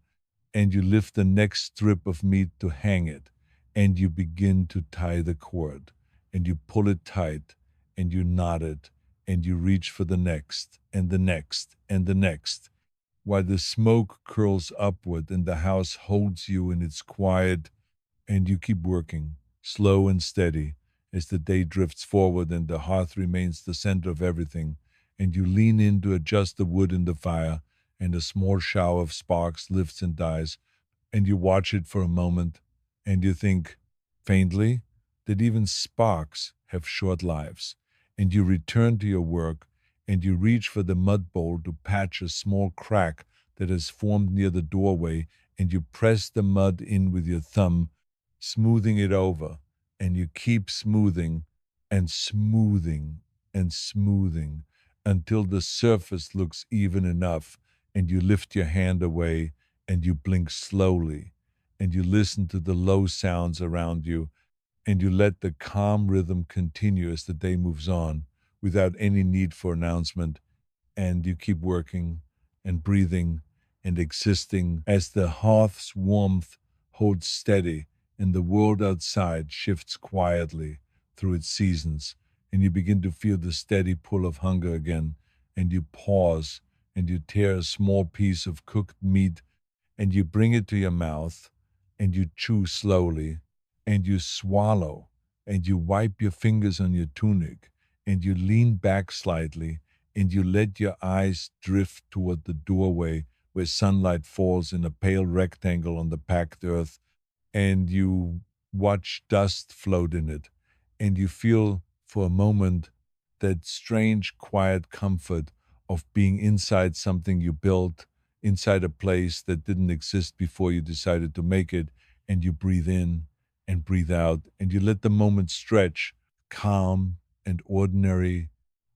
[SPEAKER 1] and you lift the next strip of meat to hang it, and you begin to tie the cord, and you pull it tight, and you knot it, and you reach for the next, and the next, and the next, while the smoke curls upward and the house holds you in its quiet, and you keep working, slow and steady, as the day drifts forward and the hearth remains the center of everything, and you lean in to adjust the wood in the fire, and a small shower of sparks lifts and dies, and you watch it for a moment, and you think, faintly, that even sparks have short lives, and you return to your work, and you reach for the mud bowl to patch a small crack that has formed near the doorway, and you press the mud in with your thumb, smoothing it over, and you keep smoothing and smoothing and smoothing until the surface looks even enough, and you lift your hand away and you blink slowly, and you listen to the low sounds around you, and you let the calm rhythm continue as the day moves on without any need for announcement, and you keep working and breathing and existing as the hearth's warmth holds steady and the world outside shifts quietly through its seasons, and you begin to feel the steady pull of hunger again, and you pause and you tear a small piece of cooked meat and you bring it to your mouth and you chew slowly and you swallow and you wipe your fingers on your tunic and you lean back slightly and you let your eyes drift toward the doorway where sunlight falls in a pale rectangle on the packed earth, and you watch dust float in it, and you feel for a moment that strange quiet comfort of being inside something you built, inside a place that didn't exist before you decided to make it, and you breathe in and breathe out, and you let the moment stretch, calm and ordinary,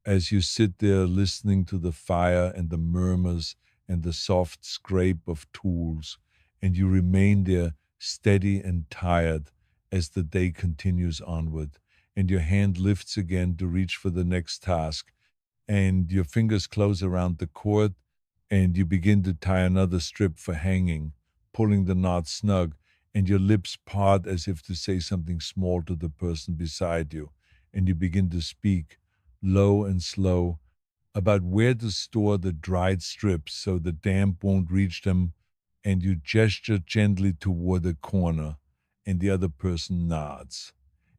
[SPEAKER 1] as you sit there listening to the fire and the murmurs and the soft scrape of tools, and you remain there steady and tired as the day continues onward, and your hand lifts again to reach for the next task, and your fingers close around the cord, and you begin to tie another strip for hanging, pulling the knot snug, and your lips part as if to say something small to the person beside you, and you begin to speak, low and slow, about where to store the dried strips so the damp won't reach them, and you gesture gently toward a corner, and the other person nods.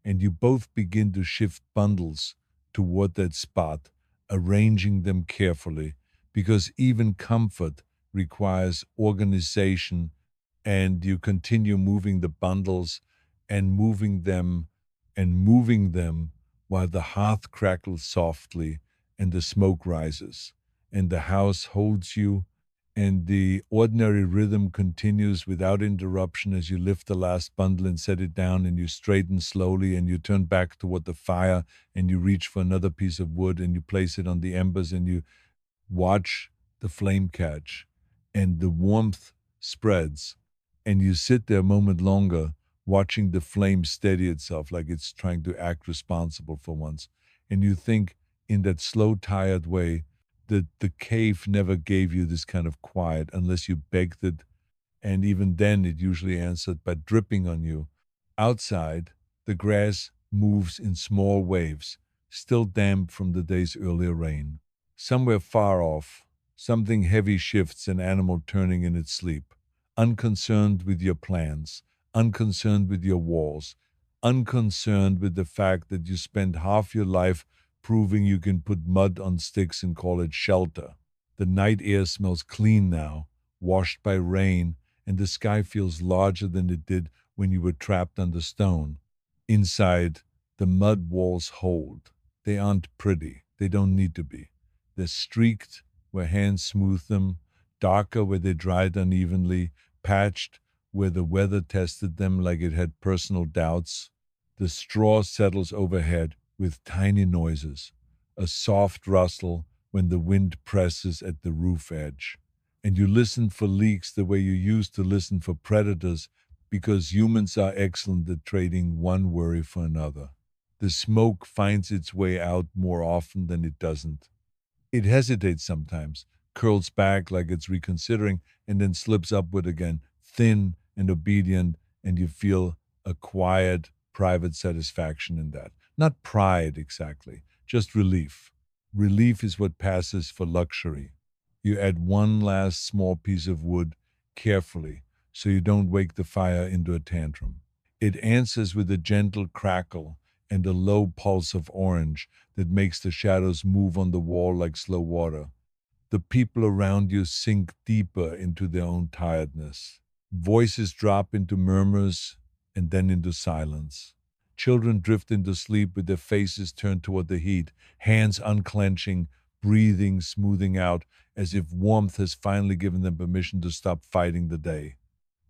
[SPEAKER 1] And you both begin to shift bundles toward that spot, arranging them carefully, because even comfort requires organization, and you continue moving the bundles and moving them while the hearth crackles softly and the smoke rises, and the house holds you and the ordinary rhythm continues without interruption as you lift the last bundle and set it down, and you straighten slowly, and you turn back toward the fire, and you reach for another piece of wood, and you place it on the embers, and you watch the flame catch, and the warmth spreads, and you sit there a moment longer watching the flame steady itself like it's trying to act responsible for once. And you think, in that slow, tired way, that the cave never gave you this kind of quiet unless you begged it, and even then it usually answered by dripping on you. Outside, the grass moves in small waves, still damp from the day's earlier rain. Somewhere far off, something heavy shifts, an animal turning in its sleep, unconcerned with your plans, unconcerned with your walls, unconcerned with the fact that you spent half your life proving you can put mud on sticks and call it shelter. The night air smells clean now, washed by rain, and the sky feels larger than it did when you were trapped under stone. Inside, the mud walls hold. They aren't pretty. They don't need to be. They're streaked where hands smooth them, darker where they dried unevenly, patched where the weather tested them like it had personal doubts. The straw settles overhead with tiny noises, a soft rustle when the wind presses at the roof edge. And you listen for leaks the way you used to listen for predators, because humans are excellent at trading one worry for another. The smoke finds its way out more often than it doesn't. It hesitates sometimes, curls back like it's reconsidering, and then slips upward again, thin and obedient, and you feel a quiet, private satisfaction in that. Not pride exactly, just relief. Relief is what passes for luxury. You add one last small piece of wood carefully so you don't wake the fire into a tantrum. It answers with a gentle crackle and a low pulse of orange that makes the shadows move on the wall like slow water. The people around you sink deeper into their own tiredness. Voices drop into murmurs and then into silence. Children drift into sleep with their faces turned toward the heat, hands unclenching, breathing, smoothing out, as if warmth has finally given them permission to stop fighting the day.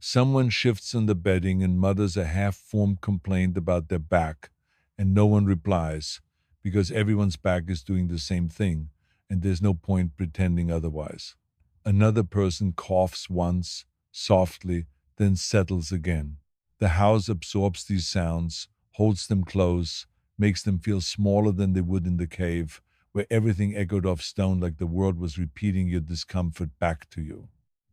[SPEAKER 1] Someone shifts on the bedding and mutters a half-formed complaint about their back, and no one replies, because everyone's back is doing the same thing, and there's no point pretending otherwise. Another person coughs once, softly, then settles again. The house absorbs these sounds, holds them close, makes them feel smaller than they would in the cave, where everything echoed off stone like the world was repeating your discomfort back to you.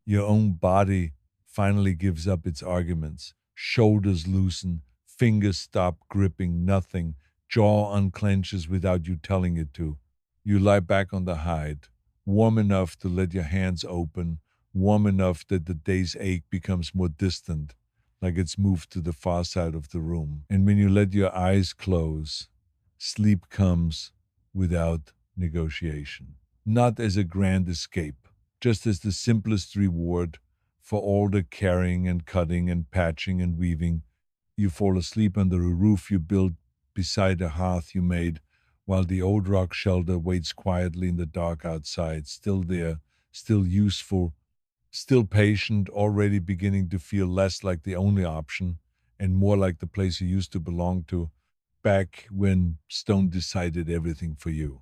[SPEAKER 1] Your own body finally gives up its arguments. Shoulders loosen, fingers stop gripping nothing, jaw unclenches without you telling it to. You lie back on the hide, warm enough to let your hands open, warm enough that the day's ache becomes more distant, like it's moved to the far side of the room. And when you let your eyes close, sleep comes without negotiation. Not as a grand escape, just as the simplest reward for all the carrying and cutting and patching and weaving. You fall asleep under a roof you built beside a hearth you made, while the old rock shelter waits quietly in the dark outside, still there, still useful, still patient, already beginning to feel less like the only option and more like the place you used to belong to, back when stone decided everything for you.